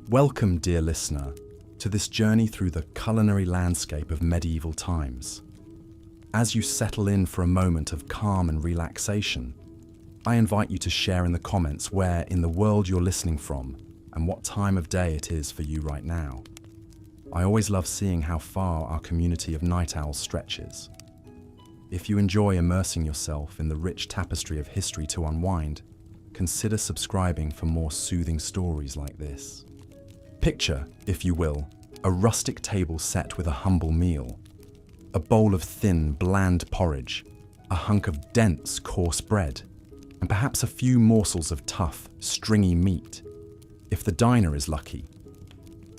Welcome, dear listener, to this journey through the culinary landscape of medieval times. As you settle in for a moment of calm and relaxation, I invite you to share in the comments where in the world you're listening from and what time of day it is for you right now. I always love seeing how far our community of night owls stretches. If you enjoy immersing yourself in the rich tapestry of history to unwind, consider subscribing for more soothing stories like this. Picture, if you will, a rustic table set with a humble meal. A bowl of thin, bland porridge, a hunk of dense, coarse bread, and perhaps a few morsels of tough, stringy meat, if the diner is lucky.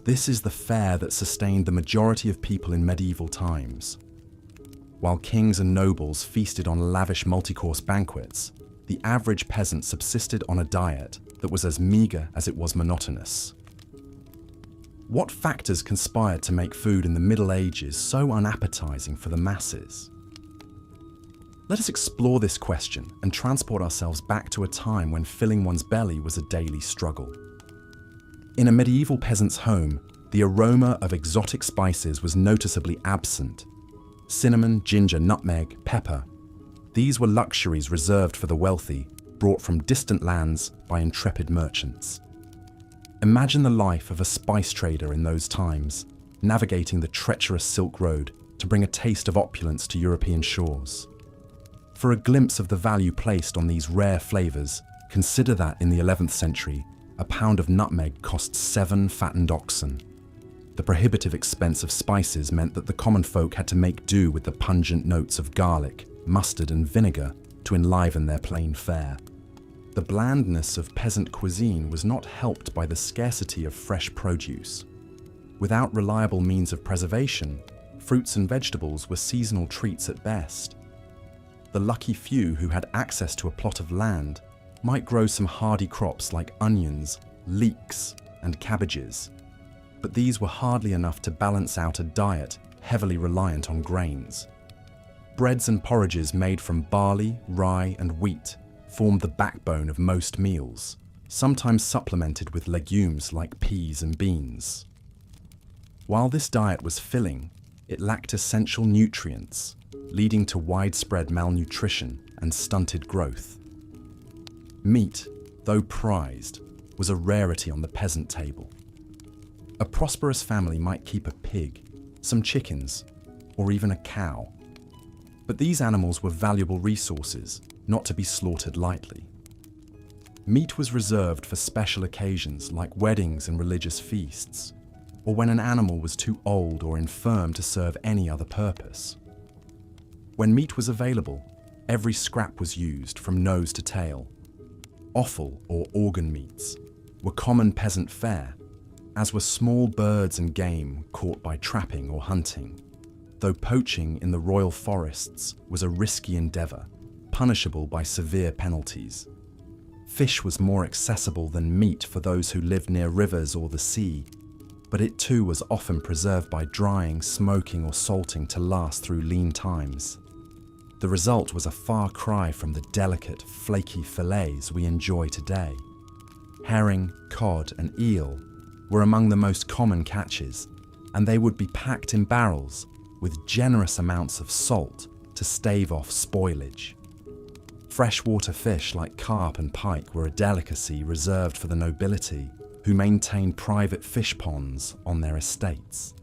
This is the fare that sustained the majority of people in medieval times. While kings and nobles feasted on lavish multi-course banquets, the average peasant subsisted on a diet that was as meagre as it was monotonous. What factors conspired to make food in the Middle Ages so unappetizing for the masses? Let us explore this question and transport ourselves back to a time when filling one's belly was a daily struggle. In a medieval peasant's home, the aroma of exotic spices was noticeably absent. Cinnamon, ginger, nutmeg, pepper. These were luxuries reserved for the wealthy, brought from distant lands by intrepid merchants. Imagine the life of a spice trader in those times, navigating the treacherous Silk Road to bring a taste of opulence to European shores. For a glimpse of the value placed on these rare flavors, consider that in the 11th century, a pound of nutmeg cost 7 fattened oxen. The prohibitive expense of spices meant that the common folk had to make do with the pungent notes of garlic, mustard, and vinegar to enliven their plain fare. The blandness of peasant cuisine was not helped by the scarcity of fresh produce. Without reliable means of preservation, fruits and vegetables were seasonal treats at best. The lucky few who had access to a plot of land might grow some hardy crops like onions, leeks, and cabbages, but these were hardly enough to balance out a diet heavily reliant on grains. Breads and porridges made from barley, rye, and wheat formed the backbone of most meals, sometimes supplemented with legumes like peas and beans. While this diet was filling, it lacked essential nutrients, leading to widespread malnutrition and stunted growth. Meat, though prized, was a rarity on the peasant table. A prosperous family might keep a pig, some chickens, or even a cow. But these animals were valuable resources, not to be slaughtered lightly. Meat was reserved for special occasions like weddings and religious feasts, or when an animal was too old or infirm to serve any other purpose. When meat was available, every scrap was used from nose to tail. Offal, or organ meats, were common peasant fare, as were small birds and game caught by trapping or hunting, though poaching in the royal forests was a risky endeavor, punishable by severe penalties. Fish was more accessible than meat for those who lived near rivers or the sea, but it too was often preserved by drying, smoking, or salting to last through lean times. The result was a far cry from the delicate, flaky fillets we enjoy today. Herring, cod, and eel were among the most common catches, and they would be packed in barrels with generous amounts of salt to stave off spoilage. Freshwater fish like carp and pike were a delicacy reserved for the nobility, who maintained private fish ponds on their estates.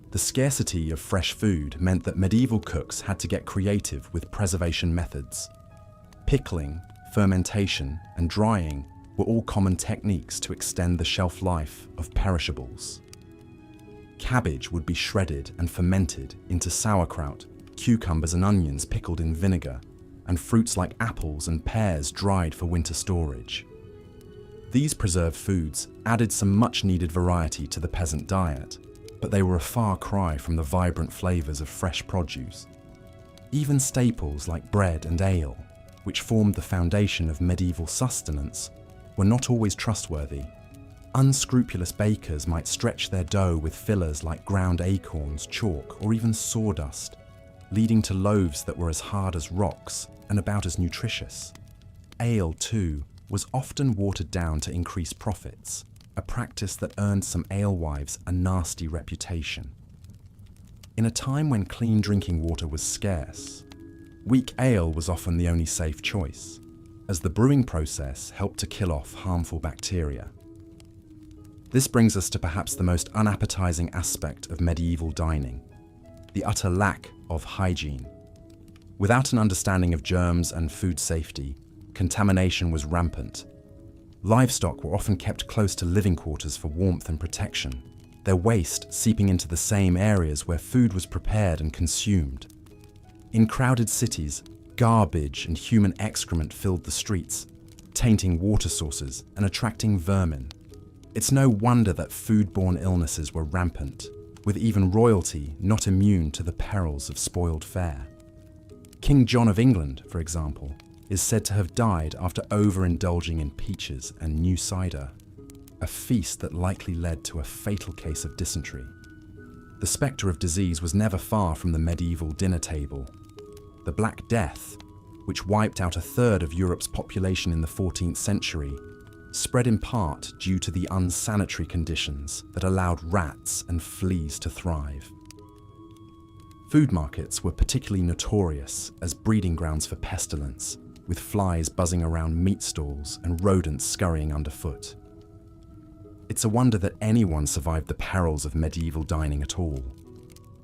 The scarcity of fresh food meant that medieval cooks had to get creative with preservation methods. Pickling, fermentation, and drying were all common techniques to extend the shelf life of perishables. Cabbage would be shredded and fermented into sauerkraut, cucumbers and onions pickled in vinegar, and fruits like apples and pears dried for winter storage. These preserved foods added some much-needed variety to the peasant diet, but they were a far cry from the vibrant flavors of fresh produce. Even staples like bread and ale, which formed the foundation of medieval sustenance, were not always trustworthy. Unscrupulous bakers might stretch their dough with fillers like ground acorns, chalk, or even sawdust, leading to loaves that were as hard as rocks and about as nutritious. Ale, too, was often watered down to increase profits, a practice that earned some alewives a nasty reputation. In a time when clean drinking water was scarce, weak ale was often the only safe choice, as the brewing process helped to kill off harmful bacteria. This brings us to perhaps the most unappetizing aspect of medieval dining, the utter lack of hygiene. Without an understanding of germs and food safety, contamination was rampant. Livestock were often kept close to living quarters for warmth and protection, their waste seeping into the same areas where food was prepared and consumed. In crowded cities, garbage and human excrement filled the streets, tainting water sources and attracting vermin. It's no wonder that foodborne illnesses were rampant, with even royalty not immune to the perils of spoiled fare. King John of England, for example, is said to have died after overindulging in peaches and new cider, a feast that likely led to a fatal case of dysentery. The spectre of disease was never far from the medieval dinner table. The Black Death, which wiped out a third of Europe's population in the 14th century, spread in part due to the unsanitary conditions that allowed rats and fleas to thrive. Food markets were particularly notorious as breeding grounds for pestilence, with flies buzzing around meat stalls and rodents scurrying underfoot. It's a wonder that anyone survived the perils of medieval dining at all.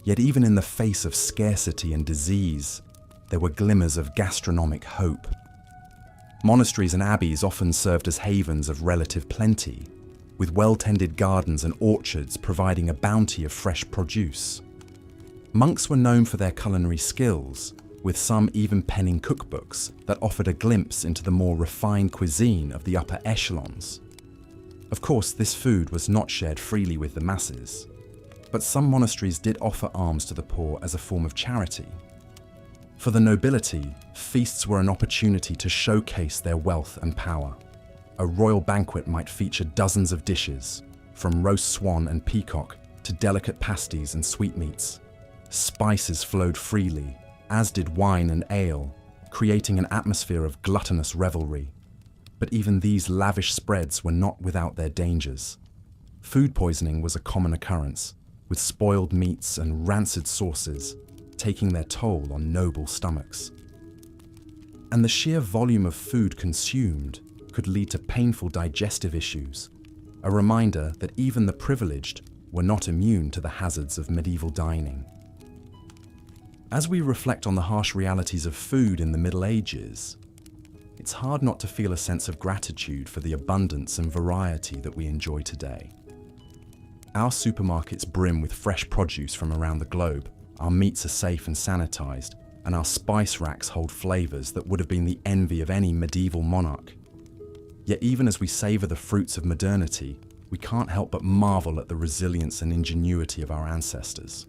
Yet even in the face of scarcity and disease, there were glimmers of gastronomic hope. Monasteries and abbeys often served as havens of relative plenty, with well-tended gardens and orchards providing a bounty of fresh produce. Monks were known for their culinary skills, with some even penning cookbooks that offered a glimpse into the more refined cuisine of the upper echelons. Of course, this food was not shared freely with the masses, but some monasteries did offer alms to the poor as a form of charity. For the nobility, feasts were an opportunity to showcase their wealth and power. A royal banquet might feature dozens of dishes, from roast swan and peacock to delicate pasties and sweetmeats. Spices flowed freely, as did wine and ale, creating an atmosphere of gluttonous revelry. But even these lavish spreads were not without their dangers. Food poisoning was a common occurrence, with spoiled meats and rancid sauces taking their toll on noble stomachs. And the sheer volume of food consumed could lead to painful digestive issues, a reminder that even the privileged were not immune to the hazards of medieval dining. As we reflect on the harsh realities of food in the Middle Ages, it's hard not to feel a sense of gratitude for the abundance and variety that we enjoy today. Our supermarkets brim with fresh produce from around the globe, our meats are safe and sanitized, and our spice racks hold flavors that would have been the envy of any medieval monarch. Yet even as we savor the fruits of modernity, we can't help but marvel at the resilience and ingenuity of our ancestors,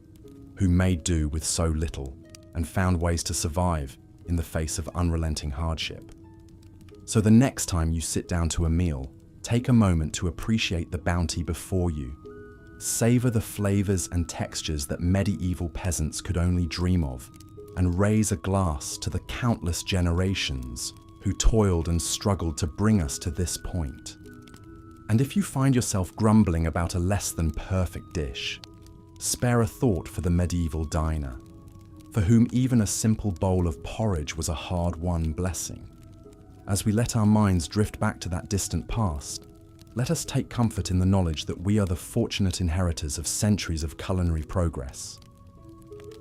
who made do with so little and found ways to survive in the face of unrelenting hardship. So the next time you sit down to a meal, take a moment to appreciate the bounty before you. Savor the flavors and textures that medieval peasants could only dream of, and raise a glass to the countless generations who toiled and struggled to bring us to this point. And if you find yourself grumbling about a less than perfect dish, spare a thought for the medieval diner, for whom even a simple bowl of porridge was a hard-won blessing. As we let our minds drift back to that distant past, let us take comfort in the knowledge that we are the fortunate inheritors of centuries of culinary progress.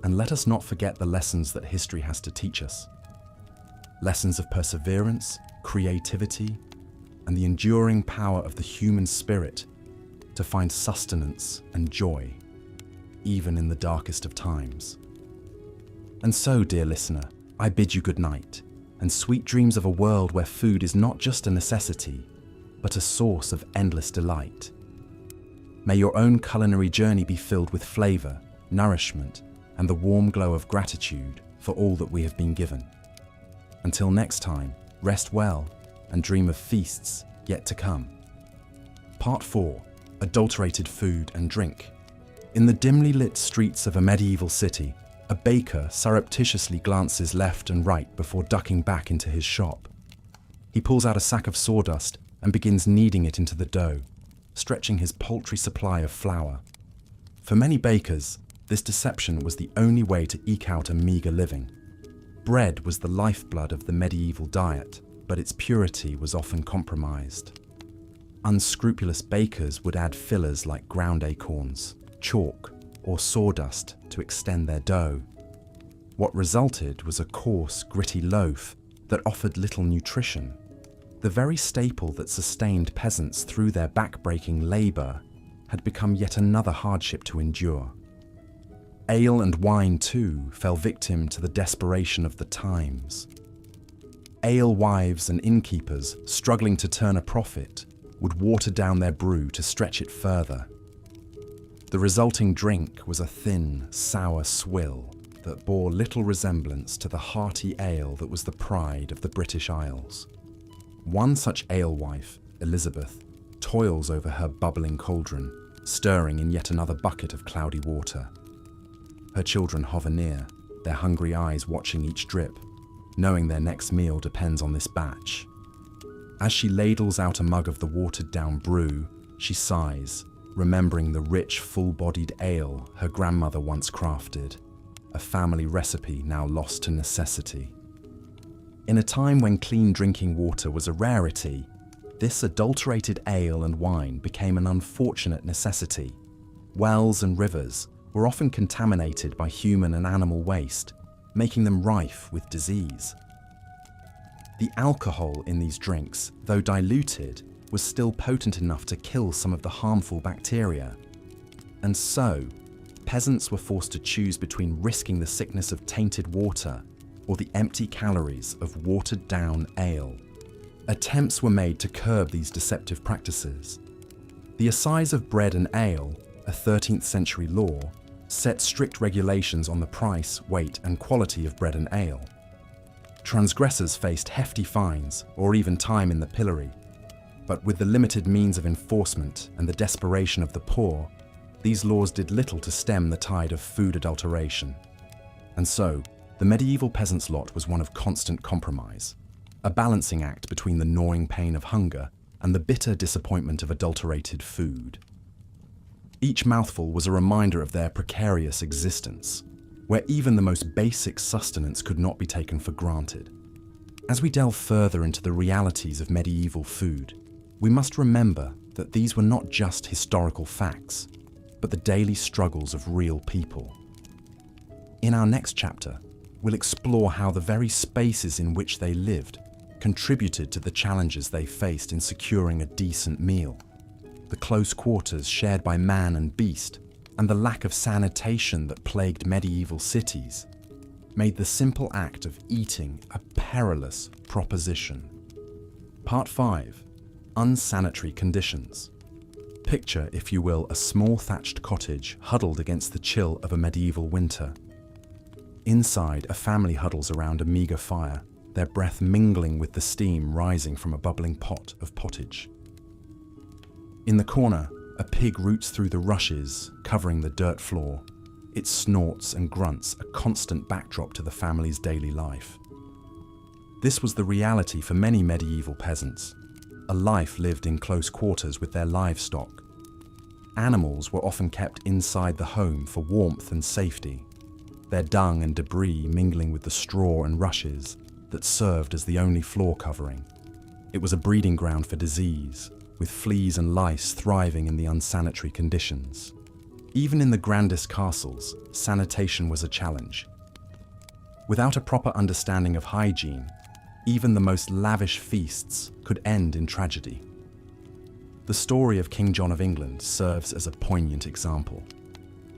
And let us not forget the lessons that history has to teach us. Lessons of perseverance, creativity, and the enduring power of the human spirit to find sustenance and joy, even in the darkest of times. And so, dear listener, I bid you good night, and sweet dreams of a world where food is not just a necessity, but a source of endless delight. May your own culinary journey be filled with flavor, nourishment, and the warm glow of gratitude for all that we have been given. Until next time, rest well and dream of feasts yet to come. Part 4. Adulterated food and drink. In the dimly lit streets of a medieval city, a baker surreptitiously glances left and right before ducking back into his shop. He pulls out a sack of sawdust and begins kneading it into the dough, stretching his paltry supply of flour. For many bakers, this deception was the only way to eke out a meager living. Bread was the lifeblood of the medieval diet, but its purity was often compromised. Unscrupulous bakers would add fillers like ground acorns, chalk, or sawdust to extend their dough. What resulted was a coarse, gritty loaf that offered little nutrition. The very staple that sustained peasants through their back-breaking labour had become yet another hardship to endure. Ale and wine, too, fell victim to the desperation of the times. Alewives and innkeepers, struggling to turn a profit, would water down their brew to stretch it further. The resulting drink was a thin, sour swill that bore little resemblance to the hearty ale that was the pride of the British Isles. One such alewife, Elizabeth, toils over her bubbling cauldron, stirring in yet another bucket of cloudy water. Her children hover near, their hungry eyes watching each drip, knowing their next meal depends on this batch. As she ladles out a mug of the watered-down brew, she sighs, remembering the rich, full-bodied ale her grandmother once crafted, a family recipe now lost to necessity. In a time when clean drinking water was a rarity, this adulterated ale and wine became an unfortunate necessity. Wells and rivers were often contaminated by human and animal waste, making them rife with disease. The alcohol in these drinks, though diluted, was still potent enough to kill some of the harmful bacteria. And so, peasants were forced to choose between risking the sickness of tainted water or the empty calories of watered-down ale. Attempts were made to curb these deceptive practices. The Assize of Bread and Ale, a 13th century law, set strict regulations on the price, weight, and quality of bread and ale. Transgressors faced hefty fines or even time in the pillory. But with the limited means of enforcement and the desperation of the poor, these laws did little to stem the tide of food adulteration. And so, the medieval peasant's lot was one of constant compromise, a balancing act between the gnawing pain of hunger and the bitter disappointment of adulterated food. Each mouthful was a reminder of their precarious existence, where even the most basic sustenance could not be taken for granted. As we delve further into the realities of medieval food, we must remember that these were not just historical facts, but the daily struggles of real people. In our next chapter, we'll explore how the very spaces in which they lived contributed to the challenges they faced in securing a decent meal, the close quarters shared by man and beast, and the lack of sanitation that plagued medieval cities made the simple act of eating a perilous proposition. Part 5. Unsanitary conditions. Picture, if you will, a small thatched cottage huddled against the chill of a medieval winter. Inside, a family huddles around a meagre fire, their breath mingling with the steam rising from a bubbling pot of pottage. In the corner, a pig roots through the rushes, covering the dirt floor. It snorts and grunts, a constant backdrop to the family's daily life. This was the reality for many medieval peasants, a life lived in close quarters with their livestock. Animals were often kept inside the home for warmth and safety, their dung and debris mingling with the straw and rushes that served as the only floor covering. It was a breeding ground for disease, with fleas and lice thriving in the unsanitary conditions. Even in the grandest castles, sanitation was a challenge. Without a proper understanding of hygiene, even the most lavish feasts could end in tragedy. The story of King John of England serves as a poignant example.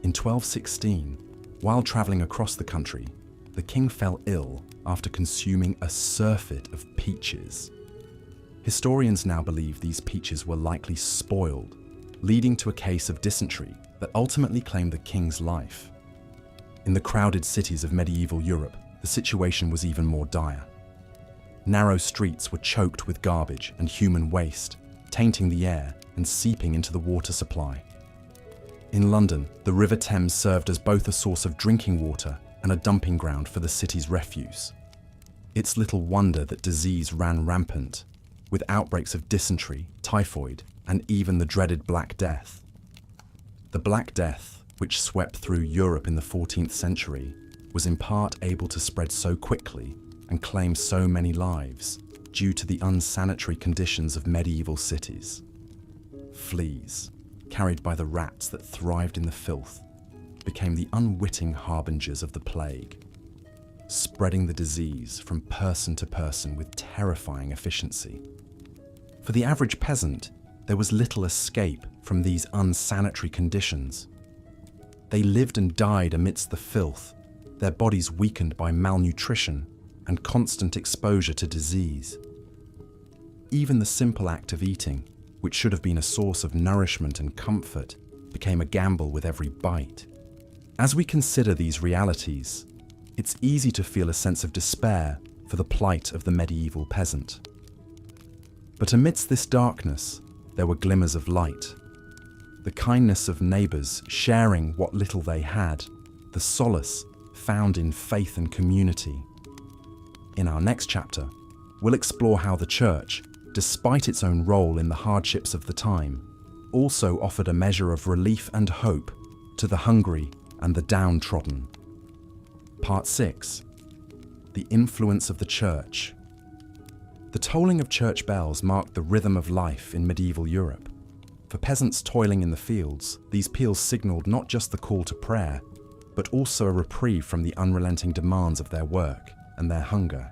In 1216, while travelling across the country, the king fell ill after consuming a surfeit of peaches. Historians now believe these peaches were likely spoiled, leading to a case of dysentery that ultimately claimed the king's life. In the crowded cities of medieval Europe, the situation was even more dire. Narrow streets were choked with garbage and human waste, tainting the air and seeping into the water supply. In London, the River Thames served as both a source of drinking water and a dumping ground for the city's refuse. It's little wonder that disease ran rampant, with outbreaks of dysentery, typhoid, and even the dreaded Black Death. The Black Death, which swept through Europe in the 14th century, was in part able to spread so quickly and claim so many lives due to the unsanitary conditions of medieval cities. Fleas, carried by the rats that thrived in the filth, became the unwitting harbingers of the plague, spreading the disease from person to person with terrifying efficiency. For the average peasant, there was little escape from these unsanitary conditions. They lived and died amidst the filth, their bodies weakened by malnutrition and constant exposure to disease. Even the simple act of eating, which should have been a source of nourishment and comfort, became a gamble with every bite. As we consider these realities, it's easy to feel a sense of despair for the plight of the medieval peasant. But amidst this darkness, there were glimmers of light. The kindness of neighbours sharing what little they had, the solace found in faith and community. In our next chapter, we'll explore how the church, despite its own role in the hardships of the time, also offered a measure of relief and hope to the hungry and the downtrodden. Part 6. The influence of the church. The tolling of church bells marked the rhythm of life in medieval Europe. For peasants toiling in the fields, these peals signalled not just the call to prayer, but also a reprieve from the unrelenting demands of their work and their hunger.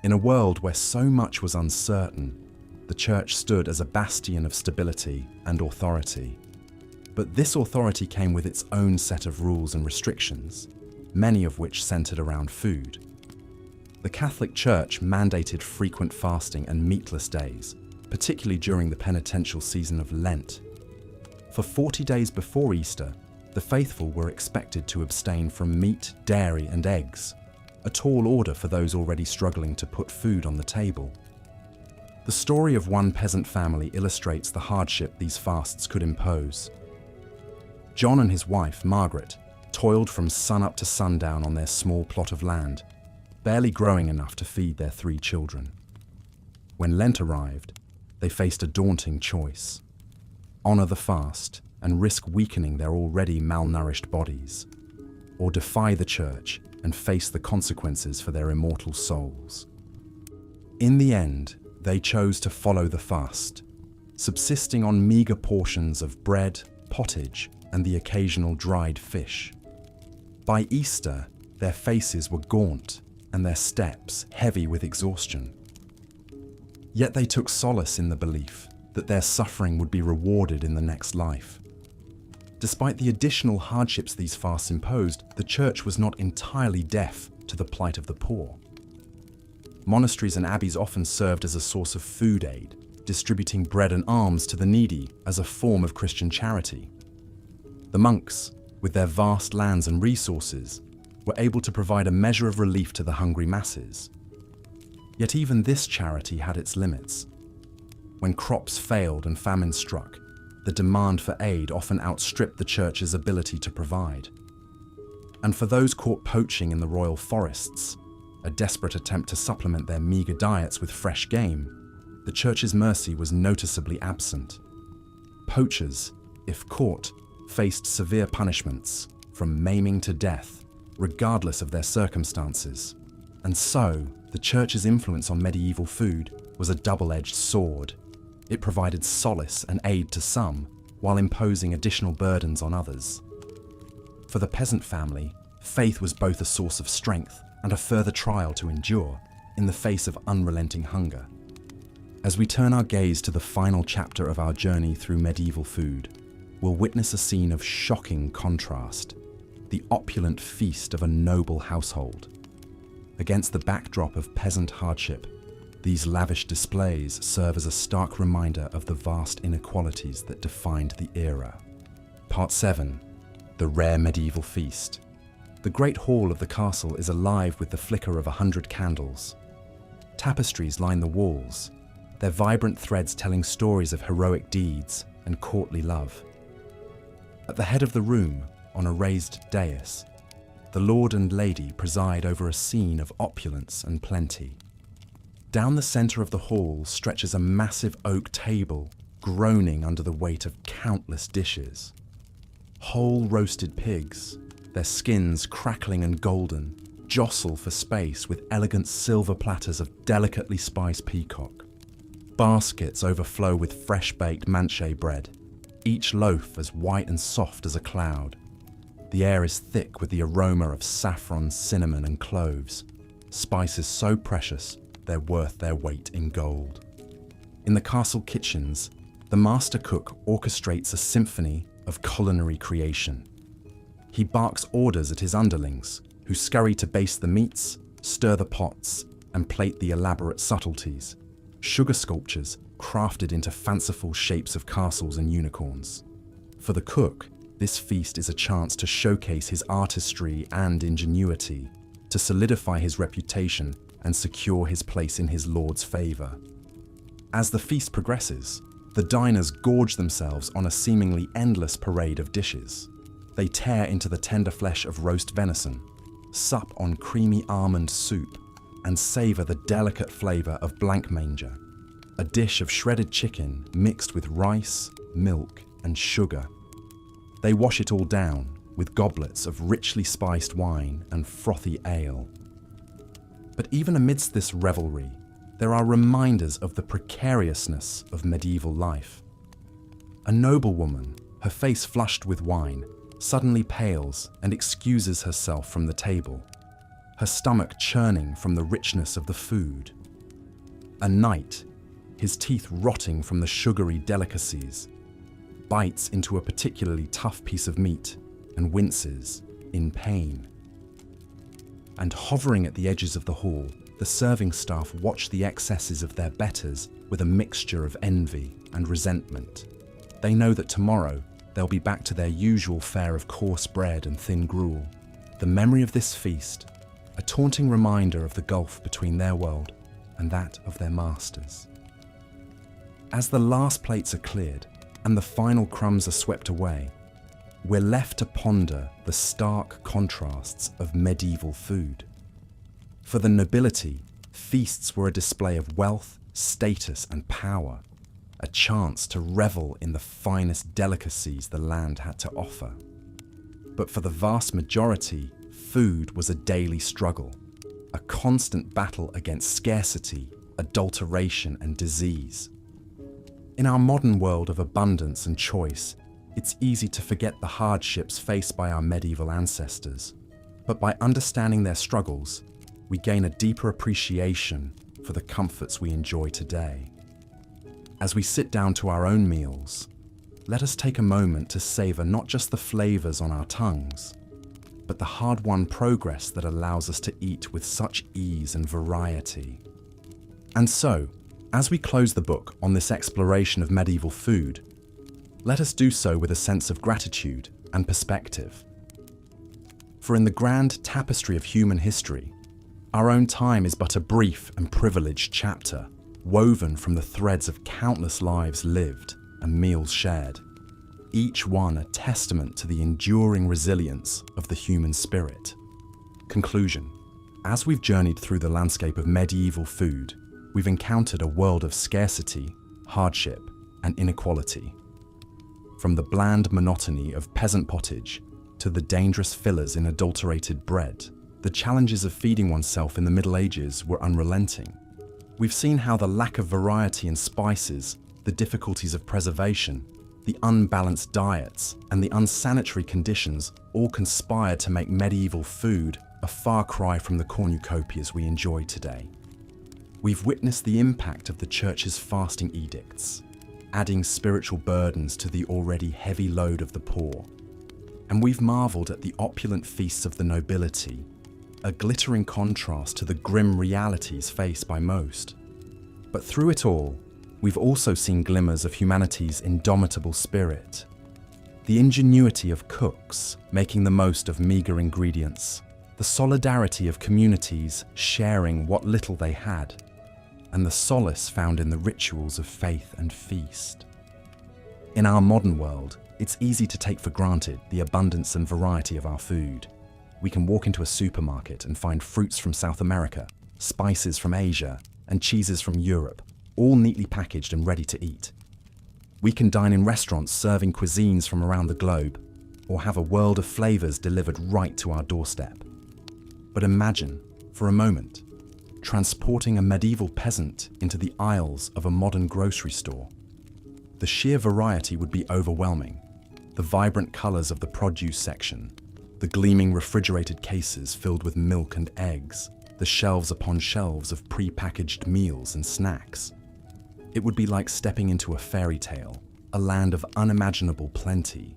In a world where so much was uncertain, the church stood as a bastion of stability and authority. But this authority came with its own set of rules and restrictions, many of which centered around food. The Catholic Church mandated frequent fasting and meatless days, particularly during the penitential season of Lent. For 40 days before Easter, the faithful were expected to abstain from meat, dairy, and eggs, a tall order for those already struggling to put food on the table. The story of one peasant family illustrates the hardship these fasts could impose. John and his wife, Margaret, toiled from sunup to sundown on their small plot of land, barely growing enough to feed their 3 children. When Lent arrived, they faced a daunting choice: honor the fast and risk weakening their already malnourished bodies, or defy the church and face the consequences for their immortal souls. In the end, they chose to follow the fast, subsisting on meager portions of bread, pottage, and the occasional dried fish. By Easter, their faces were gaunt and their steps heavy with exhaustion. Yet they took solace in the belief that their suffering would be rewarded in the next life. Despite the additional hardships these fasts imposed, the church was not entirely deaf to the plight of the poor. Monasteries and abbeys often served as a source of food aid, distributing bread and alms to the needy as a form of Christian charity. The monks, with their vast lands and resources, were able to provide a measure of relief to the hungry masses. Yet even this charity had its limits. When crops failed and famine struck, the demand for aid often outstripped the church's ability to provide. And for those caught poaching in the royal forests, a desperate attempt to supplement their meager diets with fresh game, the church's mercy was noticeably absent. Poachers, if caught, faced severe punishments, from maiming to death, regardless of their circumstances. And so, the church's influence on medieval food was a double-edged sword. It provided solace and aid to some, while imposing additional burdens on others. For the peasant family, faith was both a source of strength and a further trial to endure in the face of unrelenting hunger. As we turn our gaze to the final chapter of our journey through medieval food, we'll witness a scene of shocking contrast: the opulent feast of a noble household. Against the backdrop of peasant hardship, these lavish displays serve as a stark reminder of the vast inequalities that defined the era. Part 7. The rare medieval feast. The great hall of the castle is alive with the flicker of 100 candles. Tapestries line the walls, their vibrant threads telling stories of heroic deeds and courtly love. At the head of the room, on a raised dais, the lord and lady preside over a scene of opulence and plenty. Down the center of the hall stretches a massive oak table, groaning under the weight of countless dishes. Whole roasted pigs, their skins crackling and golden, jostle for space with elegant silver platters of delicately spiced peacock. Baskets overflow with fresh-baked manche bread, each loaf as white and soft as a cloud. The air is thick with the aroma of saffron, cinnamon, and cloves, spices so precious they're worth their weight in gold. In the castle kitchens, the master cook orchestrates a symphony of culinary creation. He barks orders at his underlings, who scurry to baste the meats, stir the pots, and plate the elaborate subtleties, sugar sculptures crafted into fanciful shapes of castles and unicorns. For the cook, this feast is a chance to showcase his artistry and ingenuity, to solidify his reputation and secure his place in his lord's favor. As the feast progresses, the diners gorge themselves on a seemingly endless parade of dishes. They tear into the tender flesh of roast venison, sup on creamy almond soup, and savor the delicate flavor of blanc manger, a dish of shredded chicken mixed with rice, milk, and sugar. They wash it all down with goblets of richly spiced wine and frothy ale. But even amidst this revelry, there are reminders of the precariousness of medieval life. A noblewoman, her face flushed with wine, suddenly pales and excuses herself from the table, her stomach churning from the richness of the food. A knight, his teeth rotting from the sugary delicacies, bites into a particularly tough piece of meat and winces in pain. And hovering at the edges of the hall, the serving staff watch the excesses of their betters with a mixture of envy and resentment. They know that tomorrow they'll be back to their usual fare of coarse bread and thin gruel. The memory of this feast, a taunting reminder of the gulf between their world and that of their masters. As the last plates are cleared and the final crumbs are swept away, we're left to ponder the stark contrasts of medieval food. For the nobility, feasts were a display of wealth, status, and power, a chance to revel in the finest delicacies the land had to offer. But for the vast majority, food was a daily struggle, a constant battle against scarcity, adulteration, and disease. In our modern world of abundance and choice, it's easy to forget the hardships faced by our medieval ancestors. But by understanding their struggles, we gain a deeper appreciation for the comforts we enjoy today. As we sit down to our own meals, let us take a moment to savor not just the flavors on our tongues, but the hard-won progress that allows us to eat with such ease and variety. And so, as we close the book on this exploration of medieval food, let us do so with a sense of gratitude and perspective. For in the grand tapestry of human history, our own time is but a brief and privileged chapter, woven from the threads of countless lives lived and meals shared, each one a testament to the enduring resilience of the human spirit. Conclusion. As we've journeyed through the landscape of medieval food, we've encountered a world of scarcity, hardship, and inequality. From the bland monotony of peasant pottage to the dangerous fillers in adulterated bread, the challenges of feeding oneself in the Middle Ages were unrelenting. We've seen how the lack of variety in spices, the difficulties of preservation, the unbalanced diets, and the unsanitary conditions all conspired to make medieval food a far cry from the cornucopias we enjoy today. We've witnessed the impact of the Church's fasting edicts, adding spiritual burdens to the already heavy load of the poor. And we've marveled at the opulent feasts of the nobility, a glittering contrast to the grim realities faced by most. But through it all, we've also seen glimmers of humanity's indomitable spirit. The ingenuity of cooks making the most of meager ingredients, the solidarity of communities sharing what little they had, and the solace found in the rituals of faith and feast. In our modern world, it's easy to take for granted the abundance and variety of our food. We can walk into a supermarket and find fruits from South America, spices from Asia, and cheeses from Europe, all neatly packaged and ready to eat. We can dine in restaurants serving cuisines from around the globe, or have a world of flavors delivered right to our doorstep. But imagine, for a moment, transporting a medieval peasant into the aisles of a modern grocery store. The sheer variety would be overwhelming. The vibrant colors of the produce section, the gleaming refrigerated cases filled with milk and eggs, the shelves upon shelves of pre-packaged meals and snacks. It would be like stepping into a fairy tale, a land of unimaginable plenty.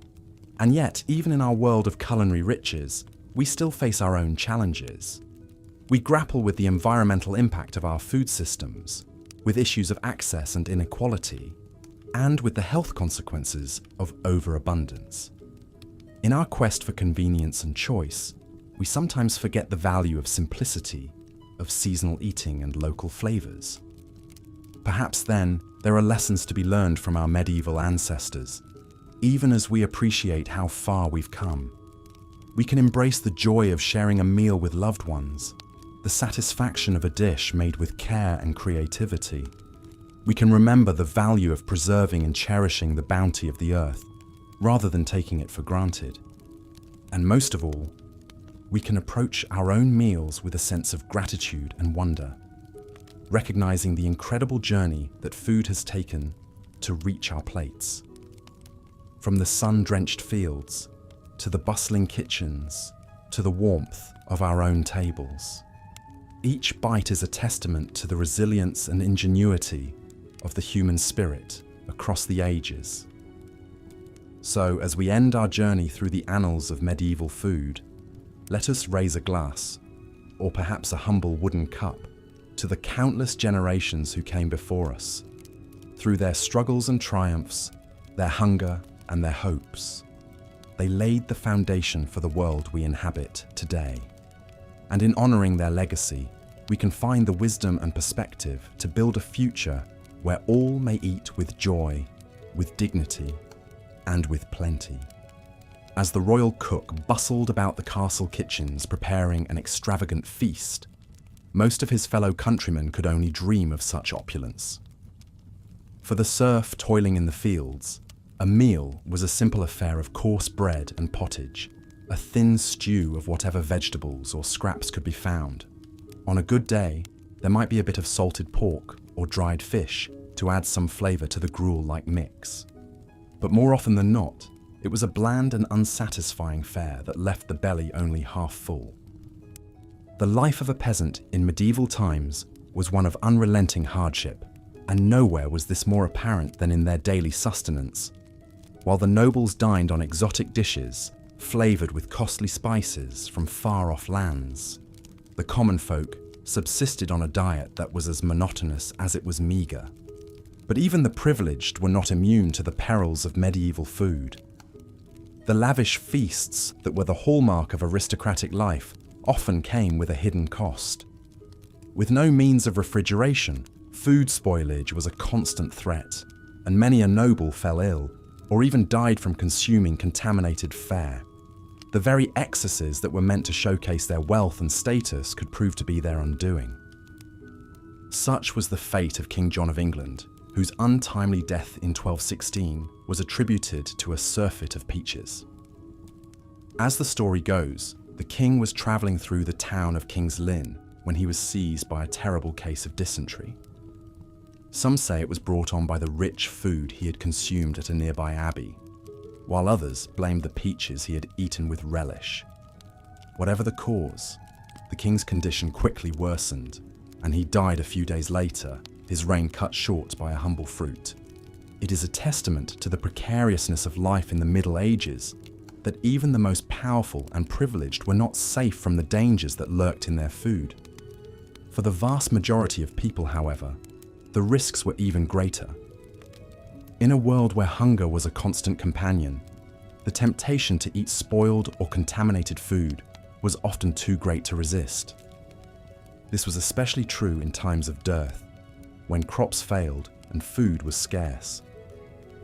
And yet, even in our world of culinary riches, we still face our own challenges. We grapple with the environmental impact of our food systems, with issues of access and inequality, and with the health consequences of overabundance. In our quest for convenience and choice, we sometimes forget the value of simplicity, of seasonal eating and local flavors. Perhaps then, there are lessons to be learned from our medieval ancestors. Even as we appreciate how far we've come, we can embrace the joy of sharing a meal with loved ones, the satisfaction of a dish made with care and creativity. We can remember the value of preserving and cherishing the bounty of the earth, rather than taking it for granted. And most of all, we can approach our own meals with a sense of gratitude and wonder, recognizing the incredible journey that food has taken to reach our plates. From the sun-drenched fields, to the bustling kitchens, to the warmth of our own tables. Each bite is a testament to the resilience and ingenuity of the human spirit across the ages. So, as we end our journey through the annals of medieval food, let us raise a glass, or perhaps a humble wooden cup, to the countless generations who came before us. Through their struggles and triumphs, their hunger and their hopes, they laid the foundation for the world we inhabit today. And in honoring their legacy, we can find the wisdom and perspective to build a future where all may eat with joy, with dignity, and with plenty. As the royal cook bustled about the castle kitchens preparing an extravagant feast, most of his fellow countrymen could only dream of such opulence. For the serf toiling in the fields, a meal was a simple affair of coarse bread and pottage, a thin stew of whatever vegetables or scraps could be found. On a good day, there might be a bit of salted pork or dried fish to add some flavor to the gruel-like mix. But more often than not, it was a bland and unsatisfying fare that left the belly only half full. The life of a peasant in medieval times was one of unrelenting hardship, and nowhere was this more apparent than in their daily sustenance. While the nobles dined on exotic dishes, flavored with costly spices from far-off lands, the common folk subsisted on a diet that was as monotonous as it was meager. But even the privileged were not immune to the perils of medieval food. The lavish feasts that were the hallmark of aristocratic life often came with a hidden cost. With no means of refrigeration, food spoilage was a constant threat, and many a noble fell ill, or even died from consuming contaminated fare. The very excesses that were meant to showcase their wealth and status could prove to be their undoing. Such was the fate of King John of England, whose untimely death in 1216 was attributed to a surfeit of peaches. As the story goes, the king was travelling through the town of King's Lynn when he was seized by a terrible case of dysentery. Some say it was brought on by the rich food he had consumed at a nearby abbey, while others blamed the peaches he had eaten with relish. Whatever the cause, the king's condition quickly worsened, and he died a few days later, his reign cut short by a humble fruit. It is a testament to the precariousness of life in the Middle Ages that even the most powerful and privileged were not safe from the dangers that lurked in their food. For the vast majority of people, however, the risks were even greater. In a world where hunger was a constant companion, the temptation to eat spoiled or contaminated food was often too great to resist. This was especially true in times of dearth, when crops failed and food was scarce.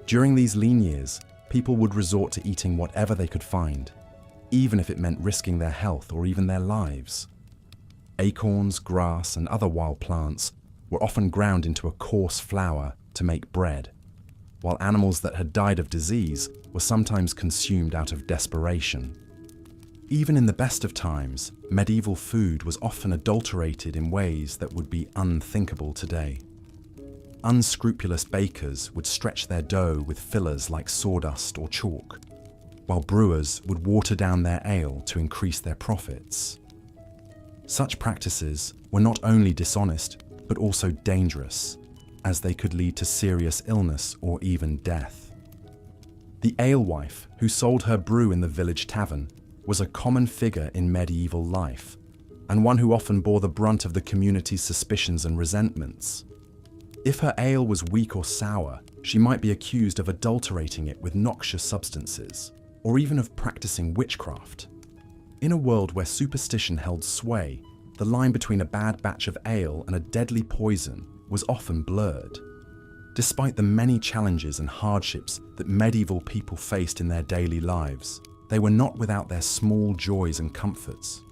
During these lean years, people would resort to eating whatever they could find, even if it meant risking their health or even their lives. Acorns, grass, and other wild plants were often ground into a coarse flour to make bread, while animals that had died of disease were sometimes consumed out of desperation. Even in the best of times, medieval food was often adulterated in ways that would be unthinkable today. Unscrupulous bakers would stretch their dough with fillers like sawdust or chalk, while brewers would water down their ale to increase their profits. Such practices were not only dishonest, but also dangerous, as they could lead to serious illness or even death. The alewife who sold her brew in the village tavern was a common figure in medieval life, and one who often bore the brunt of the community's suspicions and resentments. If her ale was weak or sour, she might be accused of adulterating it with noxious substances, or even of practicing witchcraft. In a world where superstition held sway, the line between a bad batch of ale and a deadly poison was often blurred. Despite the many challenges and hardships that medieval people faced in their daily lives, they were not without their small joys and comforts.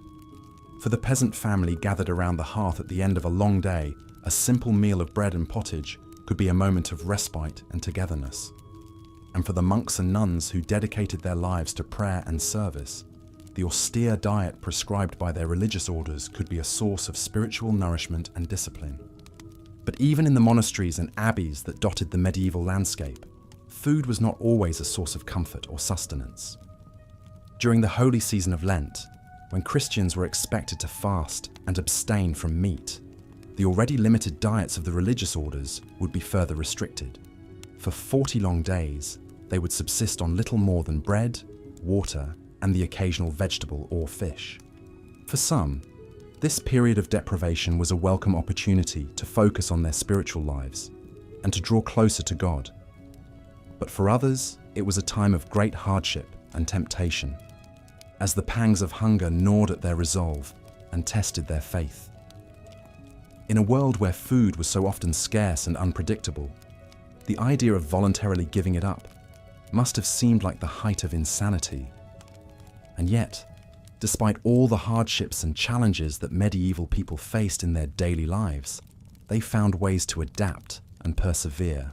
For the peasant family gathered around the hearth at the end of a long day, a simple meal of bread and pottage could be a moment of respite and togetherness. And for the monks and nuns who dedicated their lives to prayer and service, the austere diet prescribed by their religious orders could be a source of spiritual nourishment and discipline. But even in the monasteries and abbeys that dotted the medieval landscape, food was not always a source of comfort or sustenance. During the holy season of Lent, when Christians were expected to fast and abstain from meat, the already limited diets of the religious orders would be further restricted. For 40 long days, they would subsist on little more than bread, water, and the occasional vegetable or fish. For some, this period of deprivation was a welcome opportunity to focus on their spiritual lives and to draw closer to God. But for others, it was a time of great hardship and temptation, as the pangs of hunger gnawed at their resolve and tested their faith. In a world where food was so often scarce and unpredictable, the idea of voluntarily giving it up must have seemed like the height of insanity. And yet, despite all the hardships and challenges that medieval people faced in their daily lives, they found ways to adapt and persevere.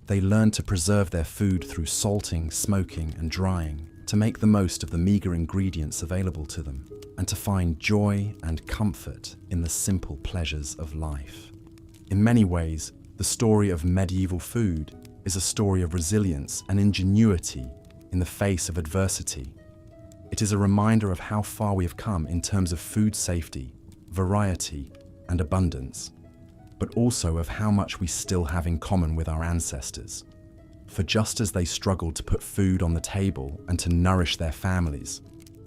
They learned to preserve their food through salting, smoking, and drying, to make the most of the meager ingredients available to them, and to find joy and comfort in the simple pleasures of life. In many ways, the story of medieval food is a story of resilience and ingenuity in the face of adversity. It is a reminder of how far we have come in terms of food safety, variety, and abundance, but also of how much we still have in common with our ancestors. For just as they struggled to put food on the table and to nourish their families,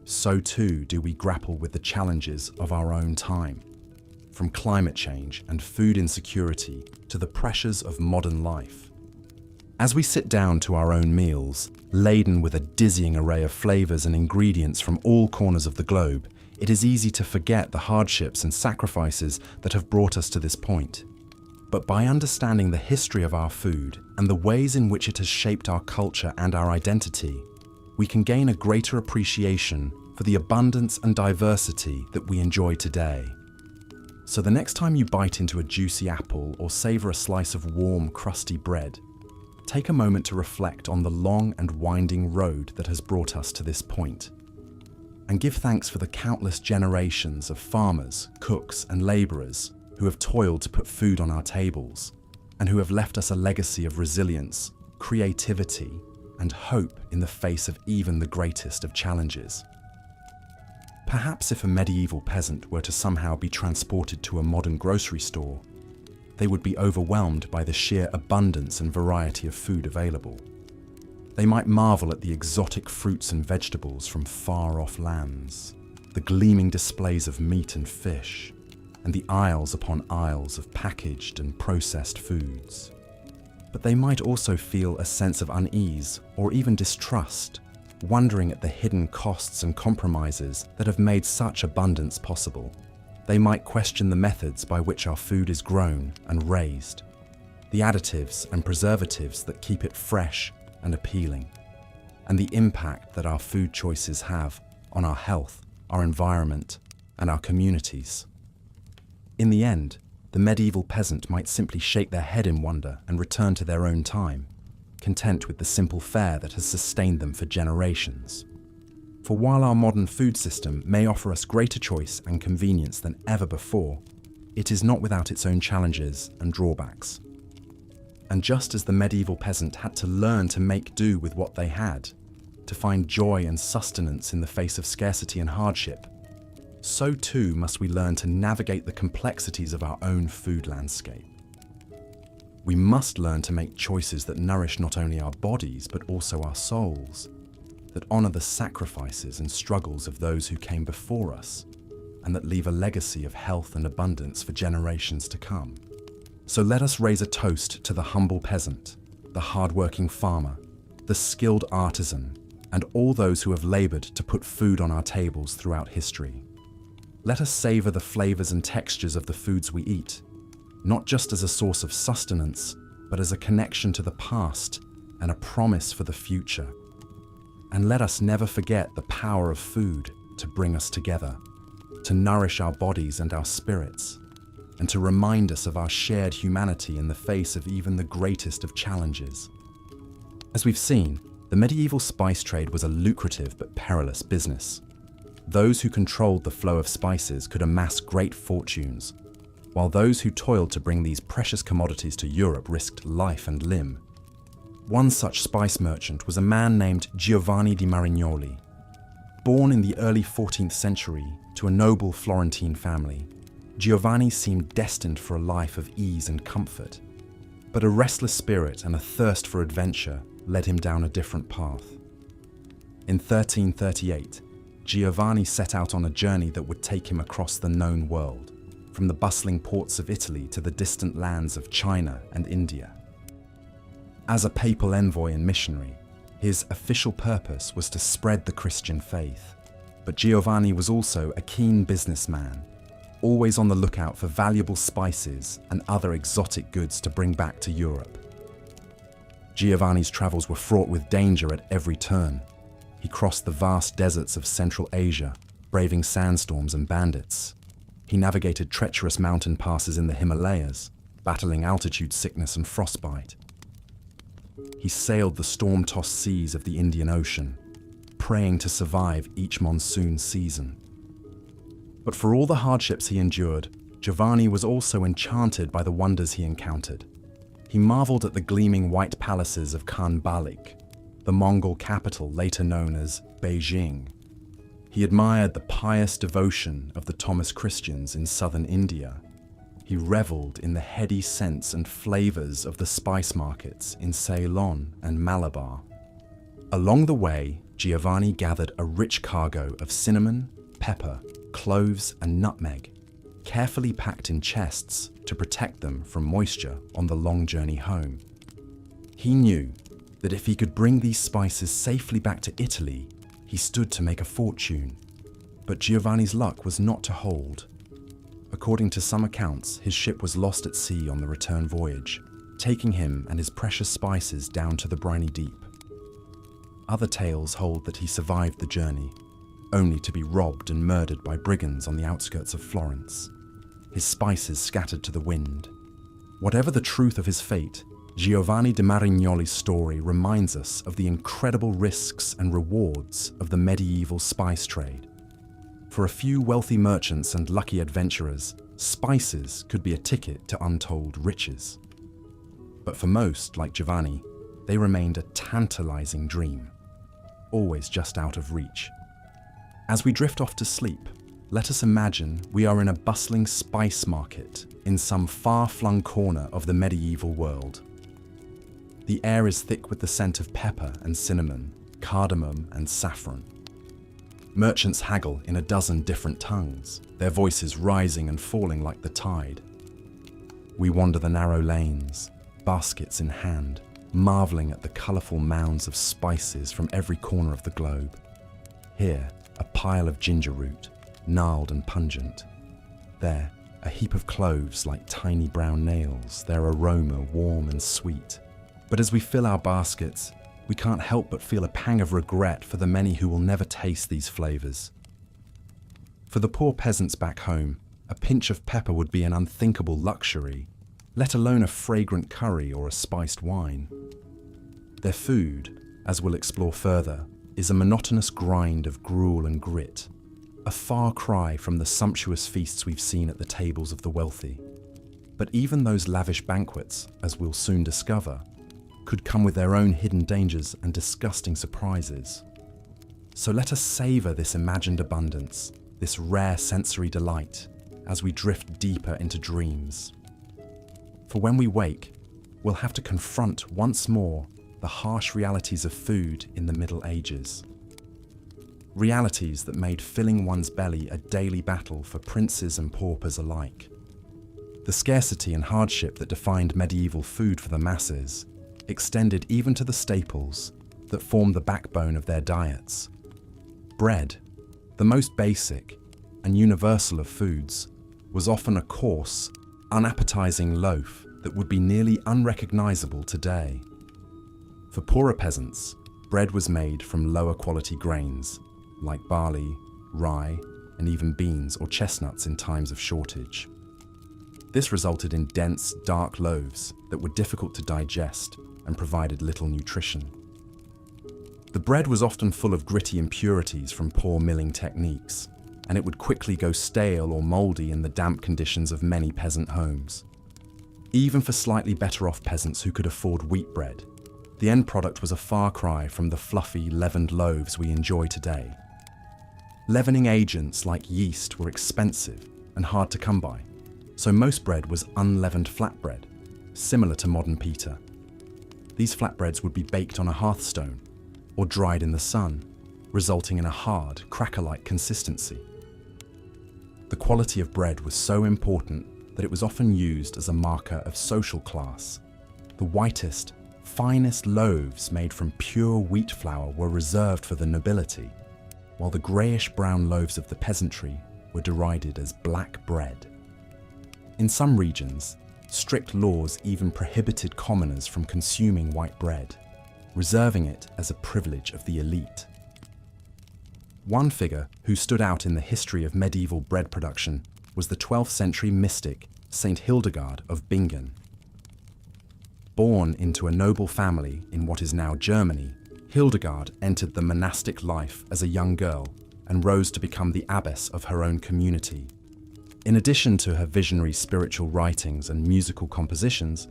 so too do we grapple with the challenges of our own time. From climate change and food insecurity to the pressures of modern life. As we sit down to our own meals, laden with a dizzying array of flavors and ingredients from all corners of the globe, it is easy to forget the hardships and sacrifices that have brought us to this point. But by understanding the history of our food and the ways in which it has shaped our culture and our identity, we can gain a greater appreciation for the abundance and diversity that we enjoy today. So the next time you bite into a juicy apple or savor a slice of warm, crusty bread, take a moment to reflect on the long and winding road that has brought us to this point, and give thanks for the countless generations of farmers, cooks, and laborers who have toiled to put food on our tables, and who have left us a legacy of resilience, creativity, and hope in the face of even the greatest of challenges. Perhaps if a medieval peasant were to somehow be transported to a modern grocery store, they would be overwhelmed by the sheer abundance and variety of food available. They might marvel at the exotic fruits and vegetables from far-off lands, the gleaming displays of meat and fish, and the aisles upon aisles of packaged and processed foods. But they might also feel a sense of unease or even distrust, wondering at the hidden costs and compromises that have made such abundance possible. They might question the methods by which our food is grown and raised, the additives and preservatives that keep it fresh and appealing, and the impact that our food choices have on our health, our environment, and our communities. In the end, the medieval peasant might simply shake their head in wonder and return to their own time, content with the simple fare that has sustained them for generations. For while our modern food system may offer us greater choice and convenience than ever before, it is not without its own challenges and drawbacks. And just as the medieval peasant had to learn to make do with what they had, to find joy and sustenance in the face of scarcity and hardship, so too must we learn to navigate the complexities of our own food landscape. We must learn to make choices that nourish not only our bodies but also our souls, that honor the sacrifices and struggles of those who came before us, and that leave a legacy of health and abundance for generations to come. So let us raise a toast to the humble peasant, the hard-working farmer, the skilled artisan, and all those who have labored to put food on our tables throughout history. Let us savor the flavors and textures of the foods we eat, not just as a source of sustenance, but as a connection to the past and a promise for the future. And let us never forget the power of food to bring us together, to nourish our bodies and our spirits, and to remind us of our shared humanity in the face of even the greatest of challenges. As we've seen, the medieval spice trade was a lucrative but perilous business. Those who controlled the flow of spices could amass great fortunes, while those who toiled to bring these precious commodities to Europe risked life and limb. One such spice merchant was a man named Giovanni di Marignoli. Born in the early 14th century to a noble Florentine family, Giovanni seemed destined for a life of ease and comfort. But a restless spirit and a thirst for adventure led him down a different path. In 1338, Giovanni set out on a journey that would take him across the known world, from the bustling ports of Italy to the distant lands of China and India. As a papal envoy and missionary, his official purpose was to spread the Christian faith. But Giovanni was also a keen businessman, always on the lookout for valuable spices and other exotic goods to bring back to Europe. Giovanni's travels were fraught with danger at every turn. He crossed the vast deserts of Central Asia, braving sandstorms and bandits. He navigated treacherous mountain passes in the Himalayas, battling altitude sickness and frostbite. He sailed the storm-tossed seas of the Indian Ocean, praying to survive each monsoon season. But for all the hardships he endured, Giovanni was also enchanted by the wonders he encountered. He marveled at the gleaming white palaces of Khan Balik, the Mongol capital later known as Beijing. He admired the pious devotion of the Thomas Christians in southern India. He reveled in the heady scents and flavors of the spice markets in Ceylon and Malabar. Along the way, Giovanni gathered a rich cargo of cinnamon, pepper, cloves, and nutmeg, carefully packed in chests to protect them from moisture on the long journey home. He knew that if he could bring these spices safely back to Italy, he stood to make a fortune. But Giovanni's luck was not to hold. According to some accounts, his ship was lost at sea on the return voyage, taking him and his precious spices down to the briny deep. Other tales hold that he survived the journey, only to be robbed and murdered by brigands on the outskirts of Florence, his spices scattered to the wind. Whatever the truth of his fate, Giovanni di Marignoli's story reminds us of the incredible risks and rewards of the medieval spice trade. For a few wealthy merchants and lucky adventurers, spices could be a ticket to untold riches. But for most, like Giovanni, they remained a tantalizing dream, always just out of reach. As we drift off to sleep, let us imagine we are in a bustling spice market in some far-flung corner of the medieval world. The air is thick with the scent of pepper and cinnamon, cardamom and saffron. Merchants haggle in a dozen different tongues, their voices rising and falling like the tide. We wander the narrow lanes, baskets in hand, marveling at the colourful mounds of spices from every corner of the globe. Here, a pile of ginger root, gnarled and pungent. There, a heap of cloves like tiny brown nails, their aroma warm and sweet. But as we fill our baskets, we can't help but feel a pang of regret for the many who will never taste these flavours. For the poor peasants back home, a pinch of pepper would be an unthinkable luxury, let alone a fragrant curry or a spiced wine. Their food, as we'll explore further, is a monotonous grind of gruel and grit, a far cry from the sumptuous feasts we've seen at the tables of the wealthy. But even those lavish banquets, as we'll soon discover, could come with their own hidden dangers and disgusting surprises. So let us savour this imagined abundance, this rare sensory delight, as we drift deeper into dreams. For when we wake, we'll have to confront once more the harsh realities of food in the Middle Ages. Realities that made filling one's belly a daily battle for princes and paupers alike. The scarcity and hardship that defined medieval food for the masses extended even to the staples that formed the backbone of their diets. Bread, the most basic and universal of foods, was often a coarse, unappetizing loaf that would be nearly unrecognizable today. For poorer peasants, bread was made from lower quality grains, like barley, rye, and even beans or chestnuts in times of shortage. This resulted in dense, dark loaves that were difficult to digest and provided little nutrition. The bread was often full of gritty impurities from poor milling techniques, and it would quickly go stale or mouldy in the damp conditions of many peasant homes. Even for slightly better off peasants who could afford wheat bread, the end product was a far cry from the fluffy, leavened loaves we enjoy today. Leavening agents like yeast were expensive and hard to come by, so most bread was unleavened flatbread, similar to modern pita. These flatbreads would be baked on a hearthstone or dried in the sun, resulting in a hard, cracker-like consistency. The quality of bread was so important that it was often used as a marker of social class. The whitest, finest loaves made from pure wheat flour were reserved for the nobility, while the greyish-brown loaves of the peasantry were derided as black bread. In some regions, strict laws even prohibited commoners from consuming white bread, reserving it as a privilege of the elite. One figure who stood out in the history of medieval bread production was the 12th century mystic Saint Hildegard of Bingen. Born into a noble family in what is now Germany, Hildegard entered the monastic life as a young girl and rose to become the abbess of her own community. In addition to her visionary spiritual writings and musical compositions,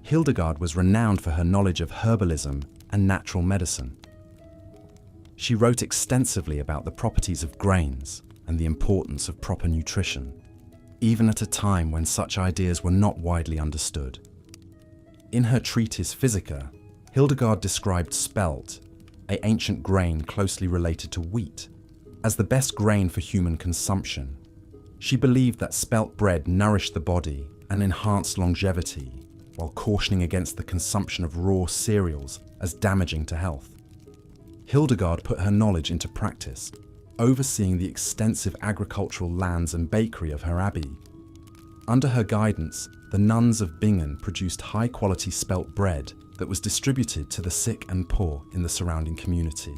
Hildegard was renowned for her knowledge of herbalism and natural medicine. She wrote extensively about the properties of grains and the importance of proper nutrition, even at a time when such ideas were not widely understood. In her treatise Physica, Hildegard described spelt, an ancient grain closely related to wheat, as the best grain for human consumption. She believed that spelt bread nourished the body and enhanced longevity, while cautioning against the consumption of raw cereals as damaging to health. Hildegard put her knowledge into practice, overseeing the extensive agricultural lands and bakery of her abbey. Under her guidance, the nuns of Bingen produced high-quality spelt bread that was distributed to the sick and poor in the surrounding community.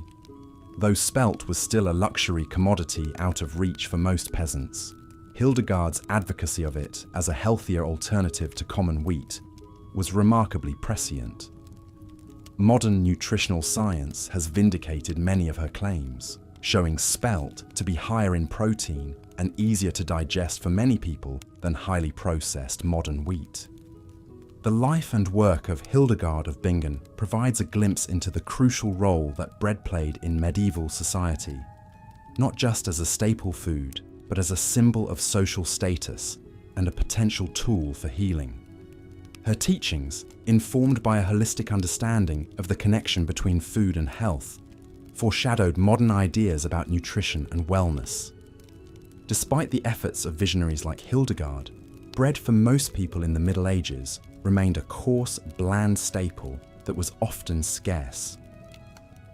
Though spelt was still a luxury commodity out of reach for most peasants, Hildegard's advocacy of it as a healthier alternative to common wheat was remarkably prescient. Modern nutritional science has vindicated many of her claims, showing spelt to be higher in protein and easier to digest for many people than highly processed modern wheat. The life and work of Hildegard of Bingen provides a glimpse into the crucial role that bread played in medieval society, not just as a staple food, but as a symbol of social status and a potential tool for healing. Her teachings, informed by a holistic understanding of the connection between food and health, foreshadowed modern ideas about nutrition and wellness. Despite the efforts of visionaries like Hildegard, bread for most people in the Middle Ages remained a coarse, bland staple that was often scarce.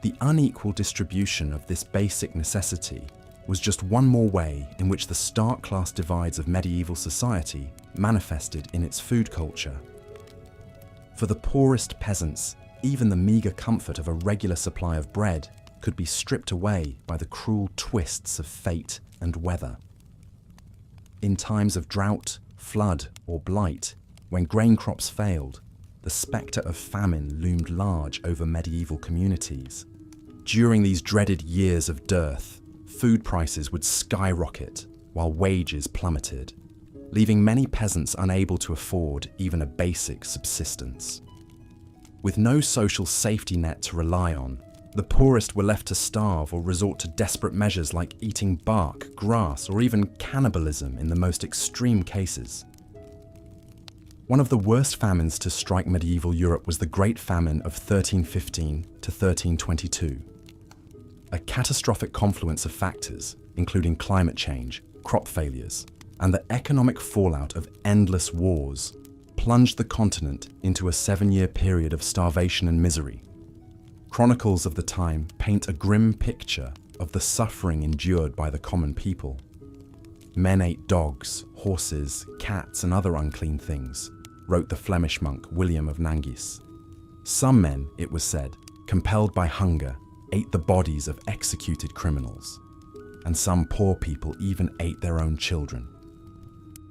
The unequal distribution of this basic necessity was just one more way in which the stark class divides of medieval society manifested in its food culture. For the poorest peasants, even the meagre comfort of a regular supply of bread could be stripped away by the cruel twists of fate and weather. In times of drought, flood, or blight, when grain crops failed, the spectre of famine loomed large over medieval communities. During these dreaded years of dearth, food prices would skyrocket while wages plummeted, leaving many peasants unable to afford even a basic subsistence. With no social safety net to rely on, the poorest were left to starve or resort to desperate measures like eating bark, grass, or even cannibalism in the most extreme cases. One of the worst famines to strike medieval Europe was the Great Famine of 1315 to 1322. A catastrophic confluence of factors, including climate change, crop failures, and the economic fallout of endless wars, plunged the continent into a 7-year period of starvation and misery. Chronicles of the time paint a grim picture of the suffering endured by the common people. Men ate dogs, horses, cats, and other unclean things, wrote the Flemish monk William of Nangis. Some men, it was said, compelled by hunger, ate the bodies of executed criminals, and some poor people even ate their own children.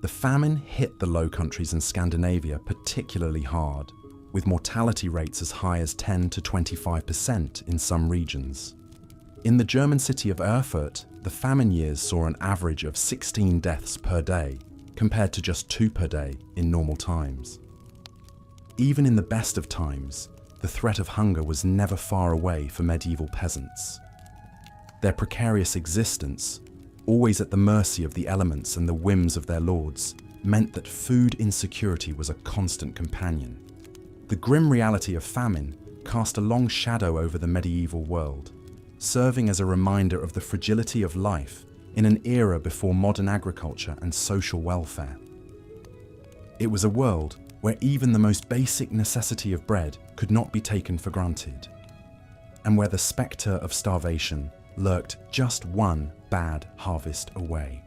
The famine hit the Low Countries and Scandinavia particularly hard, with mortality rates as high as 10 to 25% in some regions. In the German city of Erfurt, the famine years saw an average of 16 deaths per day, compared to just 2 per day in normal times. Even in the best of times, the threat of hunger was never far away for medieval peasants. Their precarious existence, always at the mercy of the elements and the whims of their lords, meant that food insecurity was a constant companion. The grim reality of famine cast a long shadow over the medieval world, serving as a reminder of the fragility of life in an era before modern agriculture and social welfare. It was a world where even the most basic necessity of bread could not be taken for granted, and where the spectre of starvation lurked just one bad harvest away.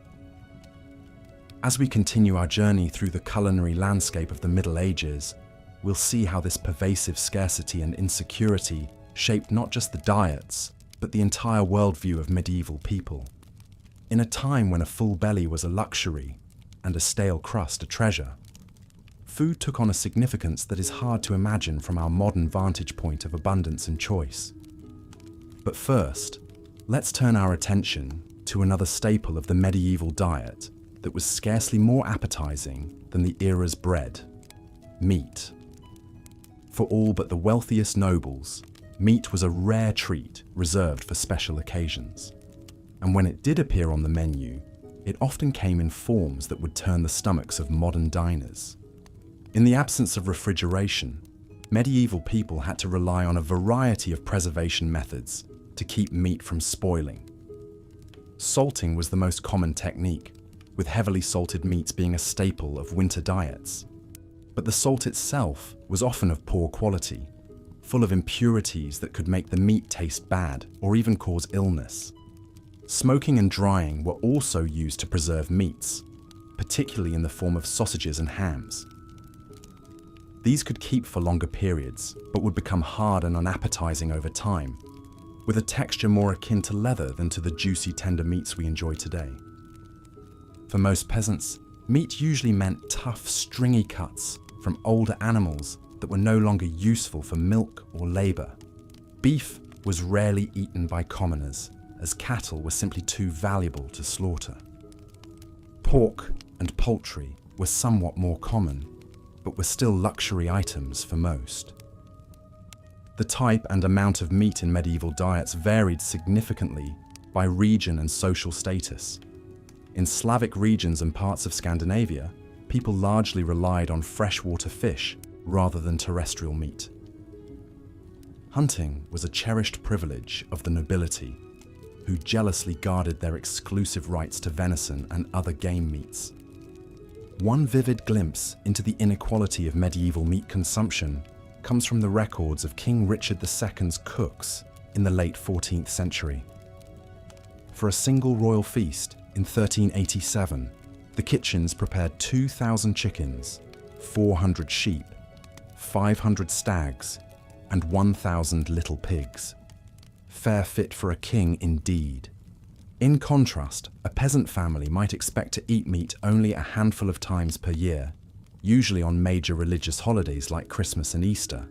As we continue our journey through the culinary landscape of the Middle Ages, we'll see how this pervasive scarcity and insecurity shaped not just the diets, but the entire worldview of medieval people. In a time when a full belly was a luxury and a stale crust a treasure, food took on a significance that is hard to imagine from our modern vantage point of abundance and choice. But first, let's turn our attention to another staple of the medieval diet that was scarcely more appetizing than the era's bread: meat. For all but the wealthiest nobles, meat was a rare treat reserved for special occasions. And when it did appear on the menu, it often came in forms that would turn the stomachs of modern diners. In the absence of refrigeration, medieval people had to rely on a variety of preservation methods to keep meat from spoiling. Salting was the most common technique, with heavily salted meats being a staple of winter diets. But the salt itself was often of poor quality, full of impurities that could make the meat taste bad or even cause illness. Smoking and drying were also used to preserve meats, particularly in the form of sausages and hams. These could keep for longer periods, but would become hard and unappetizing over time, with a texture more akin to leather than to the juicy, tender meats we enjoy today. For most peasants, meat usually meant tough, stringy cuts from older animals that were no longer useful for milk or labor. Beef was rarely eaten by commoners, as cattle were simply too valuable to slaughter. Pork and poultry were somewhat more common, but were still luxury items for most. The type and amount of meat in medieval diets varied significantly by region and social status. In Slavic regions and parts of Scandinavia, people largely relied on freshwater fish rather than terrestrial meat. Hunting was a cherished privilege of the nobility, who jealously guarded their exclusive rights to venison and other game meats. One vivid glimpse into the inequality of medieval meat consumption comes from the records of King Richard II's cooks in the late 14th century. For a single royal feast in 1387, the kitchens prepared 2,000 chickens, 400 sheep, 500 stags, and 1,000 little pigs. Fare fit for a king indeed. In contrast, a peasant family might expect to eat meat only a handful of times per year, usually on major religious holidays like Christmas and Easter.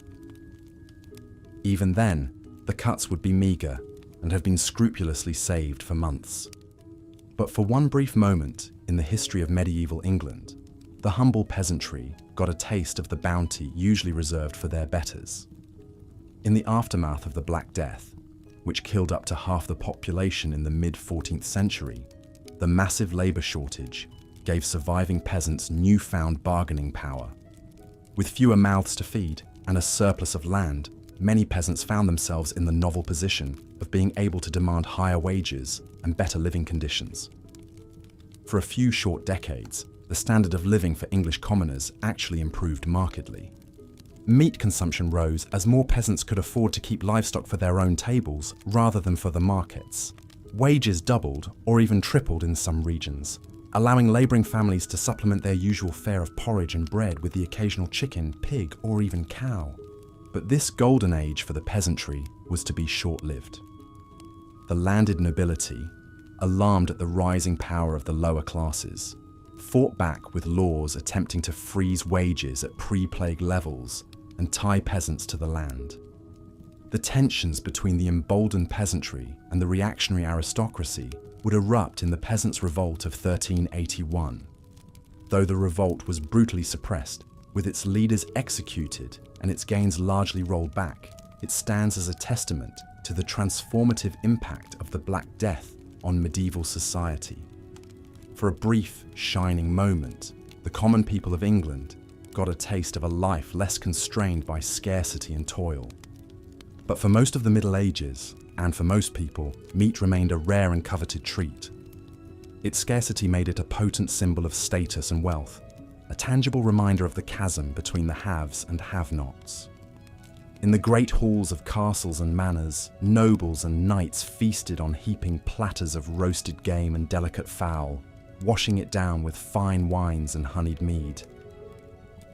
Even then, the cuts would be meagre and have been scrupulously saved for months. But for one brief moment in the history of medieval England, the humble peasantry got a taste of the bounty usually reserved for their betters. In the aftermath of the Black Death, which killed up to half the population in the mid-14th century, the massive labour shortage gave surviving peasants newfound bargaining power. With fewer mouths to feed and a surplus of land, many peasants found themselves in the novel position of being able to demand higher wages and better living conditions. For a few short decades, the standard of living for English commoners actually improved markedly. Meat consumption rose as more peasants could afford to keep livestock for their own tables rather than for the markets. Wages doubled or even tripled in some regions, allowing labouring families to supplement their usual fare of porridge and bread with the occasional chicken, pig, or even cow. But this golden age for the peasantry was to be short-lived. The landed nobility, alarmed at the rising power of the lower classes, fought back with laws attempting to freeze wages at pre-plague levels and tie peasants to the land. The tensions between the emboldened peasantry and the reactionary aristocracy would erupt in the Peasants' Revolt of 1381. Though the revolt was brutally suppressed, with its leaders executed and its gains largely rolled back, it stands as a testament to the transformative impact of the Black Death on medieval society. For a brief, shining moment, the common people of England got a taste of a life less constrained by scarcity and toil. But for most of the Middle Ages, and for most people, meat remained a rare and coveted treat. Its scarcity made it a potent symbol of status and wealth, a tangible reminder of the chasm between the haves and have-nots. In the great halls of castles and manors, nobles and knights feasted on heaping platters of roasted game and delicate fowl, washing it down with fine wines and honeyed mead.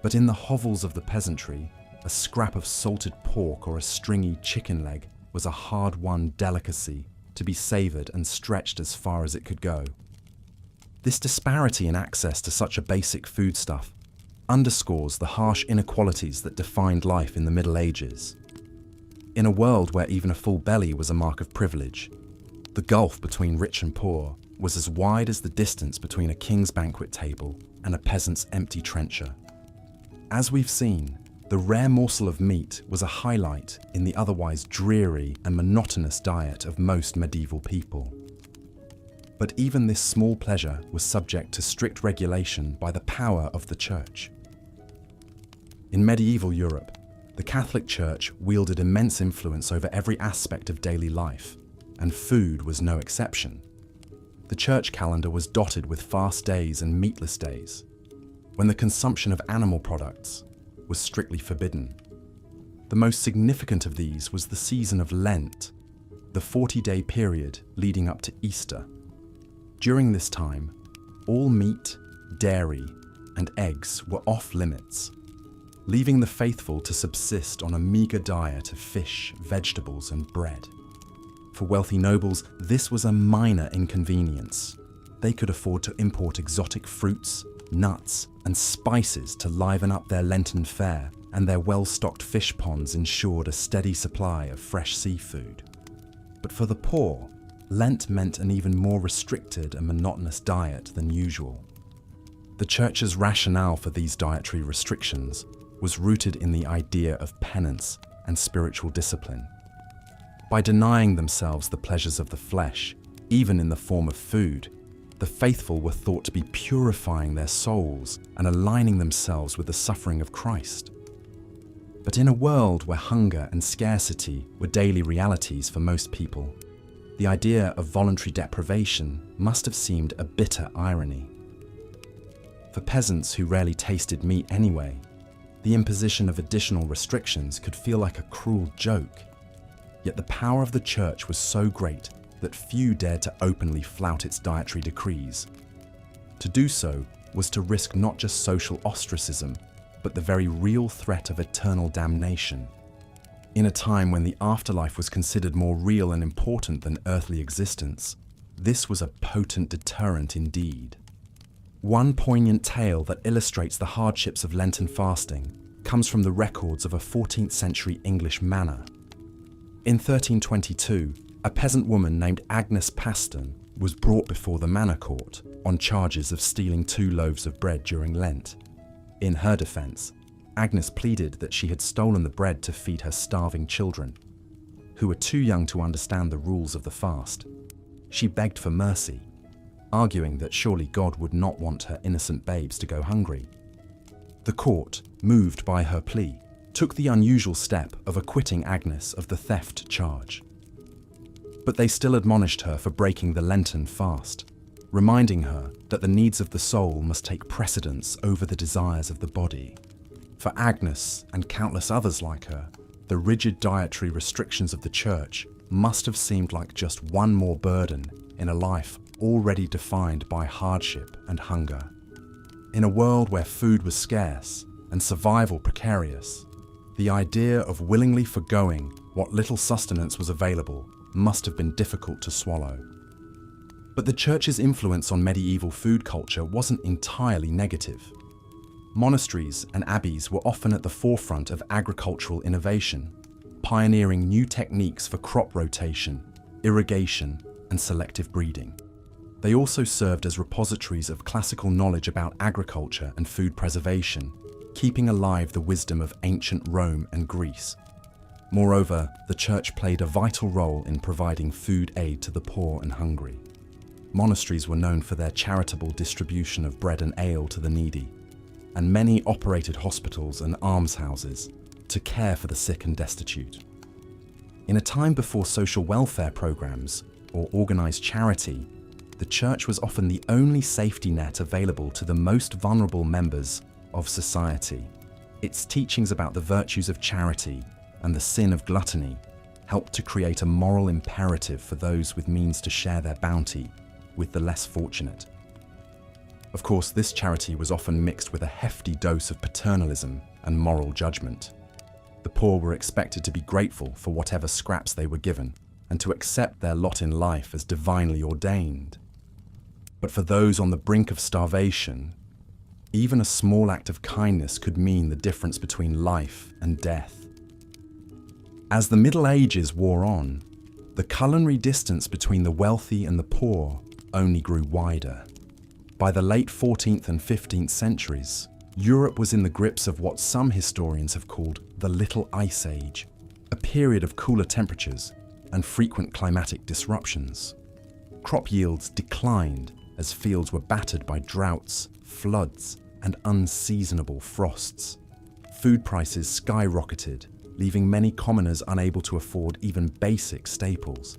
But in the hovels of the peasantry, a scrap of salted pork or a stringy chicken leg was a hard-won delicacy to be savoured and stretched as far as it could go. This disparity in access to such a basic foodstuff underscores the harsh inequalities that defined life in the Middle Ages. In a world where even a full belly was a mark of privilege, the gulf between rich and poor was as wide as the distance between a king's banquet table and a peasant's empty trencher. As we've seen, the rare morsel of meat was a highlight in the otherwise dreary and monotonous diet of most medieval people. But even this small pleasure was subject to strict regulation by the power of the Church. In medieval Europe, the Catholic Church wielded immense influence over every aspect of daily life, and food was no exception. The church calendar was dotted with fast days and meatless days, when the consumption of animal products was strictly forbidden. The most significant of these was the season of Lent, the 40-day period leading up to Easter. During this time, all meat, dairy, and eggs were off limits, leaving the faithful to subsist on a meagre diet of fish, vegetables, and bread. For wealthy nobles, this was a minor inconvenience. They could afford to import exotic fruits, nuts, and spices to liven up their Lenten fare, and their well-stocked fish ponds ensured a steady supply of fresh seafood. But for the poor, Lent meant an even more restricted and monotonous diet than usual. The Church's rationale for these dietary restrictions was rooted in the idea of penance and spiritual discipline. By denying themselves the pleasures of the flesh, even in the form of food, the faithful were thought to be purifying their souls and aligning themselves with the suffering of Christ. But in a world where hunger and scarcity were daily realities for most people, the idea of voluntary deprivation must have seemed a bitter irony. For peasants who rarely tasted meat anyway, the imposition of additional restrictions could feel like a cruel joke. Yet the power of the Church was so great that few dared to openly flout its dietary decrees. To do so was to risk not just social ostracism, but the very real threat of eternal damnation. In a time when the afterlife was considered more real and important than earthly existence, this was a potent deterrent indeed. One poignant tale that illustrates the hardships of Lenten fasting comes from the records of a 14th century English manor. In 1322, a peasant woman named Agnes Paston was brought before the manor court on charges of stealing 2 loaves of bread during Lent. In her defence, Agnes pleaded that she had stolen the bread to feed her starving children, who were too young to understand the rules of the fast. She begged for mercy, arguing that surely God would not want her innocent babes to go hungry. The court, moved by her plea, took the unusual step of acquitting Agnes of the theft charge. But they still admonished her for breaking the Lenten fast, reminding her that the needs of the soul must take precedence over the desires of the body. For Agnes and countless others like her, the rigid dietary restrictions of the church must have seemed like just one more burden in a life already defined by hardship and hunger. In a world where food was scarce and survival precarious, the idea of willingly forgoing what little sustenance was available must have been difficult to swallow. But the church's influence on medieval food culture wasn't entirely negative. Monasteries and abbeys were often at the forefront of agricultural innovation, pioneering new techniques for crop rotation, irrigation, and selective breeding. They also served as repositories of classical knowledge about agriculture and food preservation, keeping alive the wisdom of ancient Rome and Greece. Moreover, the church played a vital role in providing food aid to the poor and hungry. Monasteries were known for their charitable distribution of bread and ale to the needy, and many operated hospitals and almshouses to care for the sick and destitute. In a time before social welfare programs or organized charity, the church was often the only safety net available to the most vulnerable members of society. Its teachings about the virtues of charity and the sin of gluttony helped to create a moral imperative for those with means to share their bounty with the less fortunate. Of course, this charity was often mixed with a hefty dose of paternalism and moral judgment. The poor were expected to be grateful for whatever scraps they were given and to accept their lot in life as divinely ordained. But for those on the brink of starvation, even a small act of kindness could mean the difference between life and death. As the Middle Ages wore on, the culinary distance between the wealthy and the poor only grew wider. By the late 14th and 15th centuries, Europe was in the grips of what some historians have called the Little Ice Age, a period of cooler temperatures and frequent climatic disruptions. Crop yields declined as fields were battered by droughts, floods, and unseasonable frosts. Food prices skyrocketed, leaving many commoners unable to afford even basic staples.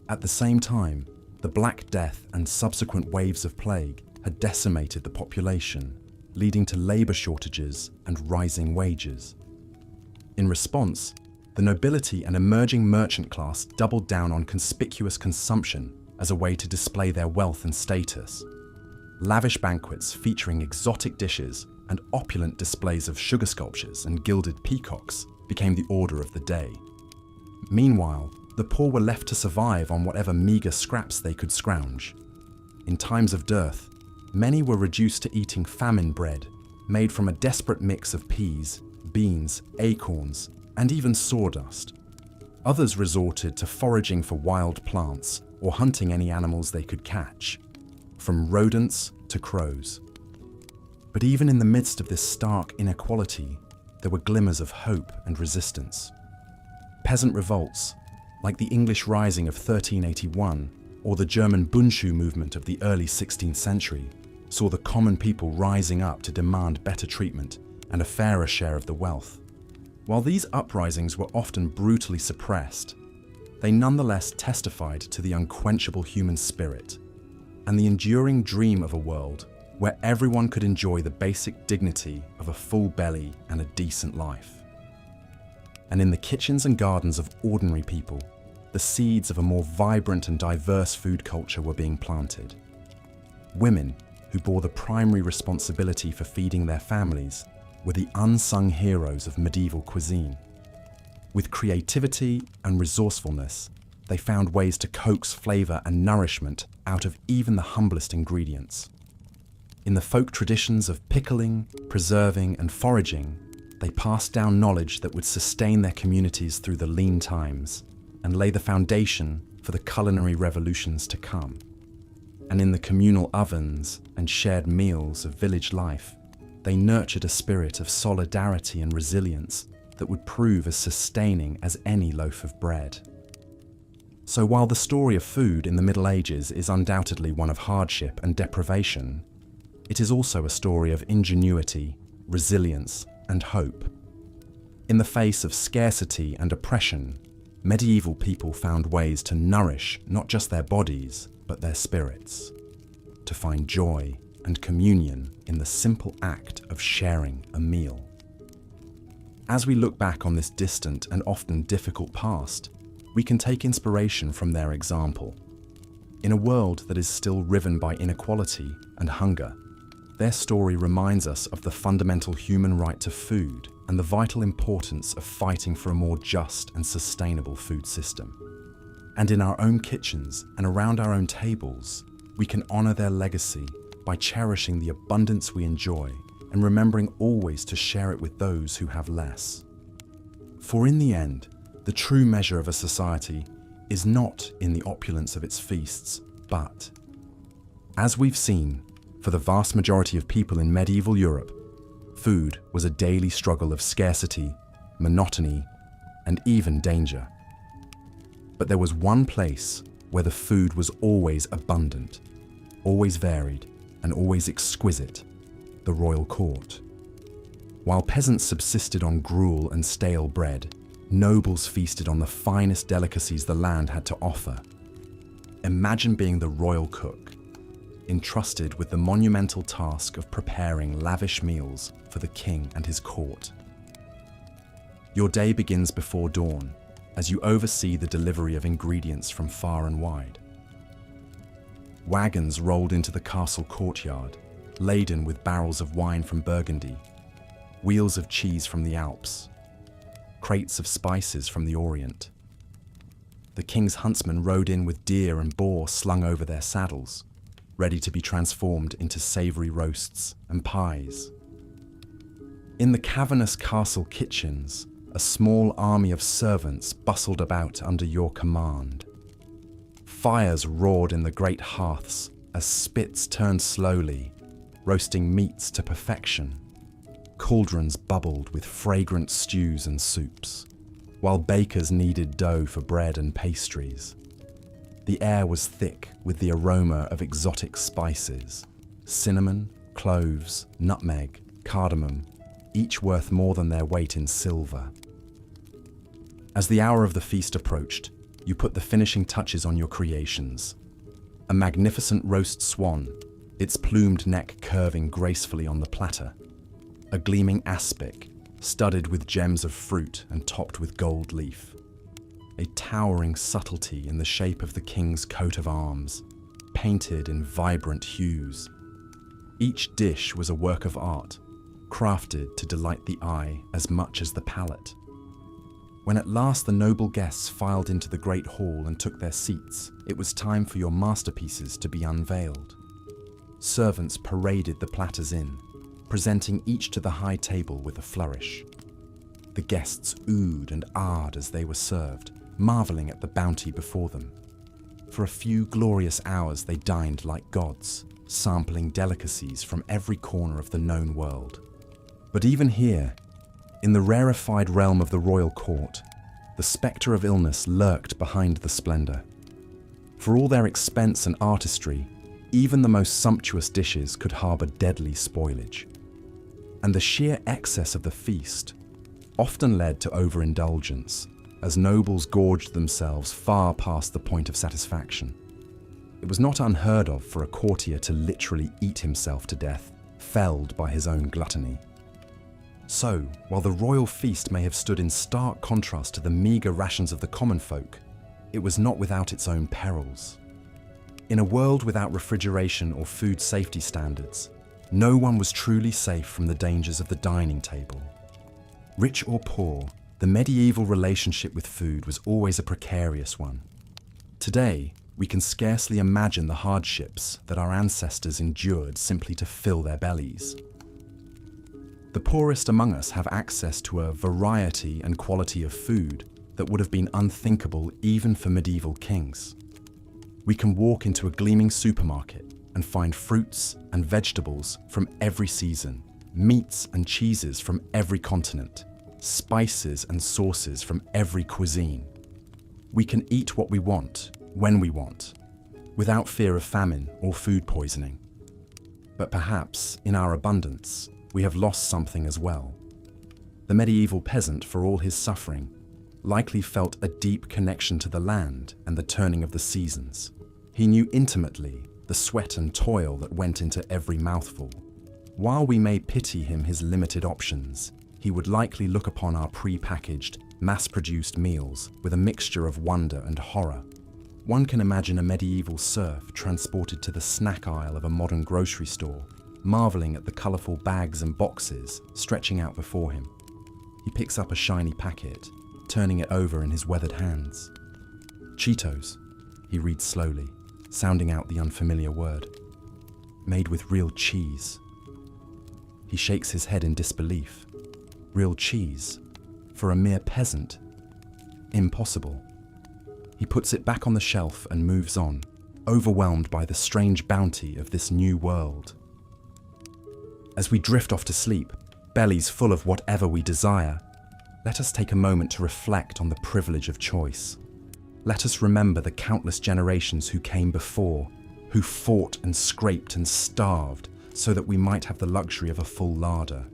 At the same time, the Black Death and subsequent waves of plague had decimated the population, leading to labor shortages and rising wages. In response, the nobility and emerging merchant class doubled down on conspicuous consumption as a way to display their wealth and status. Lavish banquets featuring exotic dishes and opulent displays of sugar sculptures and gilded peacocks became the order of the day. Meanwhile, the poor were left to survive on whatever meager scraps they could scrounge. In times of dearth, many were reduced to eating famine bread, made from a desperate mix of peas, beans, acorns, and even sawdust. Others resorted to foraging for wild plants or hunting any animals they could catch, from rodents to crows. But even in the midst of this stark inequality, there were glimmers of hope and resistance. Peasant revolts, like the English Rising of 1381 or the German Bundschuh movement of the early 16th century, saw the common people rising up to demand better treatment and a fairer share of the wealth. While these uprisings were often brutally suppressed, they nonetheless testified to the unquenchable human spirit and the enduring dream of a world where everyone could enjoy the basic dignity of a full belly and a decent life. And in the kitchens and gardens of ordinary people, the seeds of a more vibrant and diverse food culture were being planted. Women, who bore the primary responsibility for feeding their families, were the unsung heroes of medieval cuisine. With creativity and resourcefulness, they found ways to coax flavor and nourishment out of even the humblest ingredients. In the folk traditions of pickling, preserving, and foraging, they passed down knowledge that would sustain their communities through the lean times and lay the foundation for the culinary revolutions to come. And in the communal ovens and shared meals of village life, they nurtured a spirit of solidarity and resilience that would prove as sustaining as any loaf of bread. So while the story of food in the Middle Ages is undoubtedly one of hardship and deprivation, it is also a story of ingenuity, resilience, and hope. In the face of scarcity and oppression, medieval people found ways to nourish not just their bodies, but their spirits, to find joy and communion in the simple act of sharing a meal. As we look back on this distant and often difficult past, we can take inspiration from their example. In a world that is still riven by inequality and hunger, their story reminds us of the fundamental human right to food and the vital importance of fighting for a more just and sustainable food system. And in our own kitchens and around our own tables, we can honor their legacy by cherishing the abundance we enjoy and remembering always to share it with those who have less. For in the end, the true measure of a society is not in the opulence of its feasts, but, as we've seen, for the vast majority of people in medieval Europe, food was a daily struggle of scarcity, monotony, and even danger. But there was one place where the food was always abundant, always varied, and always exquisite: the royal court. While peasants subsisted on gruel and stale bread, nobles feasted on the finest delicacies the land had to offer. Imagine being the royal cook, entrusted with the monumental task of preparing lavish meals for the king and his court. Your day begins before dawn as you oversee the delivery of ingredients from far and wide. Wagons rolled into the castle courtyard, laden with barrels of wine from Burgundy, wheels of cheese from the Alps, crates of spices from the Orient. The king's huntsmen rode in with deer and boar slung over their saddles, ready to be transformed into savory roasts and pies. In the cavernous castle kitchens, a small army of servants bustled about under your command. Fires roared in the great hearths as spits turned slowly, roasting meats to perfection. Cauldrons bubbled with fragrant stews and soups, while bakers kneaded dough for bread and pastries. The air was thick with the aroma of exotic spices: cinnamon, cloves, nutmeg, cardamom, each worth more than their weight in silver. As the hour of the feast approached, you put the finishing touches on your creations. A magnificent roast swan, its plumed neck curving gracefully on the platter. A gleaming aspic, studded with gems of fruit and topped with gold leaf. A towering subtlety in the shape of the king's coat of arms, painted in vibrant hues. Each dish was a work of art, crafted to delight the eye as much as the palate. When at last the noble guests filed into the great hall and took their seats, it was time for your masterpieces to be unveiled. Servants paraded the platters in, presenting each to the high table with a flourish. The guests oohed and ahed as they were served, marveling at the bounty before them. For a few glorious hours they dined like gods, sampling delicacies from every corner of the known world. But even here, in the rarefied realm of the royal court, the spectre of illness lurked behind the splendor. For all their expense and artistry, even the most sumptuous dishes could harbor deadly spoilage. And the sheer excess of the feast often led to overindulgence, as nobles gorged themselves far past the point of satisfaction. It was not unheard of for a courtier to literally eat himself to death, felled by his own gluttony. So, while the royal feast may have stood in stark contrast to the meagre rations of the common folk, it was not without its own perils. In a world without refrigeration or food safety standards, no one was truly safe from the dangers of the dining table. Rich or poor, the medieval relationship with food was always a precarious one. Today, we can scarcely imagine the hardships that our ancestors endured simply to fill their bellies. The poorest among us have access to a variety and quality of food that would have been unthinkable even for medieval kings. We can walk into a gleaming supermarket and find fruits and vegetables from every season, meats and cheeses from every continent, spices and sauces from every cuisine. We can eat what we want, when we want, without fear of famine or food poisoning. But perhaps, in our abundance, we have lost something as well. The medieval peasant, for all his suffering, likely felt a deep connection to the land and the turning of the seasons. He knew intimately the sweat and toil that went into every mouthful. While we may pity him his limited options, he would likely look upon our pre-packaged, mass-produced meals with a mixture of wonder and horror. One can imagine a medieval serf transported to the snack aisle of a modern grocery store, marveling at the colourful bags and boxes stretching out before him. He picks up a shiny packet, turning it over in his weathered hands. Cheetos, he reads slowly, sounding out the unfamiliar word. Made with real cheese. He shakes his head in disbelief. Real cheese? For a mere peasant? Impossible. He puts it back on the shelf and moves on, overwhelmed by the strange bounty of this new world. As we drift off to sleep, bellies full of whatever we desire, let us take a moment to reflect on the privilege of choice. Let us remember the countless generations who came before, who fought and scraped and starved so that we might have the luxury of a full larder.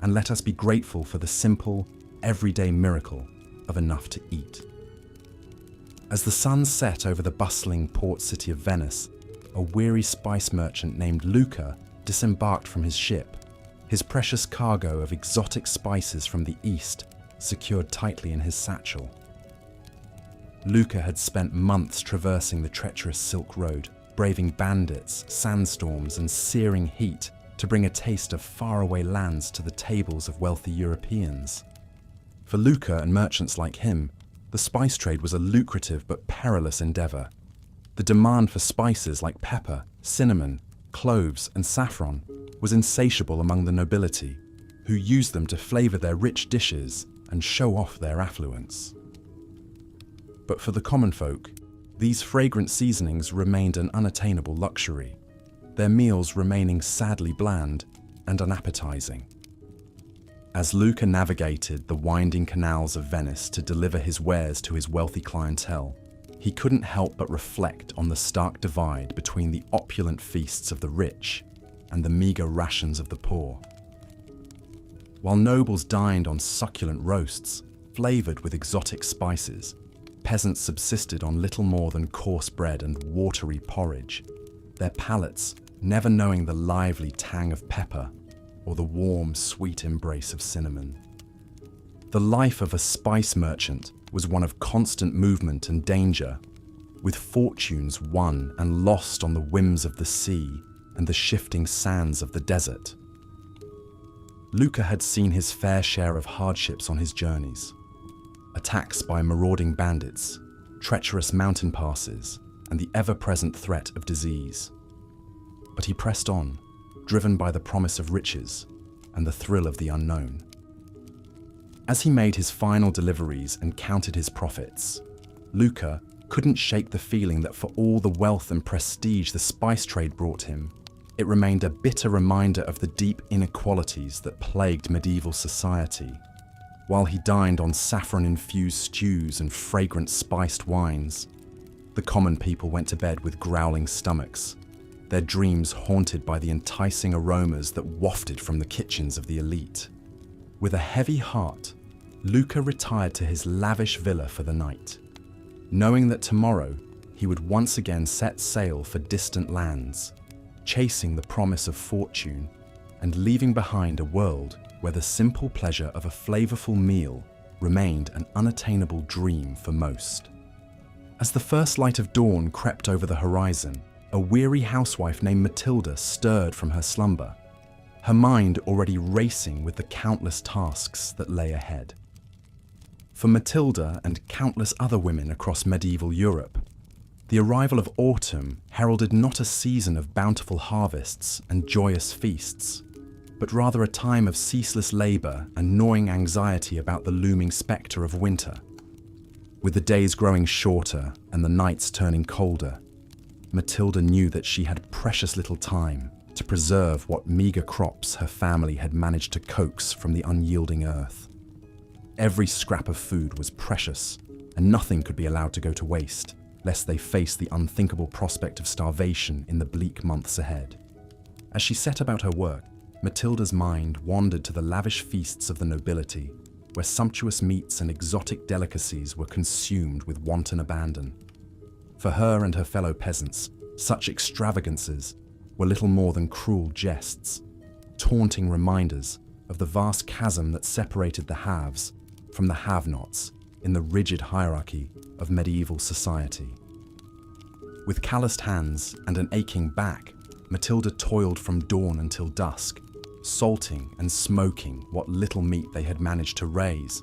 And let us be grateful for the simple, everyday miracle of enough to eat. As the sun set over the bustling port city of Venice, a weary spice merchant named Luca disembarked from his ship, his precious cargo of exotic spices from the east secured tightly in his satchel. Luca had spent months traversing the treacherous Silk Road, braving bandits, sandstorms, and searing heat to bring a taste of faraway lands to the tables of wealthy Europeans. For Luca and merchants like him, the spice trade was a lucrative but perilous endeavor. The demand for spices like pepper, cinnamon, cloves, and saffron was insatiable among the nobility, who used them to flavor their rich dishes and show off their affluence. But for the common folk, these fragrant seasonings remained an unattainable luxury, their meals remaining sadly bland and unappetizing. As Luca navigated the winding canals of Venice to deliver his wares to his wealthy clientele, he couldn't help but reflect on the stark divide between the opulent feasts of the rich and the meager rations of the poor. While nobles dined on succulent roasts, flavored with exotic spices, peasants subsisted on little more than coarse bread and watery porridge, their palates never knowing the lively tang of pepper or the warm, sweet embrace of cinnamon. The life of a spice merchant was one of constant movement and danger, with fortunes won and lost on the whims of the sea and the shifting sands of the desert. Luca had seen his fair share of hardships on his journeys: attacks by marauding bandits, treacherous mountain passes, and the ever-present threat of disease. But he pressed on, driven by the promise of riches and the thrill of the unknown. As he made his final deliveries and counted his profits, Luca couldn't shake the feeling that for all the wealth and prestige the spice trade brought him, it remained a bitter reminder of the deep inequalities that plagued medieval society. While he dined on saffron-infused stews and fragrant spiced wines, the common people went to bed with growling stomachs, their dreams haunted by the enticing aromas that wafted from the kitchens of the elite. With a heavy heart, Luca retired to his lavish villa for the night, knowing that tomorrow he would once again set sail for distant lands, chasing the promise of fortune and leaving behind a world where the simple pleasure of a flavorful meal remained an unattainable dream for most. As the first light of dawn crept over the horizon, a weary housewife named Matilda stirred from her slumber, her mind already racing with the countless tasks that lay ahead. For Matilda and countless other women across medieval Europe, The arrival of autumn heralded not a season of bountiful harvests and joyous feasts, but rather a time of ceaseless labour and gnawing anxiety about the looming spectre of winter. With the days growing shorter and the nights turning colder, Matilda knew that she had precious little time to preserve what meagre crops her family had managed to coax from the unyielding earth. Every scrap of food was precious, and nothing could be allowed to go to waste, lest they face the unthinkable prospect of starvation in the bleak months ahead. As she set about her work, Matilda's mind wandered to the lavish feasts of the nobility, where sumptuous meats and exotic delicacies were consumed with wanton abandon. For her and her fellow peasants, such extravagances were little more than cruel jests, taunting reminders of the vast chasm that separated the haves from the have-nots in the rigid hierarchy of medieval society. With calloused hands and an aching back, Matilda toiled from dawn until dusk, salting and smoking what little meat they had managed to raise,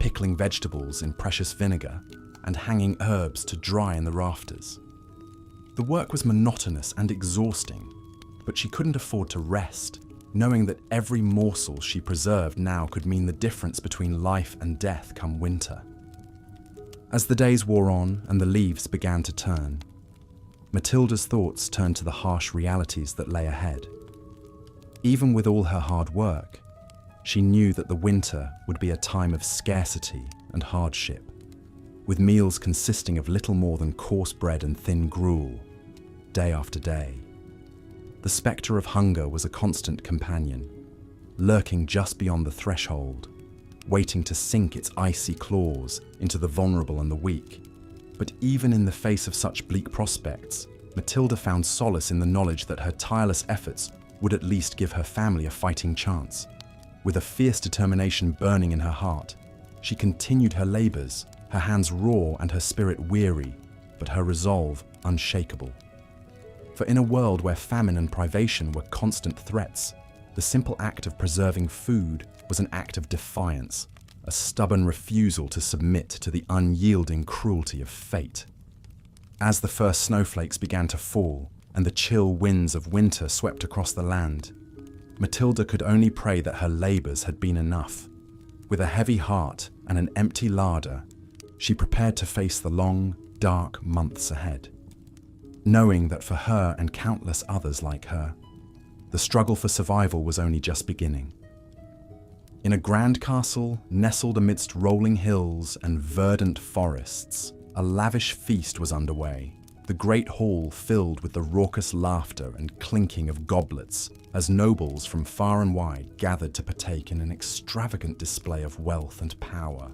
pickling vegetables in precious vinegar, and hanging herbs to dry in the rafters. The work was monotonous and exhausting, but she couldn't afford to rest, knowing that every morsel she preserved now could mean the difference between life and death come winter. As the days wore on and the leaves began to turn, Matilda's thoughts turned to the harsh realities that lay ahead. Even with all her hard work, she knew that the winter would be a time of scarcity and hardship, with meals consisting of little more than coarse bread and thin gruel, day after day. The spectre of hunger was a constant companion, lurking just beyond the threshold, waiting to sink its icy claws into the vulnerable and the weak. But even in the face of such bleak prospects, Matilda found solace in the knowledge that her tireless efforts would at least give her family a fighting chance. With a fierce determination burning in her heart, she continued her labours, her hands raw and her spirit weary, but her resolve unshakable. For in a world where famine and privation were constant threats, the simple act of preserving food was an act of defiance, a stubborn refusal to submit to the unyielding cruelty of fate. As the first snowflakes began to fall and the chill winds of winter swept across the land, Matilda could only pray that her labours had been enough. With a heavy heart and an empty larder, she prepared to face the long, dark months ahead, knowing that for her and countless others like her, the struggle for survival was only just beginning. In a grand castle nestled amidst rolling hills and verdant forests, a lavish feast was underway, the great hall filled with the raucous laughter and clinking of goblets as nobles from far and wide gathered to partake in an extravagant display of wealth and power.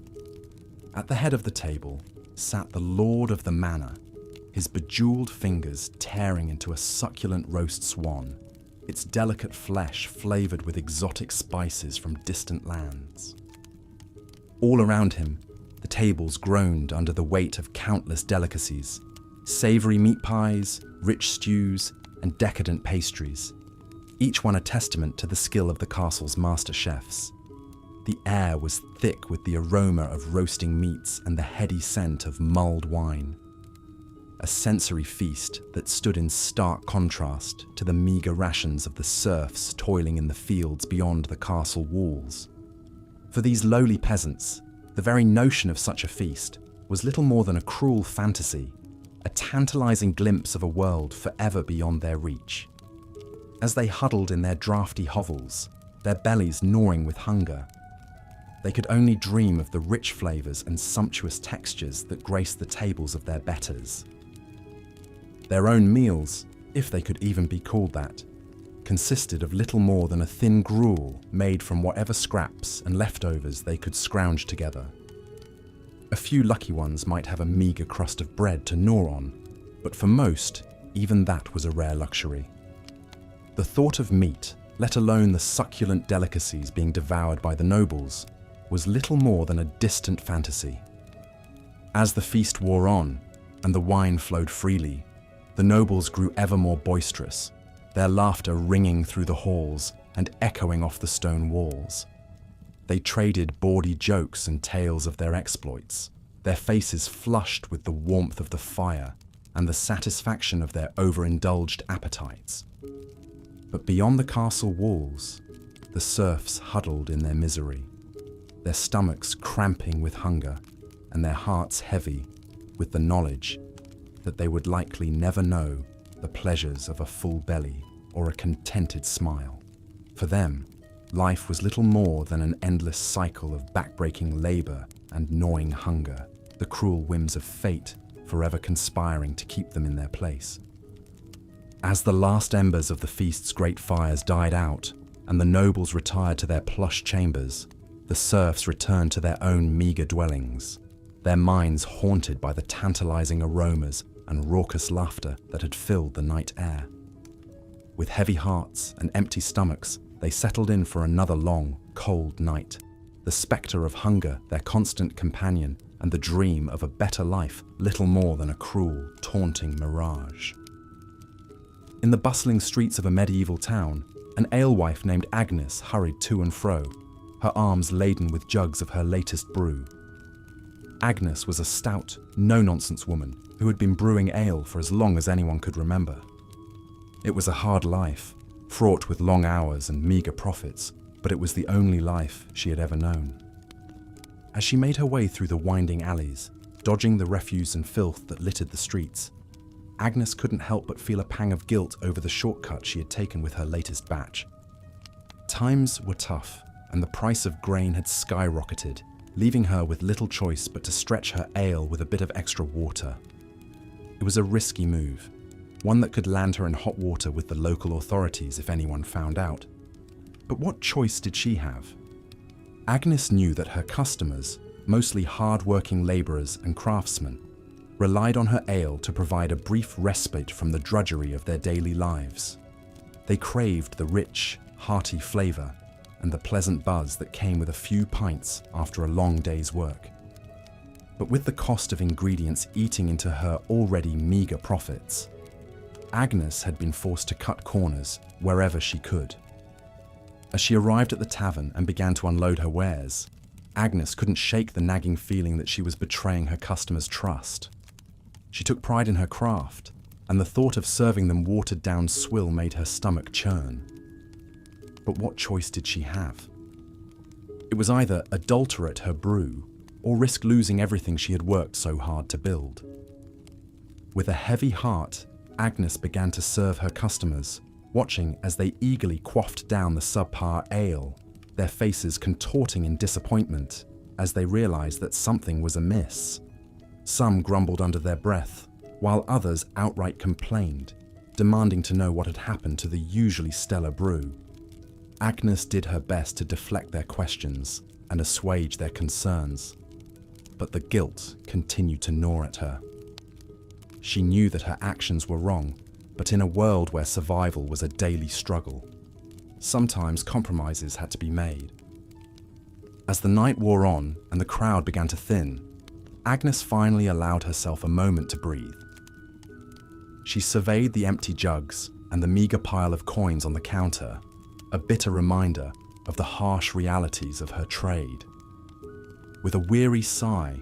At the head of the table sat the lord of the manor, his bejeweled fingers tearing into a succulent roast swan, its delicate flesh flavoured with exotic spices from distant lands. All around him, the tables groaned under the weight of countless delicacies, savoury meat pies, rich stews, and decadent pastries, each one a testament to the skill of the castle's master chefs. The air was thick with the aroma of roasting meats and the heady scent of mulled wine, a sensory feast that stood in stark contrast to the meagre rations of the serfs toiling in the fields beyond the castle walls. For these lowly peasants, the very notion of such a feast was little more than a cruel fantasy, a tantalizing glimpse of a world forever beyond their reach. As they huddled in their draughty hovels, their bellies gnawing with hunger, they could only dream of the rich flavors and sumptuous textures that graced the tables of their betters. Their own meals, if they could even be called that, consisted of little more than a thin gruel made from whatever scraps and leftovers they could scrounge together. A few lucky ones might have a meagre crust of bread to gnaw on, but for most, even that was a rare luxury. The thought of meat, let alone the succulent delicacies being devoured by the nobles, was little more than a distant fantasy. As the feast wore on, and the wine flowed freely, the nobles grew ever more boisterous, their laughter ringing through the halls and echoing off the stone walls. They traded bawdy jokes and tales of their exploits, their faces flushed with the warmth of the fire and the satisfaction of their overindulged appetites. But beyond the castle walls, the serfs huddled in their misery, their stomachs cramping with hunger and their hearts heavy with the knowledge that they would likely never know the pleasures of a full belly or a contented smile. For them, life was little more than an endless cycle of backbreaking labor and gnawing hunger, the cruel whims of fate forever conspiring to keep them in their place. As the last embers of the feast's great fires died out and the nobles retired to their plush chambers, the serfs returned to their own meager dwellings, their minds haunted by the tantalizing aromas and raucous laughter that had filled the night air. With heavy hearts and empty stomachs, they settled in for another long, cold night, the spectre of hunger their constant companion and the dream of a better life little more than a cruel, taunting mirage. In the bustling streets of a medieval town, an alewife named Agnes hurried to and fro, her arms laden with jugs of her latest brew. Agnes was a stout, no-nonsense woman who had been brewing ale for as long as anyone could remember. It was a hard life, fraught with long hours and meager profits, but it was the only life she had ever known. As she made her way through the winding alleys, dodging the refuse and filth that littered the streets, Agnes couldn't help but feel a pang of guilt over the shortcut she had taken with her latest batch. Times were tough, and the price of grain had skyrocketed, leaving her with little choice but to stretch her ale with a bit of extra water. It was a risky move, one that could land her in hot water with the local authorities if anyone found out. But what choice did she have? Agnes knew that her customers, mostly hard-working labourers and craftsmen, relied on her ale to provide a brief respite from the drudgery of their daily lives. They craved the rich, hearty flavour and the pleasant buzz that came with a few pints after a long day's work. But with the cost of ingredients eating into her already meagre profits, Agnes had been forced to cut corners wherever she could. As she arrived at the tavern and began to unload her wares, Agnes couldn't shake the nagging feeling that she was betraying her customers' trust. She took pride in her craft, and the thought of serving them watered-down swill made her stomach churn. But what choice did she have? It was either adulterate her brew or risk losing everything she had worked so hard to build. With a heavy heart, Agnes began to serve her customers, watching as they eagerly quaffed down the subpar ale, their faces contorting in disappointment as they realized that something was amiss. Some grumbled under their breath, while others outright complained, demanding to know what had happened to the usually stellar brew. Agnes did her best to deflect their questions and assuage their concerns, but the guilt continued to gnaw at her. She knew that her actions were wrong, but in a world where survival was a daily struggle, sometimes compromises had to be made. As the night wore on and the crowd began to thin, Agnes finally allowed herself a moment to breathe. She surveyed the empty jugs and the meager pile of coins on the counter, a bitter reminder of the harsh realities of her trade. With a weary sigh,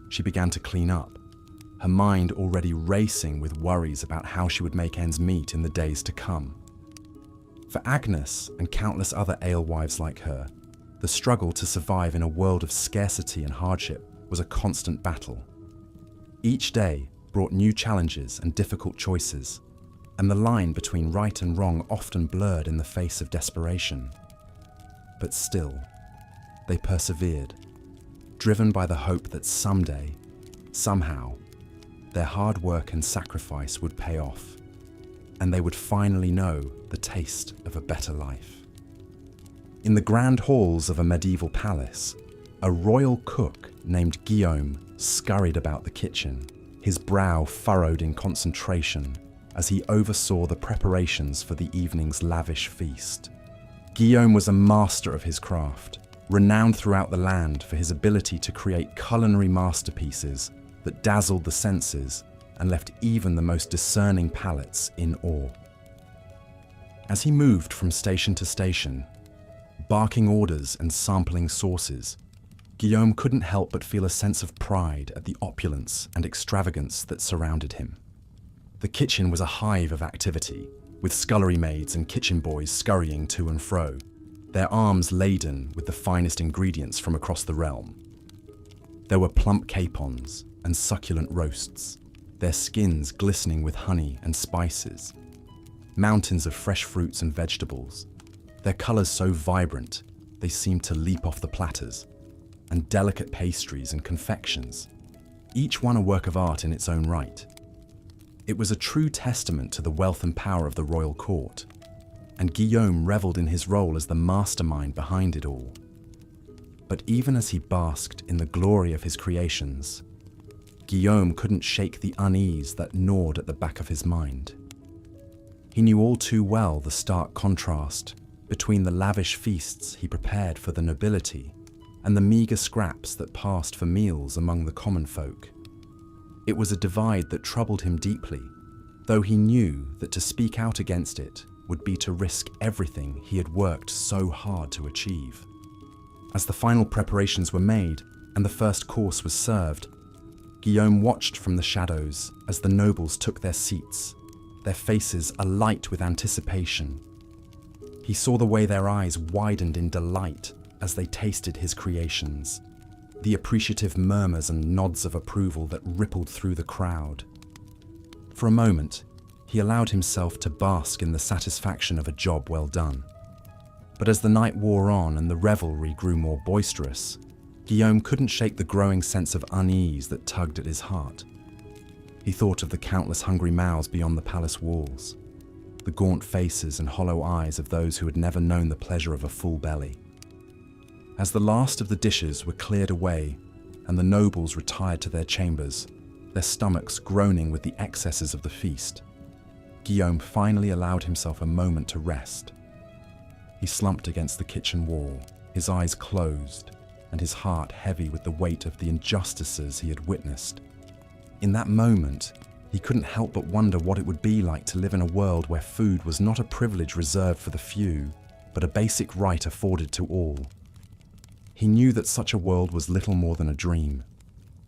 she began to clean up, her mind already racing with worries about how she would make ends meet in the days to come. For Agnes and countless other alewives like her, the struggle to survive in a world of scarcity and hardship was a constant battle. Each day brought new challenges and difficult choices, and the line between right and wrong often blurred in the face of desperation. But still, they persevered, driven by the hope that someday, somehow, their hard work and sacrifice would pay off, and they would finally know the taste of a better life. In the grand halls of a medieval palace, a royal cook named Guillaume scurried about the kitchen, his brow furrowed in concentration as he oversaw the preparations for the evening's lavish feast. Guillaume was a master of his craft, renowned throughout the land for his ability to create culinary masterpieces that dazzled the senses and left even the most discerning palates in awe. As he moved from station to station, barking orders and sampling sauces, Guillaume couldn't help but feel a sense of pride at the opulence and extravagance that surrounded him. The kitchen was a hive of activity, with scullery maids and kitchen boys scurrying to and fro, their arms laden with the finest ingredients from across the realm. There were plump capons and succulent roasts, their skins glistening with honey and spices, mountains of fresh fruits and vegetables, their colours so vibrant they seemed to leap off the platters, and delicate pastries and confections, each one a work of art in its own right. It was a true testament to the wealth and power of the royal court, and Guillaume revelled in his role as the mastermind behind it all. But even as he basked in the glory of his creations, Guillaume couldn't shake the unease that gnawed at the back of his mind. He knew all too well the stark contrast between the lavish feasts he prepared for the nobility and the meagre scraps that passed for meals among the common folk. It was a divide that troubled him deeply, though he knew that to speak out against it would be to risk everything he had worked so hard to achieve. As the final preparations were made and the first course was served, Guillaume watched from the shadows as the nobles took their seats, their faces alight with anticipation. He saw the way their eyes widened in delight as they tasted his creations, the appreciative murmurs and nods of approval that rippled through the crowd. For a moment, he allowed himself to bask in the satisfaction of a job well done. But as the night wore on and the revelry grew more boisterous, Guillaume couldn't shake the growing sense of unease that tugged at his heart. He thought of the countless hungry mouths beyond the palace walls, the gaunt faces and hollow eyes of those who had never known the pleasure of a full belly. As the last of the dishes were cleared away and the nobles retired to their chambers, their stomachs groaning with the excesses of the feast, Guillaume finally allowed himself a moment to rest. He slumped against the kitchen wall, his eyes closed, and his heart heavy with the weight of the injustices he had witnessed. In that moment, he couldn't help but wonder what it would be like to live in a world where food was not a privilege reserved for the few, but a basic right afforded to all. He knew that such a world was little more than a dream,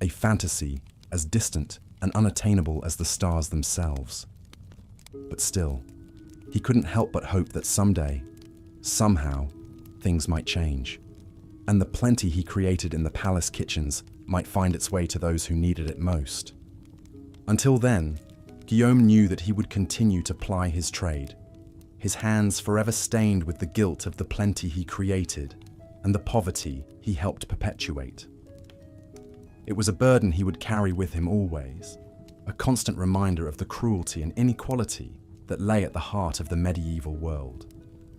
a fantasy as distant and unattainable as the stars themselves. But still, he couldn't help but hope that someday, somehow, things might change, and the plenty he created in the palace kitchens might find its way to those who needed it most. Until then, Guillaume knew that he would continue to ply his trade, his hands forever stained with the guilt of the plenty he created and the poverty he helped perpetuate. It was a burden he would carry with him always, a constant reminder of the cruelty and inequality that lay at the heart of the medieval world.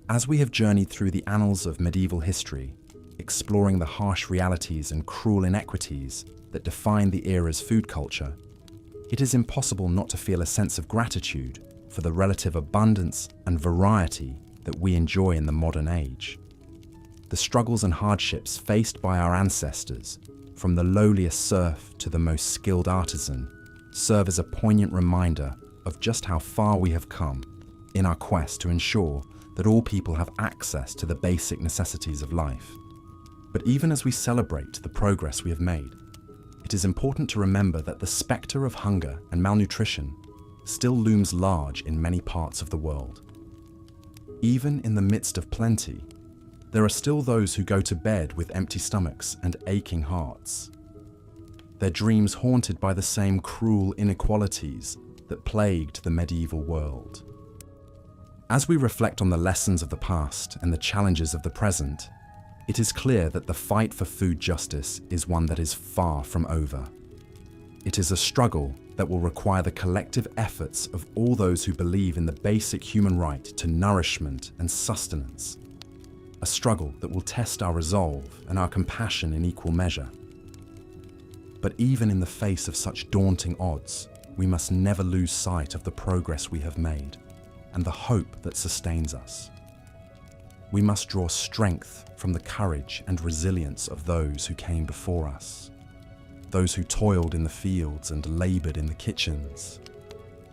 As we have journeyed through the annals of medieval history, exploring the harsh realities and cruel inequities that define the era's food culture, it is impossible not to feel a sense of gratitude for the relative abundance and variety that we enjoy in the modern age. The struggles and hardships faced by our ancestors, from the lowliest serf to the most skilled artisan, serve as a poignant reminder of just how far we have come in our quest to ensure that all people have access to the basic necessities of life. But even as we celebrate the progress we have made, it is important to remember that the spectre of hunger and malnutrition still looms large in many parts of the world. Even in the midst of plenty, there are still those who go to bed with empty stomachs and aching hearts, their dreams haunted by the same cruel inequalities that plagued the medieval world. As we reflect on the lessons of the past and the challenges of the present, it is clear that the fight for food justice is one that is far from over. It is a struggle that will require the collective efforts of all those who believe in the basic human right to nourishment and sustenance. A struggle that will test our resolve and our compassion in equal measure. But even in the face of such daunting odds, we must never lose sight of the progress we have made and the hope that sustains us. We must draw strength from the courage and resilience of those who came before us, those who toiled in the fields and labored in the kitchens,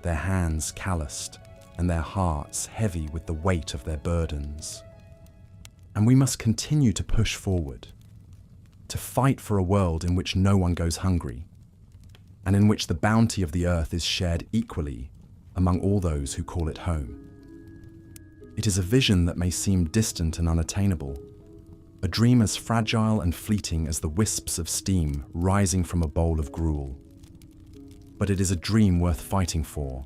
their hands calloused and their hearts heavy with the weight of their burdens. And we must continue to push forward, to fight for a world in which no one goes hungry, and in which the bounty of the earth is shared equally among all those who call it home. It is a vision that may seem distant and unattainable, a dream as fragile and fleeting as the wisps of steam rising from a bowl of gruel. But it is a dream worth fighting for,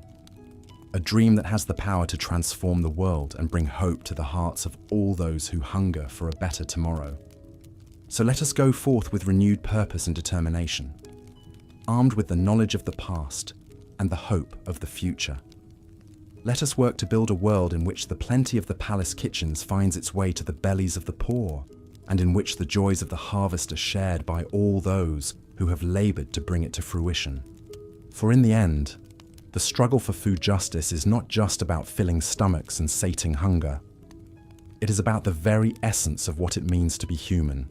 a dream that has the power to transform the world and bring hope to the hearts of all those who hunger for a better tomorrow. So let us go forth with renewed purpose and determination, armed with the knowledge of the past and the hope of the future. Let us work to build a world in which the plenty of the palace kitchens finds its way to the bellies of the poor, and in which the joys of the harvest are shared by all those who have labored to bring it to fruition. For in the end, the struggle for food justice is not just about filling stomachs and sating hunger. It is about the very essence of what it means to be human,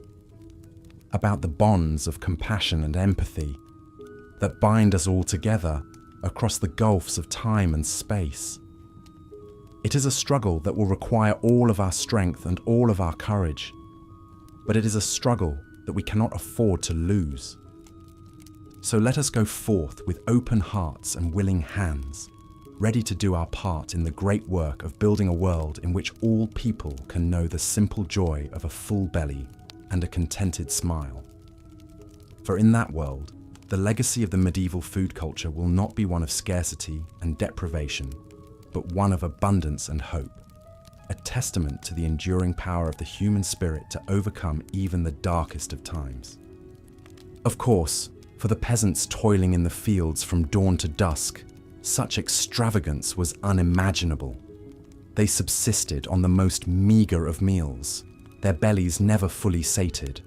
about the bonds of compassion and empathy that bind us all together across the gulfs of time and space. It is a struggle that will require all of our strength and all of our courage, but it is a struggle that we cannot afford to lose. So let us go forth with open hearts and willing hands, ready to do our part in the great work of building a world in which all people can know the simple joy of a full belly and a contented smile. For in that world, the legacy of the medieval food culture will not be one of scarcity and deprivation, but one of abundance and hope, a testament to the enduring power of the human spirit to overcome even the darkest of times. Of course, for the peasants toiling in the fields from dawn to dusk, such extravagance was unimaginable. They subsisted on the most meagre of meals, their bellies never fully sated.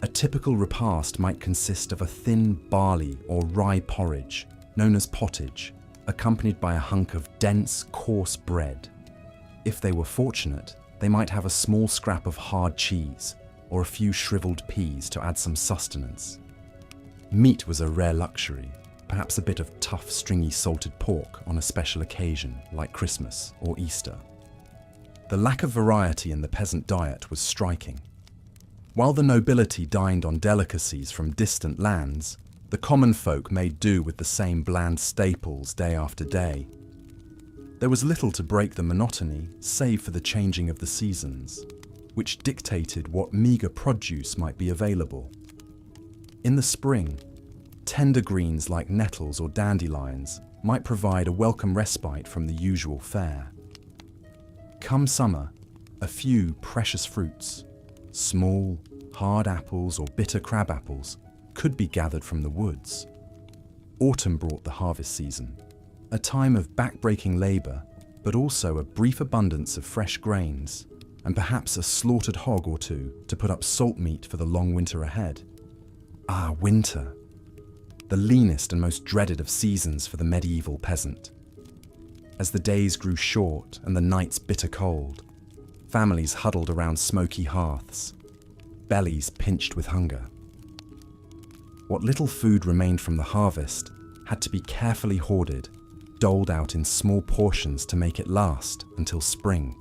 A typical repast might consist of a thin barley or rye porridge, known as pottage, accompanied by a hunk of dense, coarse bread. If they were fortunate, they might have a small scrap of hard cheese or a few shriveled peas to add some sustenance. Meat was a rare luxury, perhaps a bit of tough, stringy salted pork on a special occasion like Christmas or Easter. The lack of variety in the peasant diet was striking. While the nobility dined on delicacies from distant lands, the common folk made do with the same bland staples day after day. There was little to break the monotony save for the changing of the seasons, which dictated what meagre produce might be available. In the spring, tender greens like nettles or dandelions might provide a welcome respite from the usual fare. Come summer, a few precious fruits, small, hard apples or bitter crab apples, could be gathered from the woods. Autumn brought the harvest season, a time of back-breaking labour, but also a brief abundance of fresh grains, and perhaps a slaughtered hog or two to put up salt meat for the long winter ahead. Ah, winter, the leanest and most dreaded of seasons for the medieval peasant. As the days grew short and the nights bitter cold, families huddled around smoky hearths, bellies pinched with hunger. What little food remained from the harvest had to be carefully hoarded, doled out in small portions to make it last until spring.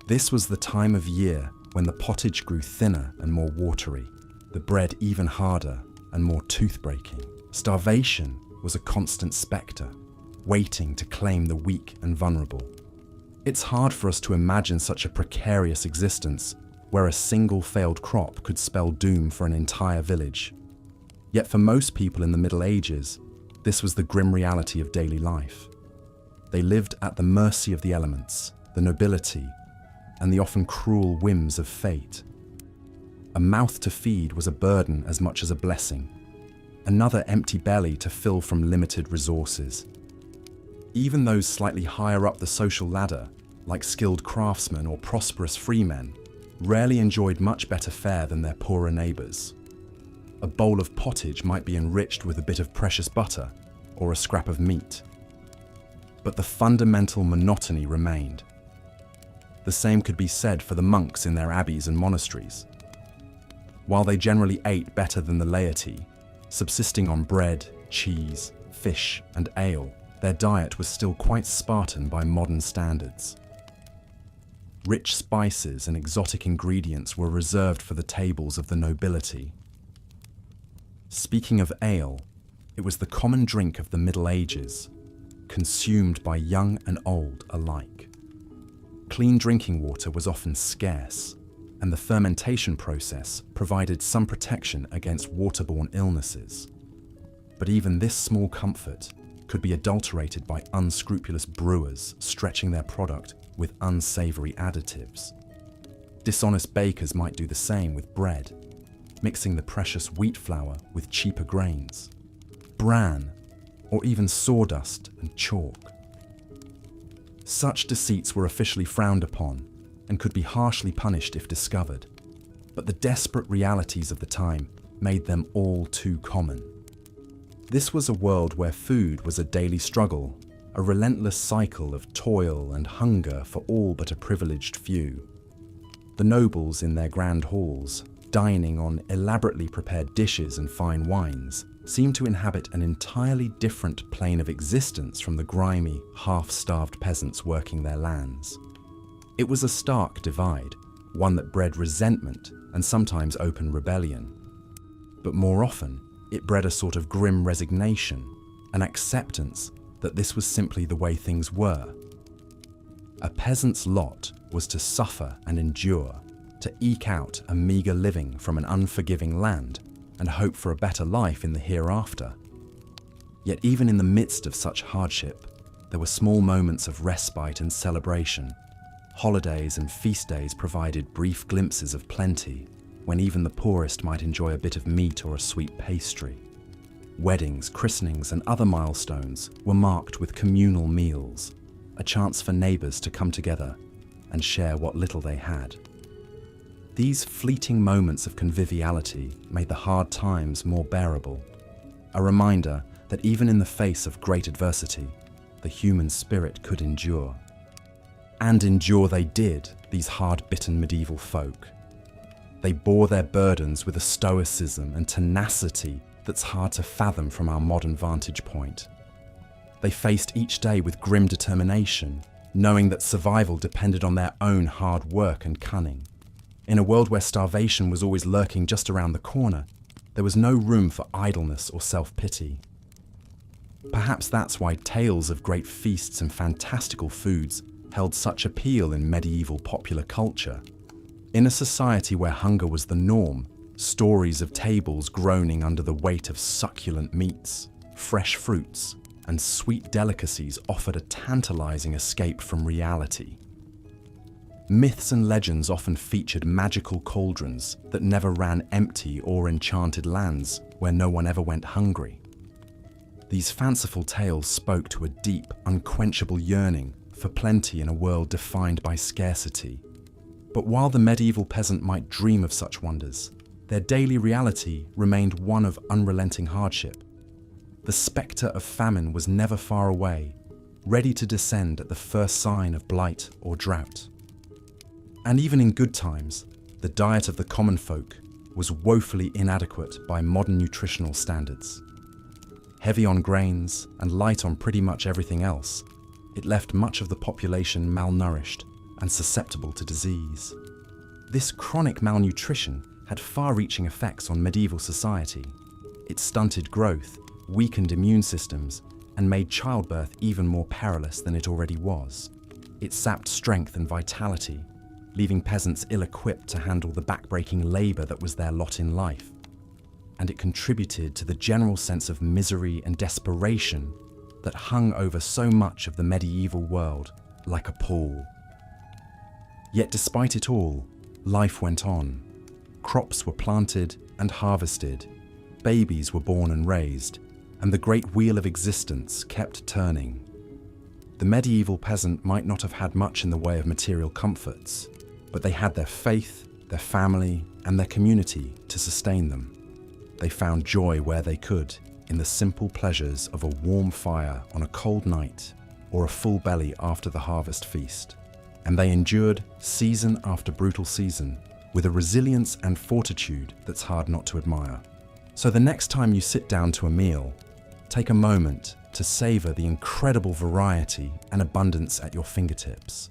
This was the time of year when the pottage grew thinner and more watery, the bread even harder and more tooth-breaking. Starvation was a constant spectre, waiting to claim the weak and vulnerable. It's hard for us to imagine such a precarious existence where a single failed crop could spell doom for an entire village. Yet for most people in the Middle Ages, this was the grim reality of daily life. They lived at the mercy of the elements, the nobility, and the often cruel whims of fate. A mouth to feed was a burden as much as a blessing, another empty belly to fill from limited resources. Even those slightly higher up the social ladder, like skilled craftsmen or prosperous freemen, rarely enjoyed much better fare than their poorer neighbours. A bowl of pottage might be enriched with a bit of precious butter or a scrap of meat. But the fundamental monotony remained. The same could be said for the monks in their abbeys and monasteries. While they generally ate better than the laity, subsisting on bread, cheese, fish, and ale, their diet was still quite Spartan by modern standards. Rich spices and exotic ingredients were reserved for the tables of the nobility. Speaking of ale, it was the common drink of the Middle Ages, consumed by young and old alike. Clean drinking water was often scarce, and the fermentation process provided some protection against waterborne illnesses. But even this small comfort could be adulterated by unscrupulous brewers stretching their product with unsavory additives. Dishonest bakers might do the same with bread, mixing the precious wheat flour with cheaper grains, bran, or even sawdust and chalk. Such deceits were officially frowned upon and could be harshly punished if discovered, but the desperate realities of the time made them all too common. This was a world where food was a daily struggle, a relentless cycle of toil and hunger for all but a privileged few. The nobles in their grand halls, dining on elaborately prepared dishes and fine wines, seemed to inhabit an entirely different plane of existence from the grimy, half-starved peasants working their lands. It was a stark divide, one that bred resentment and sometimes open rebellion. But more often, it bred a sort of grim resignation, an acceptance that this was simply the way things were. A peasant's lot was to suffer and endure, to eke out a meagre living from an unforgiving land and hope for a better life in the hereafter. Yet even in the midst of such hardship, there were small moments of respite and celebration. Holidays and feast days provided brief glimpses of plenty, when even the poorest might enjoy a bit of meat or a sweet pastry. Weddings, christenings, and other milestones were marked with communal meals, a chance for neighbours to come together and share what little they had. These fleeting moments of conviviality made the hard times more bearable, a reminder that even in the face of great adversity, the human spirit could endure. And endure they did, these hard-bitten medieval folk. They bore their burdens with a stoicism and tenacity that's hard to fathom from our modern vantage point. They faced each day with grim determination, knowing that survival depended on their own hard work and cunning. In a world where starvation was always lurking just around the corner, there was no room for idleness or self-pity. Perhaps that's why tales of great feasts and fantastical foods held such appeal in medieval popular culture. In a society where hunger was the norm, stories of tables groaning under the weight of succulent meats, fresh fruits, and sweet delicacies offered a tantalizing escape from reality. Myths and legends often featured magical cauldrons that never ran empty or enchanted lands where no one ever went hungry. These fanciful tales spoke to a deep, unquenchable yearning for plenty in a world defined by scarcity. But while the medieval peasant might dream of such wonders, their daily reality remained one of unrelenting hardship. The spectre of famine was never far away, ready to descend at the first sign of blight or drought. And even in good times, the diet of the common folk was woefully inadequate by modern nutritional standards. Heavy on grains and light on pretty much everything else, it left much of the population malnourished and susceptible to disease. This chronic malnutrition had far-reaching effects on medieval society. It stunted growth, weakened immune systems, and made childbirth even more perilous than it already was. It sapped strength and vitality, leaving peasants ill-equipped to handle the backbreaking labour that was their lot in life. And it contributed to the general sense of misery and desperation that hung over so much of the medieval world like a pall. Yet despite it all, life went on. Crops were planted and harvested, babies were born and raised, and the great wheel of existence kept turning. The medieval peasant might not have had much in the way of material comforts, but they had their faith, their family, and their community to sustain them. They found joy where they could, in the simple pleasures of a warm fire on a cold night or a full belly after the harvest feast. And they endured season after brutal season with a resilience and fortitude that's hard not to admire. So the next time you sit down to a meal, take a moment to savor the incredible variety and abundance at your fingertips.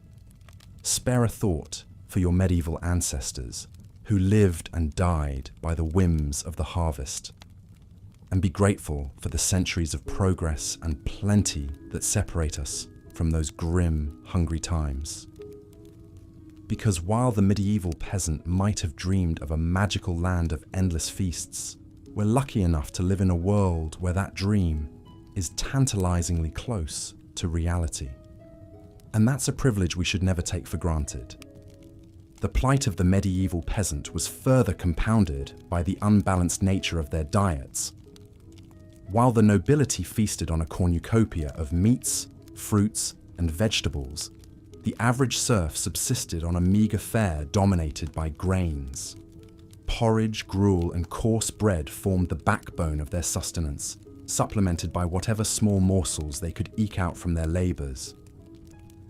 Spare a thought for your medieval ancestors who lived and died by the whims of the harvest. and be grateful for the centuries of progress and plenty that separate us from those grim, hungry times. Because while the medieval peasant might have dreamed of a magical land of endless feasts, we're lucky enough to live in a world where that dream is tantalizingly close to reality. And that's a privilege we should never take for granted. The plight of the medieval peasant was further compounded by the unbalanced nature of their diets. While the nobility feasted on a cornucopia of meats, fruits, and vegetables, the average serf subsisted on a meagre fare dominated by grains. Porridge, gruel, and coarse bread formed the backbone of their sustenance, supplemented by whatever small morsels they could eke out from their labours.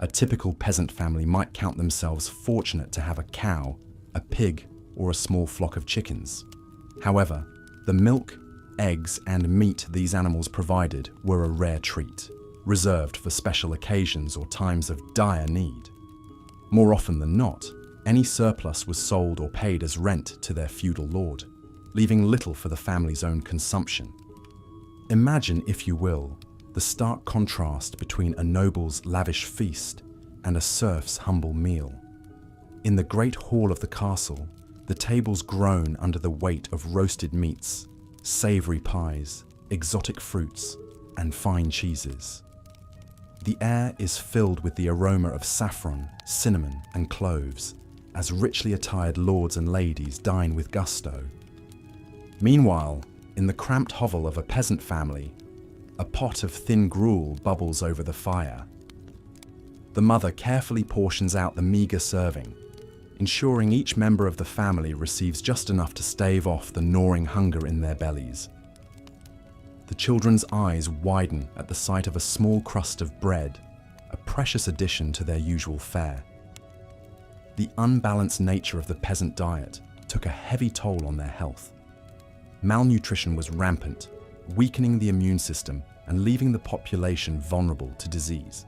A typical peasant family might count themselves fortunate to have a cow, a pig, or a small flock of chickens. However, the milk, eggs, and meat these animals provided were a rare treat, reserved for special occasions or times of dire need. More often than not, any surplus was sold or paid as rent to their feudal lord, leaving little for the family's own consumption. Imagine, if you will, the stark contrast between a noble's lavish feast and a serf's humble meal. In the great hall of the castle, the tables groan under the weight of roasted meats, savoury pies, exotic fruits, and fine cheeses. The air is filled with the aroma of saffron, cinnamon, and cloves, as richly attired lords and ladies dine with gusto. Meanwhile, in the cramped hovel of a peasant family, a pot of thin gruel bubbles over the fire. The mother carefully portions out the meagre serving, ensuring each member of the family receives just enough to stave off the gnawing hunger in their bellies. The children's eyes widen at the sight of a small crust of bread, a precious addition to their usual fare. The unbalanced nature of the peasant diet took a heavy toll on their health. Malnutrition was rampant, weakening the immune system and leaving the population vulnerable to disease.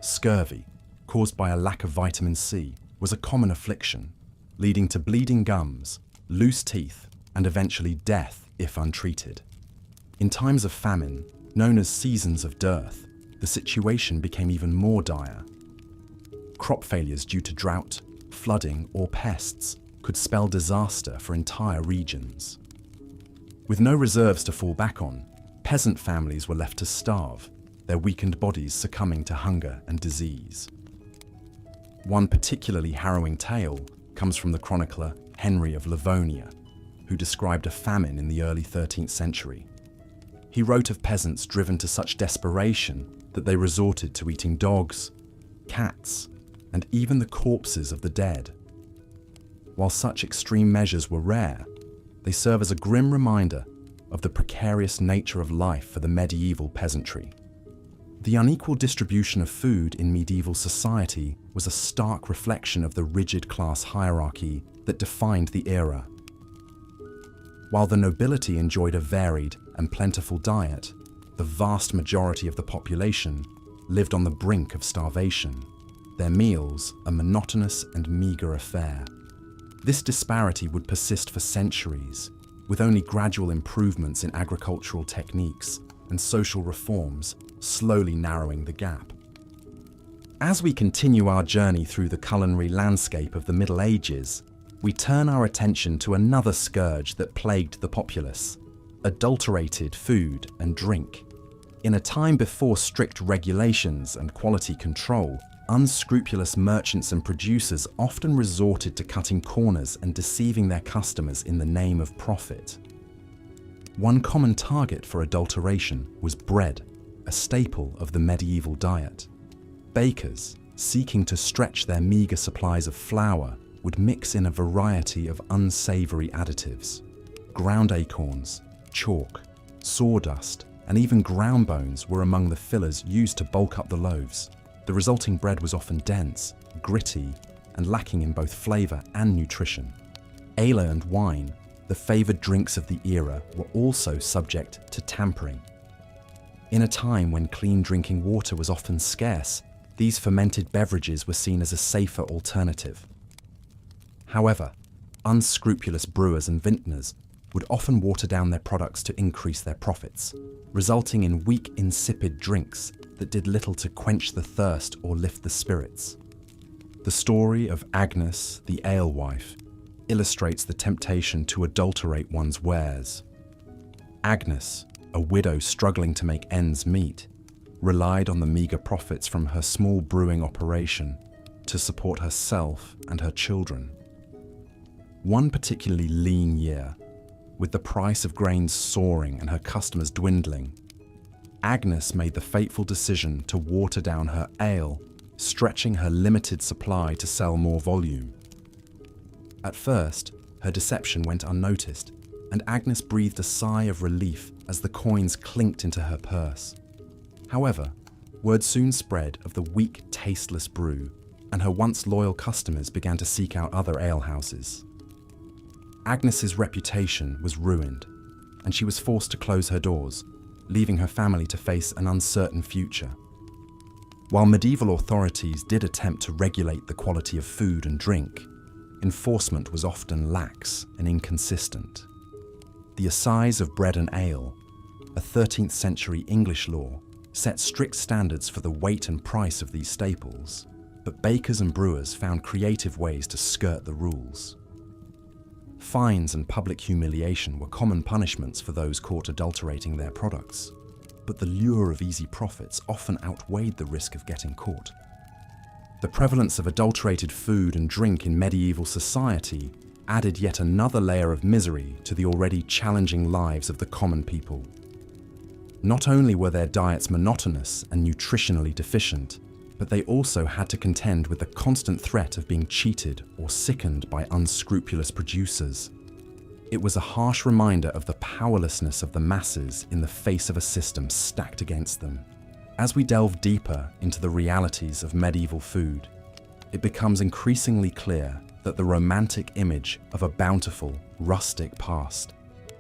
Scurvy, caused by a lack of vitamin C, was a common affliction, leading to bleeding gums, loose teeth, and eventually death if untreated. In times of famine, known as seasons of dearth, the situation became even more dire. Crop failures due to drought, flooding, or pests could spell disaster for entire regions. With no reserves to fall back on, peasant families were left to starve, their weakened bodies succumbing to hunger and disease. One particularly harrowing tale comes from the chronicler Henry of Livonia, who described a famine in the early 13th century. He wrote of peasants driven to such desperation that they resorted to eating dogs, cats, and even the corpses of the dead. While such extreme measures were rare, they serve as a grim reminder of the precarious nature of life for the medieval peasantry. The unequal distribution of food in medieval society was a stark reflection of the rigid class hierarchy that defined the era. While the nobility enjoyed a varied and plentiful diet, the vast majority of the population lived on the brink of starvation, their meals a monotonous and meagre affair. This disparity would persist for centuries, with only gradual improvements in agricultural techniques and social reforms slowly narrowing the gap. As we continue our journey through the culinary landscape of the Middle Ages, we turn our attention to another scourge that plagued the populace: adulterated food and drink. In a time before strict regulations and quality control, unscrupulous merchants and producers often resorted to cutting corners and deceiving their customers in the name of profit. One common target for adulteration was bread, a staple of the medieval diet. Bakers, seeking to stretch their meagre supplies of flour, would mix in a variety of unsavory additives. Ground acorns, chalk, sawdust, and even ground bones were among the fillers used to bulk up the loaves. The resulting bread was often dense, gritty, and lacking in both flavour and nutrition. Ale and wine, the favoured drinks of the era, were also subject to tampering. In a time when clean drinking water was often scarce, these fermented beverages were seen as a safer alternative. However, unscrupulous brewers and vintners would often water down their products to increase their profits, resulting in weak, insipid drinks that did little to quench the thirst or lift the spirits. The story of Agnes, the alewife, illustrates the temptation to adulterate one's wares. Agnes, a widow struggling to make ends meet, relied on the meagre profits from her small brewing operation to support herself and her children. One particularly lean year, with the price of grains soaring and her customers dwindling, Agnes made the fateful decision to water down her ale, stretching her limited supply to sell more volume. At first, her deception went unnoticed, and Agnes breathed a sigh of relief as the coins clinked into her purse. However, word soon spread of the weak, tasteless brew, and her once loyal customers began to seek out other alehouses. Agnes's reputation was ruined, and she was forced to close her doors, leaving her family to face an uncertain future. While medieval authorities did attempt to regulate the quality of food and drink, enforcement was often lax and inconsistent. The Assize of Bread and Ale, a 13th century English law, set strict standards for the weight and price of these staples, but bakers and brewers found creative ways to skirt the rules. Fines and public humiliation were common punishments for those caught adulterating their products, but the lure of easy profits often outweighed the risk of getting caught. The prevalence of adulterated food and drink in medieval society added yet another layer of misery to the already challenging lives of the common people. Not only were their diets monotonous and nutritionally deficient, but they also had to contend with the constant threat of being cheated or sickened by unscrupulous producers. It was a harsh reminder of the powerlessness of the masses in the face of a system stacked against them. As we delve deeper into the realities of medieval food, it becomes increasingly clear that the romantic image of a bountiful, rustic past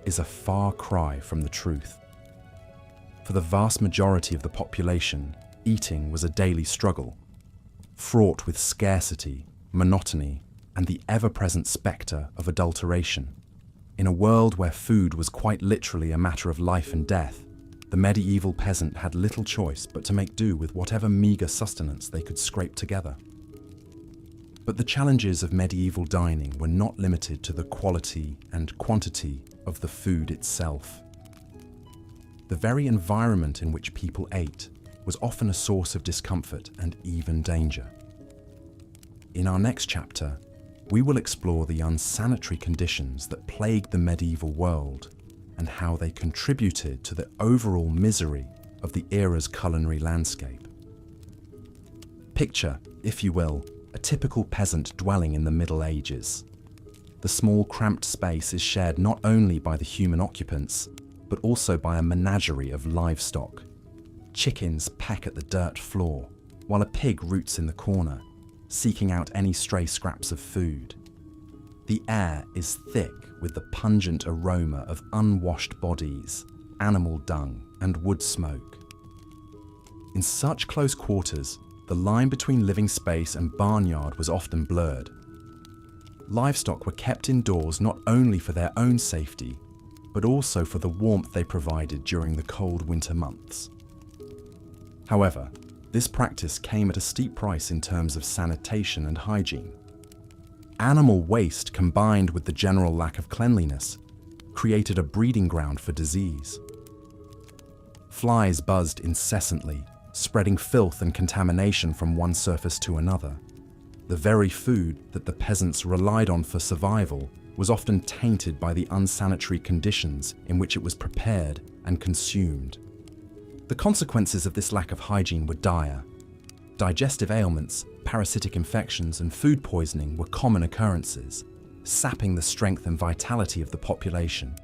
is a far cry from the truth. For the vast majority of the population, eating was a daily struggle, fraught with scarcity, monotony, and the ever-present spectre of adulteration. In a world where food was quite literally a matter of life and death, the medieval peasant had little choice but to make do with whatever meagre sustenance they could scrape together. But the challenges of medieval dining were not limited to the quality and quantity of the food itself. The very environment in which people ate was often a source of discomfort and even danger. In our next chapter, we will explore the unsanitary conditions that plagued the medieval world and how they contributed to the overall misery of the era's culinary landscape. Picture, if you will, a typical peasant dwelling in the Middle Ages. The small, cramped space is shared not only by the human occupants, but also by a menagerie of livestock. Chickens peck at the dirt floor, while a pig roots in the corner, seeking out any stray scraps of food. The air is thick with the pungent aroma of unwashed bodies, animal dung, and wood smoke. In such close quarters, the line between living space and barnyard was often blurred. Livestock were kept indoors not only for their own safety, but also for the warmth they provided during the cold winter months. However, this practice came at a steep price in terms of sanitation and hygiene. Animal waste combined with the general lack of cleanliness created a breeding ground for disease. Flies buzzed incessantly, spreading filth and contamination from one surface to another. The very food that the peasants relied on for survival was often tainted by the unsanitary conditions in which it was prepared and consumed. The consequences of this lack of hygiene were dire. Digestive ailments, parasitic infections, and food poisoning were common occurrences, sapping the strength and vitality of the population.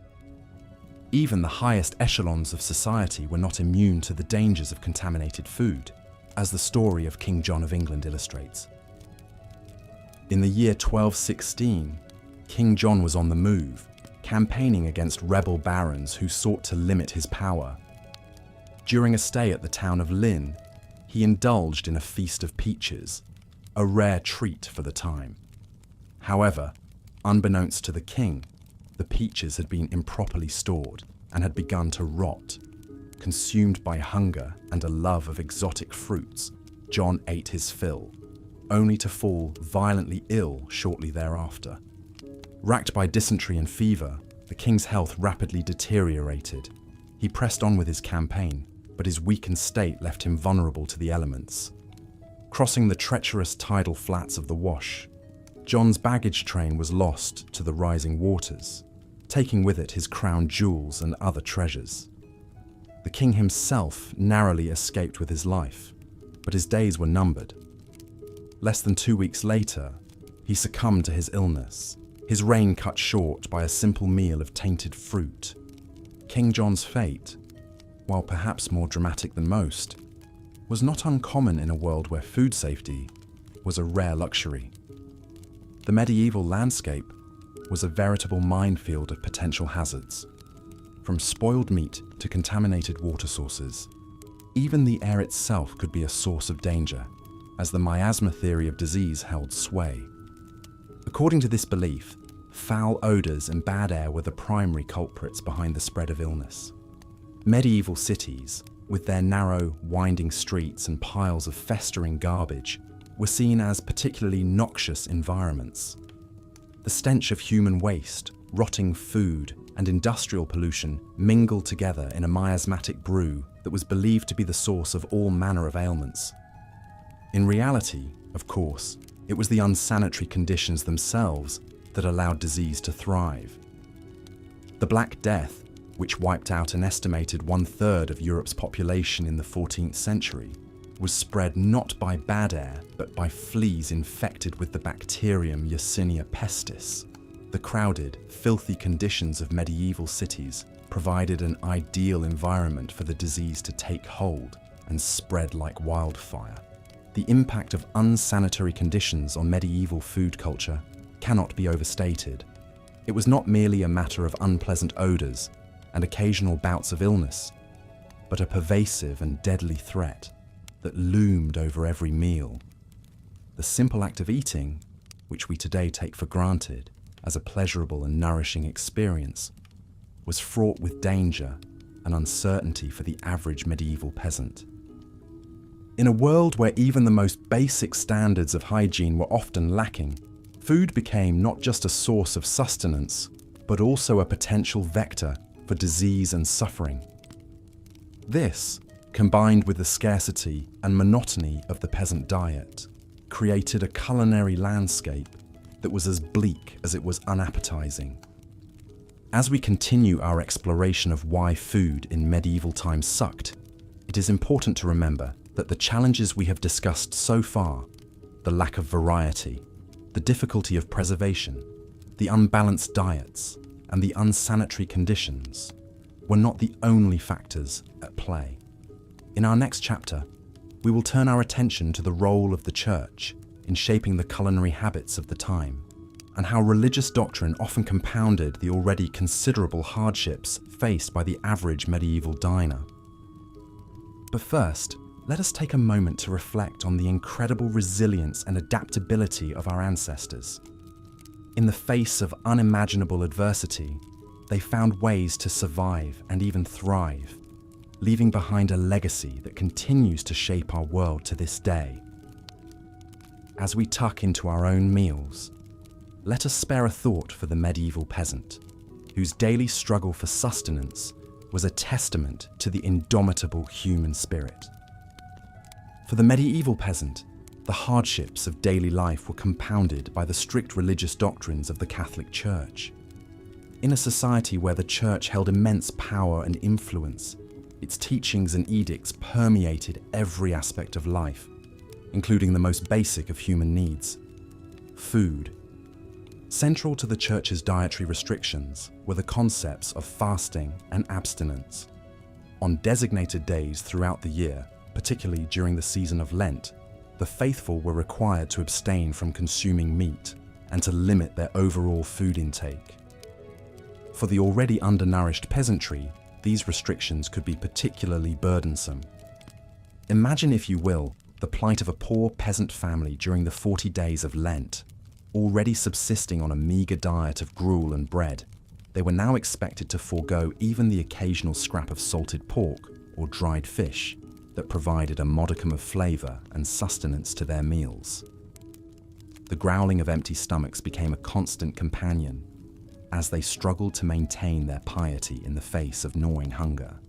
Even the highest echelons of society were not immune to the dangers of contaminated food, as the story of King John of England illustrates. In the year 1216, King John was on the move, campaigning against rebel barons who sought to limit his power. During a stay at the town of Lynn, he indulged in a feast of peaches, a rare treat for the time. However, unbeknownst to the king, The peaches had been improperly stored and had begun to rot. Consumed by hunger and a love of exotic fruits, John ate his fill, only to fall violently ill shortly thereafter. Racked by dysentery and fever, the king's health rapidly deteriorated. He pressed on with his campaign, but his weakened state left him vulnerable to the elements. Crossing the treacherous tidal flats of the Wash, John's baggage train was lost to the rising waters, taking with it his crown jewels and other treasures. The king himself narrowly escaped with his life, but his days were numbered. Less than 2 weeks later, he succumbed to his illness, his reign cut short by a simple meal of tainted fruit. King John's fate, while perhaps more dramatic than most, was not uncommon in a world where food safety was a rare luxury. The medieval landscape was a veritable minefield of potential hazards, from spoiled meat to contaminated water sources. Even the air itself could be a source of danger, as the miasma theory of disease held sway. According to this belief, foul odours and bad air were the primary culprits behind the spread of illness. Medieval cities, with their narrow, winding streets and piles of festering garbage, were seen as particularly noxious environments. The stench of human waste, rotting food, and industrial pollution mingled together in a miasmatic brew that was believed to be the source of all manner of ailments. In reality, of course, it was the unsanitary conditions themselves that allowed disease to thrive. The Black Death, which wiped out an estimated 1/3 of Europe's population in the 14th century, was spread not by bad air, but by fleas infected with the bacterium Yersinia pestis. The crowded, filthy conditions of medieval cities provided an ideal environment for the disease to take hold and spread like wildfire. The impact of unsanitary conditions on medieval food culture cannot be overstated. It was not merely a matter of unpleasant odours and occasional bouts of illness, but a pervasive and deadly threat that loomed over every meal. The simple act of eating, which we today take for granted as a pleasurable and nourishing experience, was fraught with danger and uncertainty for the average medieval peasant. In a world where even the most basic standards of hygiene were often lacking, food became not just a source of sustenance, but also a potential vector for disease and suffering. This, combined with the scarcity and monotony of the peasant diet, created a culinary landscape that was as bleak as it was unappetizing. As we continue our exploration of why food in medieval times sucked, it is important to remember that the challenges we have discussed so far, the lack of variety, the difficulty of preservation, the unbalanced diets, and the unsanitary conditions, were not the only factors at play. In our next chapter, we will turn our attention to the role of the church in shaping the culinary habits of the time, and how religious doctrine often compounded the already considerable hardships faced by the average medieval diner. But first, let us take a moment to reflect on the incredible resilience and adaptability of our ancestors. In the face of unimaginable adversity, they found ways to survive and even thrive, leaving behind a legacy that continues to shape our world to this day. As we tuck into our own meals, let us spare a thought for the medieval peasant, whose daily struggle for sustenance was a testament to the indomitable human spirit. For the medieval peasant, the hardships of daily life were compounded by the strict religious doctrines of the Catholic Church. In a society where the Church held immense power and influence, its teachings and edicts permeated every aspect of life, including the most basic of human needs: food. Central to the Church's dietary restrictions were the concepts of fasting and abstinence. On designated days throughout the year, particularly during the season of Lent, the faithful were required to abstain from consuming meat and to limit their overall food intake. For the already undernourished peasantry, these restrictions could be particularly burdensome. Imagine, if you will, the plight of a poor peasant family during the 40 days of Lent, already subsisting on a meagre diet of gruel and bread. They were now expected to forego even the occasional scrap of salted pork or dried fish that provided a modicum of flavor and sustenance to their meals. The growling of empty stomachs became a constant companion as they struggled to maintain their piety in the face of gnawing hunger.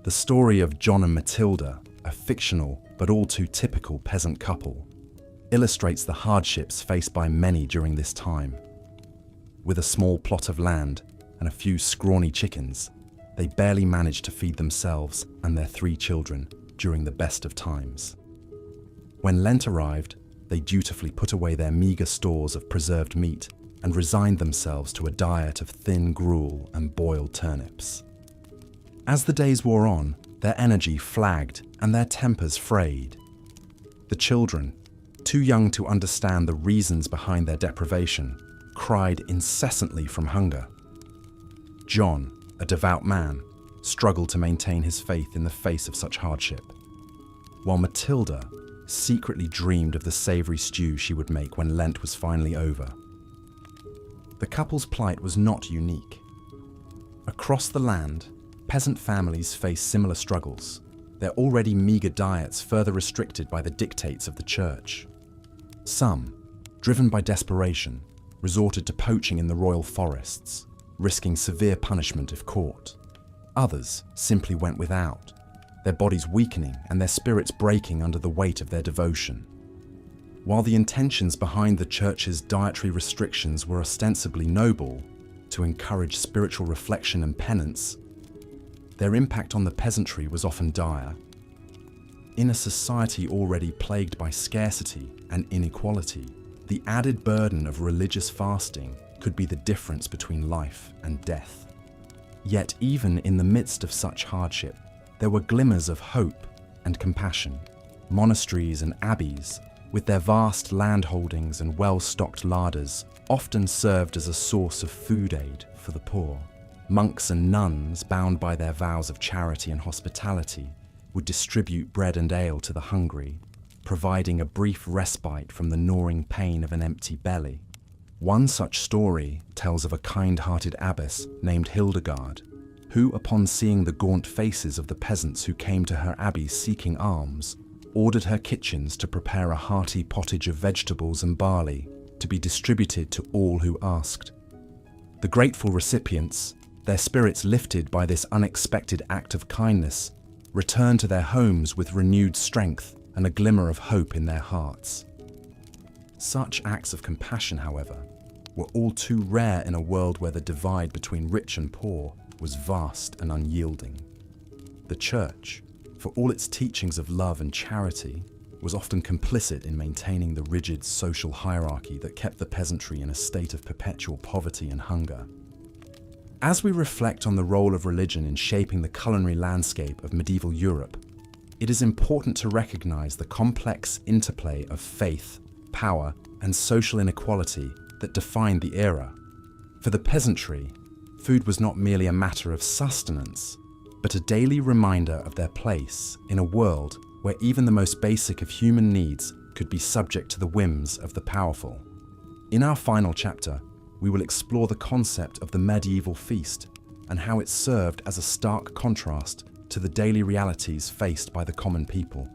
The story of John and Matilda, a fictional but all too typical peasant couple, illustrates the hardships faced by many during this time. With a small plot of land and a few scrawny chickens, they barely managed to feed themselves and their 3 children during the best of times. When Lent arrived, they dutifully put away their meagre stores of preserved meat and resigned themselves to a diet of thin gruel and boiled turnips. As the days wore on, their energy flagged and their tempers frayed. The children, too young to understand the reasons behind their deprivation, cried incessantly from hunger. John, a devout man, struggled to maintain his faith in the face of such hardship, while Matilda secretly dreamed of the savoury stew she would make when Lent was finally over. The couple's plight was not unique. Across the land, peasant families faced similar struggles, their already meagre diets further restricted by the dictates of the church. Some, driven by desperation, resorted to poaching in the royal forests, risking severe punishment if caught. Others simply went without, their bodies weakening and their spirits breaking under the weight of their devotion. While the intentions behind the church's dietary restrictions were ostensibly noble, to encourage spiritual reflection and penance, their impact on the peasantry was often dire. In a society already plagued by scarcity and inequality, the added burden of religious fasting could be the difference between life and death. Yet even in the midst of such hardship, there were glimmers of hope and compassion. Monasteries and abbeys, with their vast land holdings and well-stocked larders, often served as a source of food aid for the poor. Monks and nuns, bound by their vows of charity and hospitality, would distribute bread and ale to the hungry, providing a brief respite from the gnawing pain of an empty belly. One such story tells of a kind-hearted abbess named Hildegard, who, upon seeing the gaunt faces of the peasants who came to her abbey seeking alms, ordered her kitchens to prepare a hearty pottage of vegetables and barley to be distributed to all who asked. The grateful recipients, their spirits lifted by this unexpected act of kindness, returned to their homes with renewed strength and a glimmer of hope in their hearts. Such acts of compassion, however, were all too rare in a world where the divide between rich and poor was vast and unyielding. The church, for all its teachings of love and charity, was often complicit in maintaining the rigid social hierarchy that kept the peasantry in a state of perpetual poverty and hunger. As we reflect on the role of religion in shaping the culinary landscape of medieval Europe, it is important to recognize the complex interplay of faith, power, and social inequality that defined the era. For the peasantry, food was not merely a matter of sustenance, but a daily reminder of their place in a world where even the most basic of human needs could be subject to the whims of the powerful. In our final chapter, we will explore the concept of the medieval feast and how it served as a stark contrast to the daily realities faced by the common people.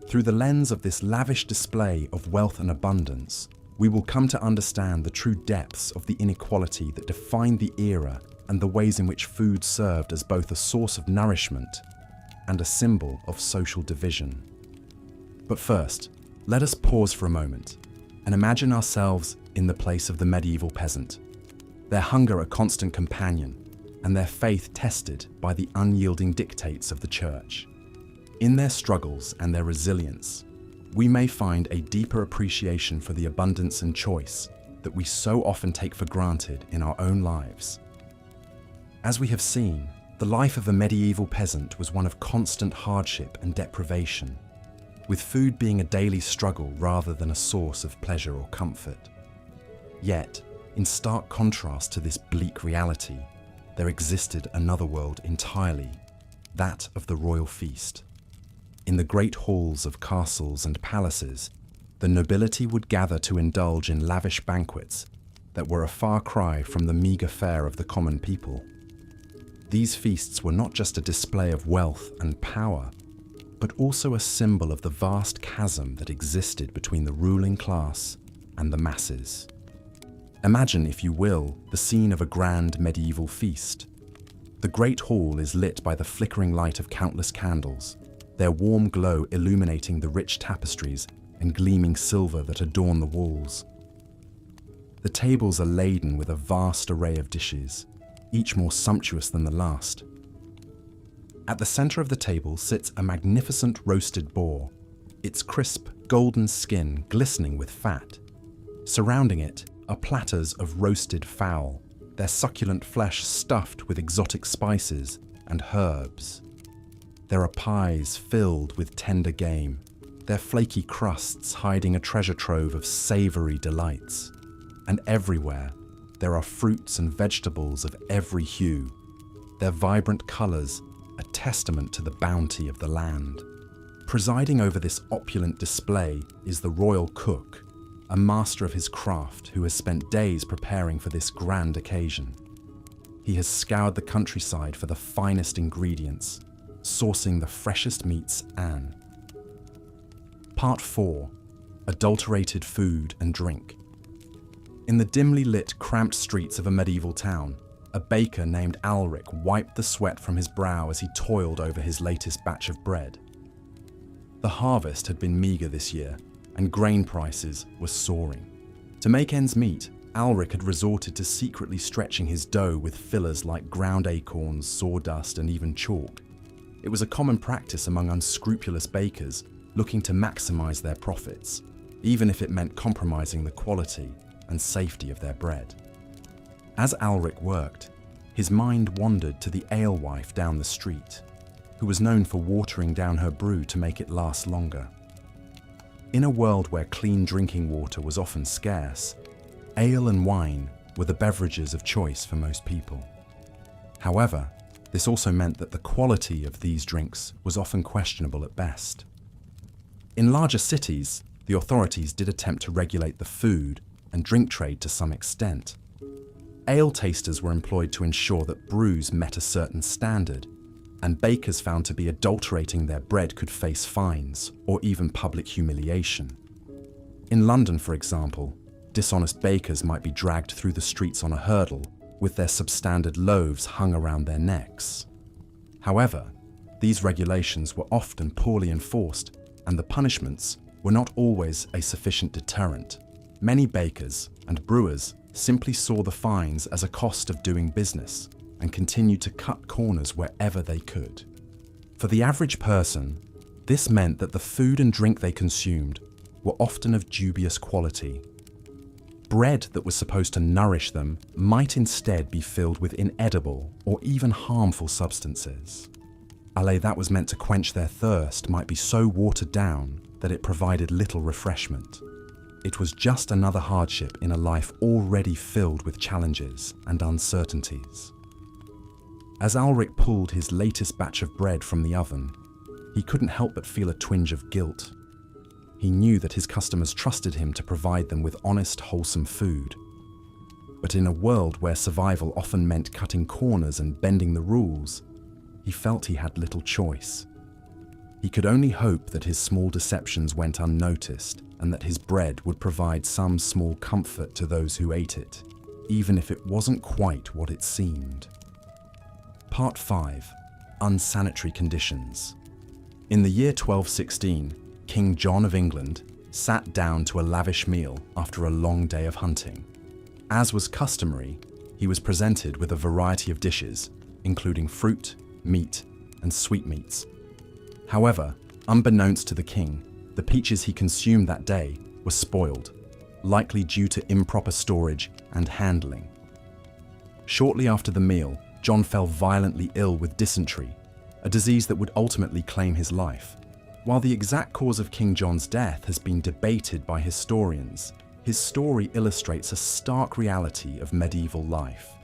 Through the lens of this lavish display of wealth and abundance, we will come to understand the true depths of the inequality that defined the era and the ways in which food served as both a source of nourishment and a symbol of social division. But first, let us pause for a moment and imagine ourselves in the place of the medieval peasant, their hunger a constant companion, and their faith tested by the unyielding dictates of the church. In their struggles and their resilience, we may find a deeper appreciation for the abundance and choice that we so often take for granted in our own lives. As we have seen, the life of a medieval peasant was one of constant hardship and deprivation, with food being a daily struggle rather than a source of pleasure or comfort. Yet, in stark contrast to this bleak reality, there existed another world entirely, that of the royal feast. In the great halls of castles and palaces, the nobility would gather to indulge in lavish banquets that were a far cry from the meagre fare of the common people. These feasts were not just a display of wealth and power, but also a symbol of the vast chasm that existed between the ruling class and the masses. Imagine, if you will, the scene of a grand medieval feast. The great hall is lit by the flickering light of countless candles, their warm glow illuminating the rich tapestries and gleaming silver that adorn the walls. The tables are laden with a vast array of dishes, each more sumptuous than the last. At the center of the table sits a magnificent roasted boar, its crisp, golden skin glistening with fat. Surrounding it are platters of roasted fowl, their succulent flesh stuffed with exotic spices and herbs. There are pies filled with tender game, their flaky crusts hiding a treasure trove of savory delights. And everywhere, there are fruits and vegetables of every hue, their vibrant colors a testament to the bounty of the land. Presiding over this opulent display is the royal cook, a master of his craft who has spent days preparing for this grand occasion. He has scoured the countryside for the finest ingredients, sourcing the freshest meats and... Part 4. Adulterated food and drink. In the dimly lit, cramped streets of a medieval town, a baker named Alric wiped the sweat from his brow as he toiled over his latest batch of bread. The harvest had been meager this year, and grain prices were soaring. To make ends meet, Alric had resorted to secretly stretching his dough with fillers like ground acorns, sawdust, and even chalk. It was a common practice among unscrupulous bakers looking to maximize their profits, even if it meant compromising the quality and safety of their bread. As Alric worked, his mind wandered to the alewife down the street, who was known for watering down her brew to make it last longer. In a world where clean drinking water was often scarce, ale and wine were the beverages of choice for most people. However, this also meant that the quality of these drinks was often questionable at best. In larger cities, the authorities did attempt to regulate the food and drink trade to some extent. Ale tasters were employed to ensure that brews met a certain standard, and bakers found to be adulterating their bread could face fines or even public humiliation. In London, for example, dishonest bakers might be dragged through the streets on a hurdle with their substandard loaves hung around their necks. However, these regulations were often poorly enforced, and the punishments were not always a sufficient deterrent. Many bakers and brewers simply saw the fines as a cost of doing business and continued to cut corners wherever they could. For the average person, this meant that the food and drink they consumed were often of dubious quality. Bread that was supposed to nourish them might instead be filled with inedible or even harmful substances. Ale that was meant to quench their thirst might be so watered down that it provided little refreshment. It was just another hardship in a life already filled with challenges and uncertainties. As Alric pulled his latest batch of bread from the oven, he couldn't help but feel a twinge of guilt. He knew that his customers trusted him to provide them with honest, wholesome food. But in a world where survival often meant cutting corners and bending the rules, he felt he had little choice. He could only hope that his small deceptions went unnoticed and that his bread would provide some small comfort to those who ate it, even if it wasn't quite what it seemed. Part 5. Unsanitary conditions. In the year 1216, King John of England sat down to a lavish meal after a long day of hunting. As was customary, he was presented with a variety of dishes, including fruit, meat, and sweetmeats. However, unbeknownst to the king, the peaches he consumed that day were spoiled, likely due to improper storage and handling. Shortly after the meal, John fell violently ill with dysentery, a disease that would ultimately claim his life. While the exact cause of King John's death has been debated by historians, his story illustrates a stark reality of medieval life.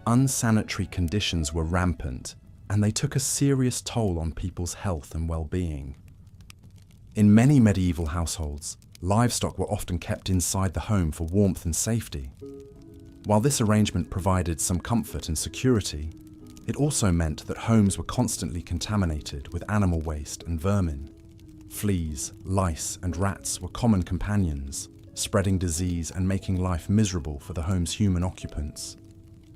Unsanitary conditions were rampant, and they took a serious toll on people's health and well-being. In many medieval households, Livestock were often kept inside the home for warmth and safety. While this arrangement provided some comfort and security, it also meant that homes were constantly contaminated with animal waste and vermin. Fleas, lice, and rats were common companions, spreading disease and making life miserable for the home's human occupants.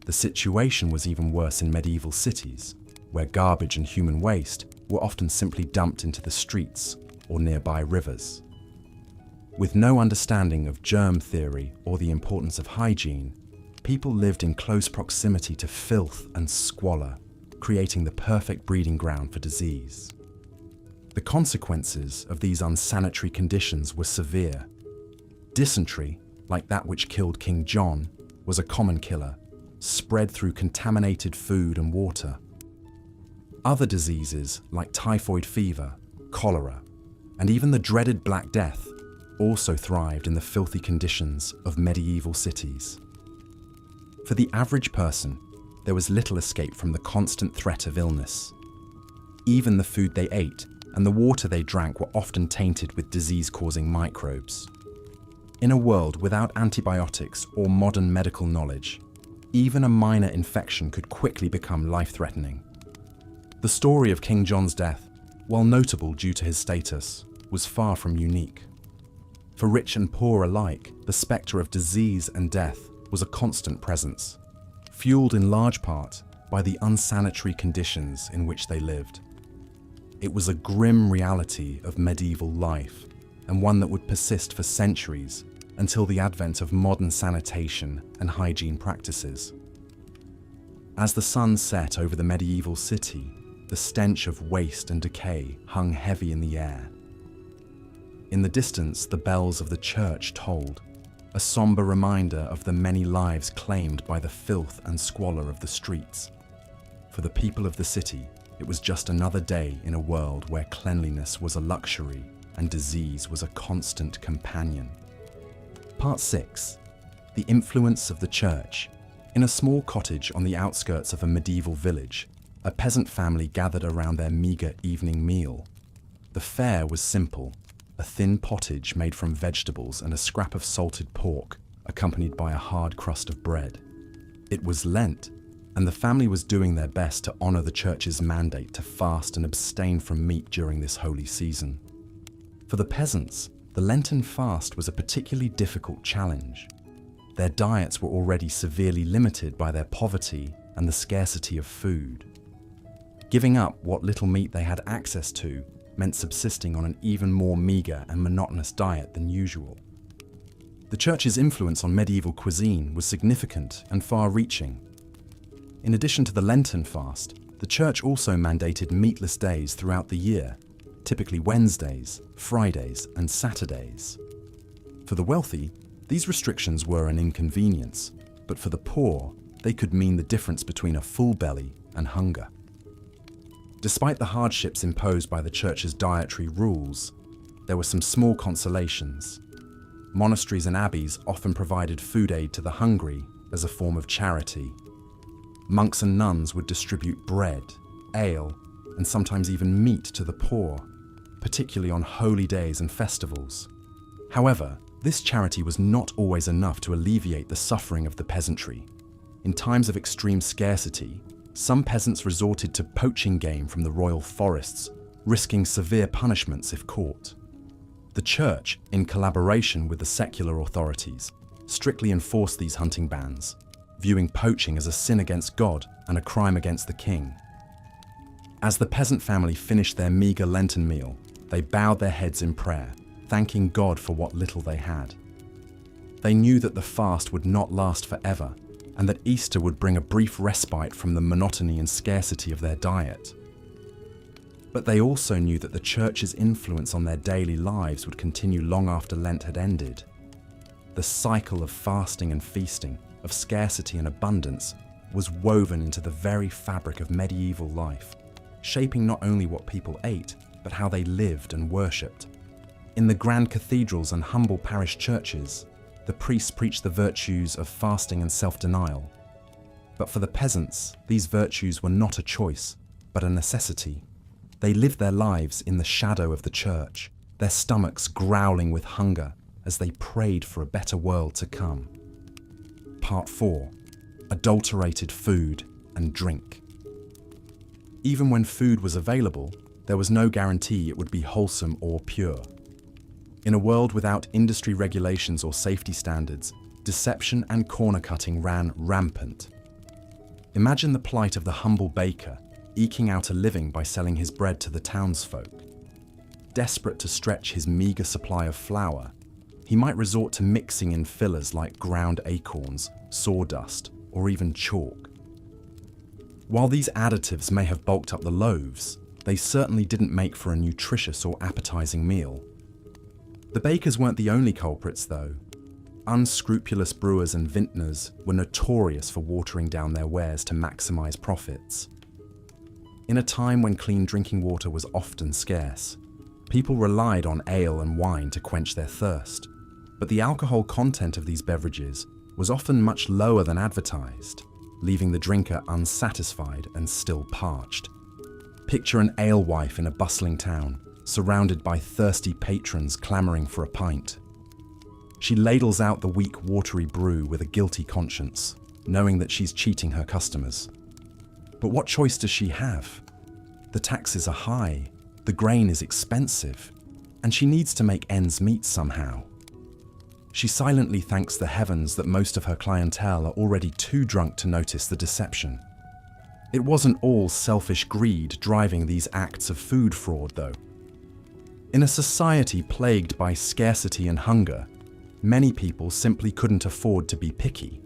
The situation was even worse in medieval cities, where garbage and human waste were often simply dumped into the streets or nearby rivers. With no understanding of germ theory or the importance of hygiene, people lived in close proximity to filth and squalor, creating the perfect breeding ground for disease. The consequences of these unsanitary conditions were severe. Dysentery, like that which killed King John, was a common killer, spread through contaminated food and water. Other diseases, like typhoid fever, cholera, and even the dreaded Black Death, also thrived in the filthy conditions of medieval cities. For the average person, there was little escape from the constant threat of illness. Even the food they ate and the water they drank were often tainted with disease-causing microbes. In a world without antibiotics or modern medical knowledge, even a minor infection could quickly become life-threatening. The story of King John's death, while notable due to his status, was far from unique. For rich and poor alike, the spectre of disease and death was a constant presence, fueled in large part by the unsanitary conditions in which they lived. It was a grim reality of medieval life, and one that would persist for centuries until the advent of modern sanitation and hygiene practices. As the sun set over the medieval city, the stench of waste and decay hung heavy in the air. In the distance, the bells of the church tolled, a somber reminder of the many lives claimed by the filth and squalor of the streets. For the people of the city, it was just another day in a world where cleanliness was a luxury and disease was a constant companion. Part 6. The influence of the church. In a small cottage on the outskirts of a medieval village, a peasant family gathered around their meager evening meal. The fare was simple: a thin pottage made from vegetables and a scrap of salted pork, accompanied by a hard crust of bread. It was Lent, and the family was doing their best to honor the church's mandate to fast and abstain from meat during this holy season. For the peasants, the Lenten fast was a particularly difficult challenge. Their diets were already severely limited by their poverty and the scarcity of food. Giving up what little meat they had access to meant subsisting on an even more meager and monotonous diet than usual. The church's influence on medieval cuisine was significant and far-reaching. In addition to the Lenten fast, the church also mandated meatless days throughout the year, typically Wednesdays, Fridays, and Saturdays. For the wealthy, these restrictions were an inconvenience, but for the poor, they could mean the difference between a full belly and hunger. Despite the hardships imposed by the church's dietary rules, there were some small consolations. Monasteries and abbeys often provided food aid to the hungry as a form of charity. Monks and nuns would distribute bread, ale, and sometimes even meat to the poor, particularly on holy days and festivals. However, this charity was not always enough to alleviate the suffering of the peasantry. In times of extreme scarcity, some peasants resorted to poaching game from the royal forests, risking severe punishments if caught. The church, in collaboration with the secular authorities, strictly enforced these hunting bans, viewing poaching as a sin against God and a crime against the king. As the peasant family finished their meager Lenten meal, they bowed their heads in prayer, thanking God for what little they had. They knew that the fast would not last forever, and that Easter would bring a brief respite from the monotony and scarcity of their diet. But they also knew that the church's influence on their daily lives would continue long after Lent had ended. The cycle of fasting and feasting, of scarcity and abundance, was woven into the very fabric of medieval life, shaping not only what people ate, but how they lived and worshipped. In the grand cathedrals and humble parish churches, the priests preached the virtues of fasting and self-denial. But for the peasants, these virtues were not a choice, but a necessity. They lived their lives in the shadow of the church, their stomachs growling with hunger as they prayed for a better world to come. Part 4. Adulterated food and drink. Even when food was available, there was no guarantee it would be wholesome or pure. In a world without industry regulations or safety standards, deception and corner-cutting ran rampant. Imagine the plight of the humble baker, eking out a living by selling his bread to the townsfolk. Desperate to stretch his meager supply of flour, he might resort to mixing in fillers like ground acorns, sawdust, or even chalk. While these additives may have bulked up the loaves, they certainly didn't make for a nutritious or appetizing meal. The bakers weren't the only culprits, though. Unscrupulous brewers and vintners were notorious for watering down their wares to maximize profits. In a time when clean drinking water was often scarce, people relied on ale and wine to quench their thirst, but the alcohol content of these beverages was often much lower than advertised, leaving the drinker unsatisfied and still parched. Picture an alewife in a bustling town, surrounded by thirsty patrons clamoring for a pint. She ladles out the weak, watery brew with a guilty conscience, knowing that she's cheating her customers. But what choice does she have? The taxes are high, the grain is expensive, and she needs to make ends meet somehow. She silently thanks the heavens that most of her clientele are already too drunk to notice the deception. It wasn't all selfish greed driving these acts of food fraud, though. In a society plagued by scarcity and hunger, many people simply couldn't afford to be picky.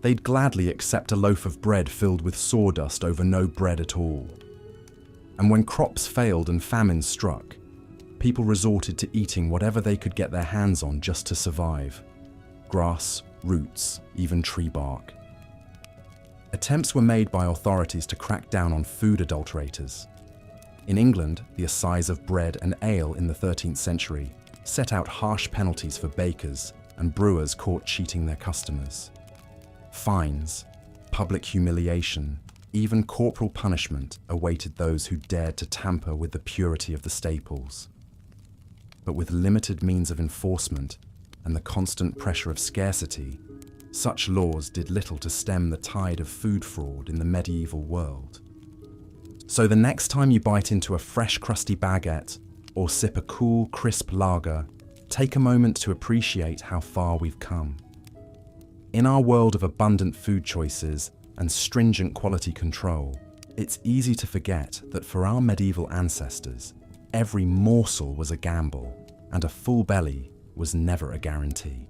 They'd gladly accept a loaf of bread filled with sawdust over no bread at all. And when crops failed and famine struck, people resorted to eating whatever they could get their hands on just to survive. Grass, roots, even tree bark. Attempts were made by authorities to crack down on food adulterators. In England, the Assize of Bread and Ale in the 13th century set out harsh penalties for bakers and brewers caught cheating their customers. Fines, public humiliation, even corporal punishment awaited those who dared to tamper with the purity of the staples. But with limited means of enforcement and the constant pressure of scarcity, such laws did little to stem the tide of food fraud in the medieval world. So the next time you bite into a fresh, crusty baguette or sip a cool, crisp lager, take a moment to appreciate how far we've come. In our world of abundant food choices and stringent quality control, it's easy to forget that for our medieval ancestors, every morsel was a gamble, and a full belly was never a guarantee.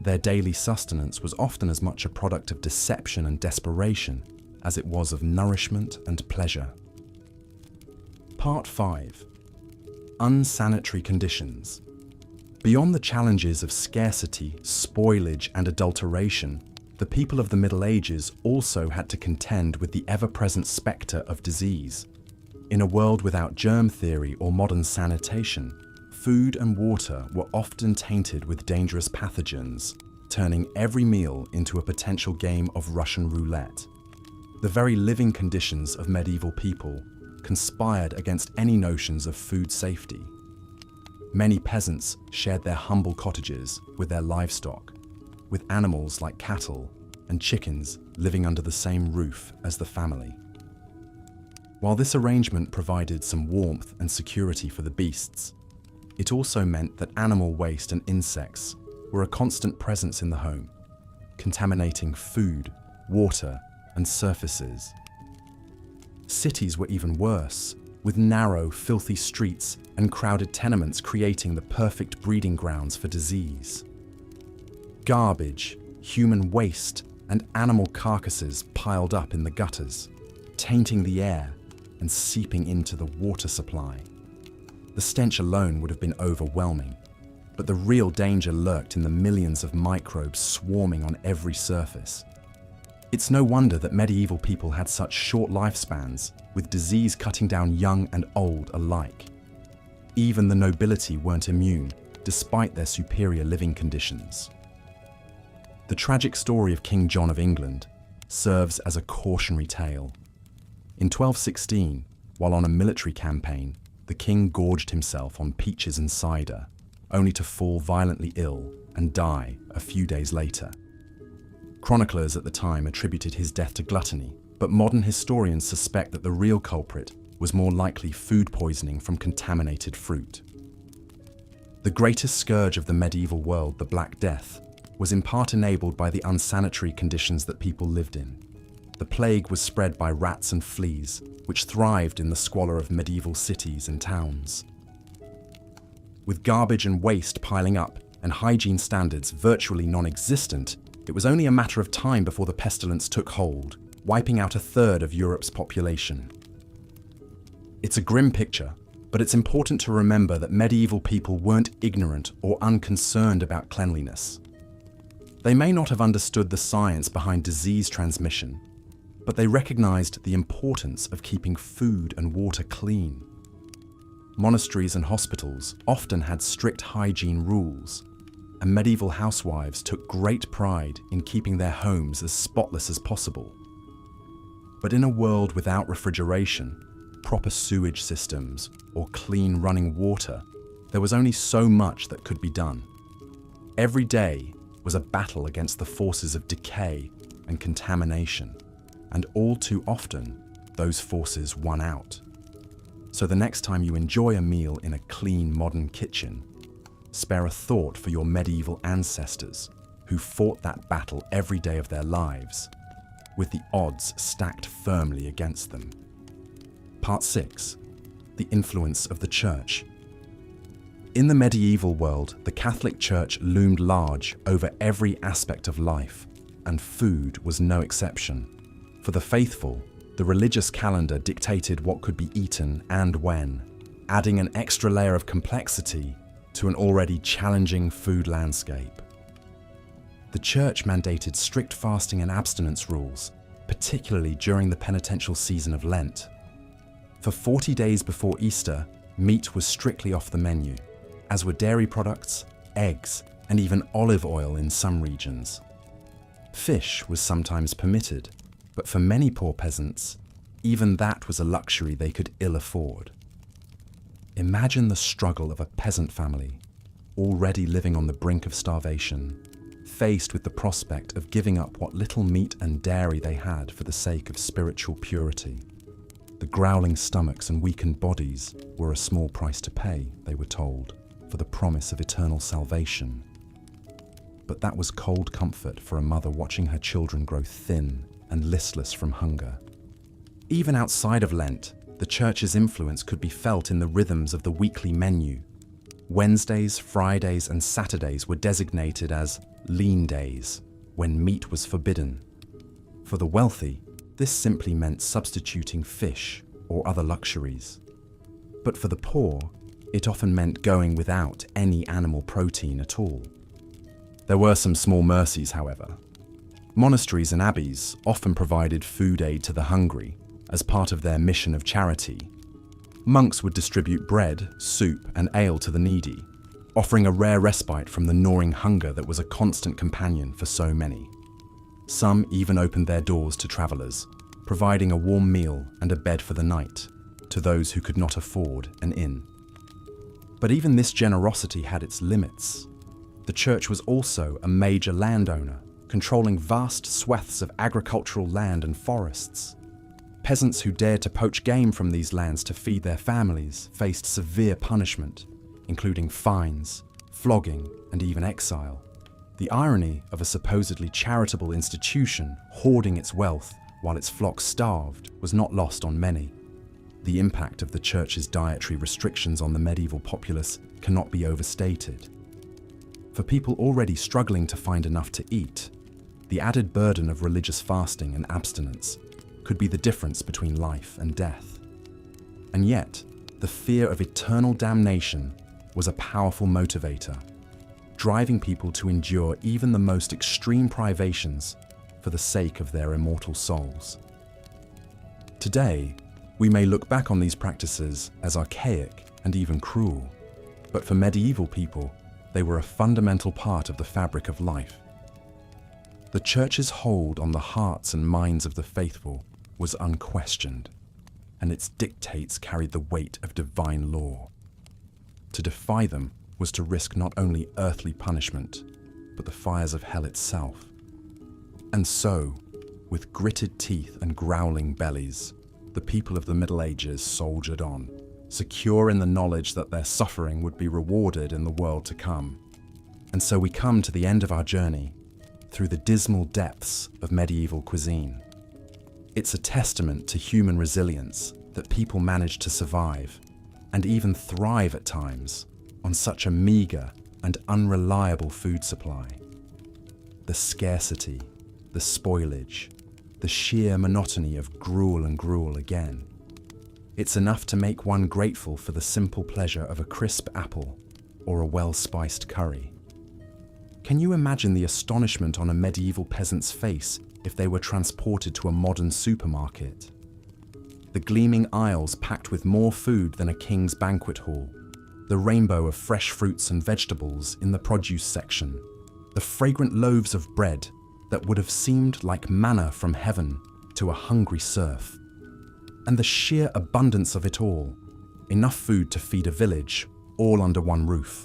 Their daily sustenance was often as much a product of deception and desperation as it was of nourishment and pleasure. Part 5. Unsanitary conditions. Beyond the challenges of scarcity, spoilage, and adulteration, the people of the Middle Ages also had to contend with the ever-present spectre of disease. In a world without germ theory or modern sanitation, food and water were often tainted with dangerous pathogens, turning every meal into a potential game of Russian roulette. The very living conditions of medieval people conspired against any notions of food safety. Many peasants shared their humble cottages with their livestock, with animals like cattle and chickens living under the same roof as the family. While this arrangement provided some warmth and security for the beasts, it also meant that animal waste and insects were a constant presence in the home, contaminating food, water, and surfaces. Cities were even worse, with narrow, filthy streets and crowded tenements creating the perfect breeding grounds for disease. Garbage, human waste, and animal carcasses piled up in the gutters, tainting the air and seeping into the water supply. The stench alone would have been overwhelming, but the real danger lurked in the millions of microbes swarming on every surface. It's no wonder that medieval people had such short lifespans, with disease cutting down young and old alike. Even the nobility weren't immune, despite their superior living conditions. The tragic story of King John of England serves as a cautionary tale. In 1216, while on a military campaign, the king gorged himself on peaches and cider, only to fall violently ill and die a few days later. Chroniclers at the time attributed his death to gluttony, but modern historians suspect that the real culprit was more likely food poisoning from contaminated fruit. The greatest scourge of the medieval world, the Black Death, was in part enabled by the unsanitary conditions that people lived in. The plague was spread by rats and fleas, which thrived in the squalor of medieval cities and towns. With garbage and waste piling up and hygiene standards virtually non-existent, it was only a matter of time before the pestilence took hold, wiping out a third of Europe's population. It's a grim picture, but it's important to remember that medieval people weren't ignorant or unconcerned about cleanliness. They may not have understood the science behind disease transmission, but they recognized the importance of keeping food and water clean. Monasteries and hospitals often had strict hygiene rules, and medieval housewives took great pride in keeping their homes as spotless as possible. But in a world without refrigeration, proper sewage systems, or clean running water, there was only so much that could be done. Every day was a battle against the forces of decay and contamination, and all too often, those forces won out. So the next time you enjoy a meal in a clean modern kitchen, spare a thought for your medieval ancestors who fought that battle every day of their lives, with the odds stacked firmly against them. Part 6. The influence of the Church. In the medieval world, the Catholic Church loomed large over every aspect of life, and food was no exception. For the faithful, the religious calendar dictated what could be eaten and when, adding an extra layer of complexity to an already challenging food landscape. The Church mandated strict fasting and abstinence rules, particularly during the penitential season of Lent. For 40 days before Easter, meat was strictly off the menu, as were dairy products, eggs, and even olive oil in some regions. Fish was sometimes permitted, but for many poor peasants, even that was a luxury they could ill afford. Imagine the struggle of a peasant family, already living on the brink of starvation, faced with the prospect of giving up what little meat and dairy they had for the sake of spiritual purity. The growling stomachs and weakened bodies were a small price to pay, they were told, for the promise of eternal salvation. But that was cold comfort for a mother watching her children grow thin and listless from hunger. Even outside of Lent, the Church's influence could be felt in the rhythms of the weekly menu. Wednesdays, Fridays, and Saturdays were designated as lean days, when meat was forbidden. For the wealthy, this simply meant substituting fish or other luxuries. But for the poor, it often meant going without any animal protein at all. There were some small mercies, however. Monasteries and abbeys often provided food aid to the hungry as part of their mission of charity. Monks would distribute bread, soup, and ale to the needy, offering a rare respite from the gnawing hunger that was a constant companion for so many. Some even opened their doors to travelers, providing a warm meal and a bed for the night to those who could not afford an inn. But even this generosity had its limits. The Church was also a major landowner, controlling vast swaths of agricultural land and forests. Peasants who dared to poach game from these lands to feed their families faced severe punishment, including fines, flogging, and even exile. The irony of a supposedly charitable institution hoarding its wealth while its flock starved was not lost on many. The impact of the Church's dietary restrictions on the medieval populace cannot be overstated. For people already struggling to find enough to eat, the added burden of religious fasting and abstinence could be the difference between life and death. And yet, the fear of eternal damnation was a powerful motivator, driving people to endure even the most extreme privations for the sake of their immortal souls. Today, we may look back on these practices as archaic and even cruel, but for medieval people, they were a fundamental part of the fabric of life. The Church's hold on the hearts and minds of the faithful was unquestioned. and its dictates carried the weight of divine law. To defy them was to risk not only earthly punishment, but the fires of hell itself. And so, with gritted teeth and growling bellies, the people of the Middle Ages soldiered on, secure in the knowledge that their suffering would be rewarded in the world to come. And so we come to the end of our journey through the dismal depths of medieval cuisine. It's a testament to human resilience that people managed to survive and even thrive at times on such a meager and unreliable food supply. The scarcity, the spoilage, the sheer monotony of gruel and gruel again. It's enough to make one grateful for the simple pleasure of a crisp apple or a well-spiced curry. Can you imagine the astonishment on a medieval peasant's face if they were transported to a modern supermarket? The gleaming aisles packed with more food than a king's banquet hall, the rainbow of fresh fruits and vegetables in the produce section, the fragrant loaves of bread that would have seemed like manna from heaven to a hungry serf, and the sheer abundance of it all, enough food to feed a village, all under one roof.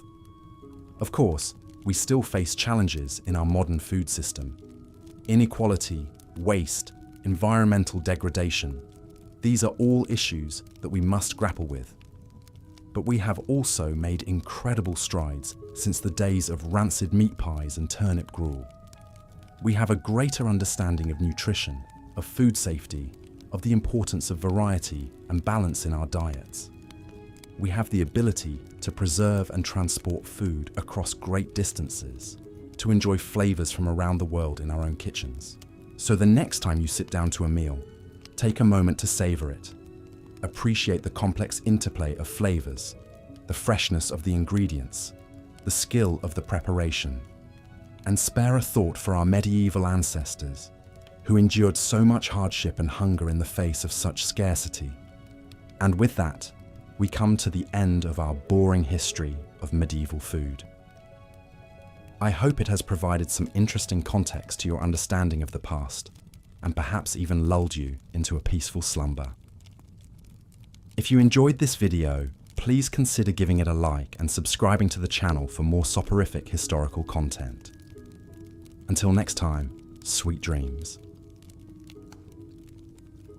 Of course, we still face challenges in our modern food system. Inequality, waste, environmental degradation. These are all issues that we must grapple with. But we have also made incredible strides since the days of rancid meat pies and turnip gruel. We have a greater understanding of nutrition, of food safety, of the importance of variety and balance in our diets. We have the ability to preserve and transport food across great distances, to enjoy flavors from around the world in our own kitchens. So the next time you sit down to a meal, take a moment to savor it. Appreciate the complex interplay of flavors, the freshness of the ingredients, the skill of the preparation, and spare a thought for our medieval ancestors who endured so much hardship and hunger in the face of such scarcity. And with that, we come to the end of our boring history of medieval food. I hope it has provided some interesting context to your understanding of the past, and perhaps even lulled you into a peaceful slumber. If you enjoyed this video, please consider giving it a like and subscribing to the channel for more soporific historical content. Until next time, sweet dreams.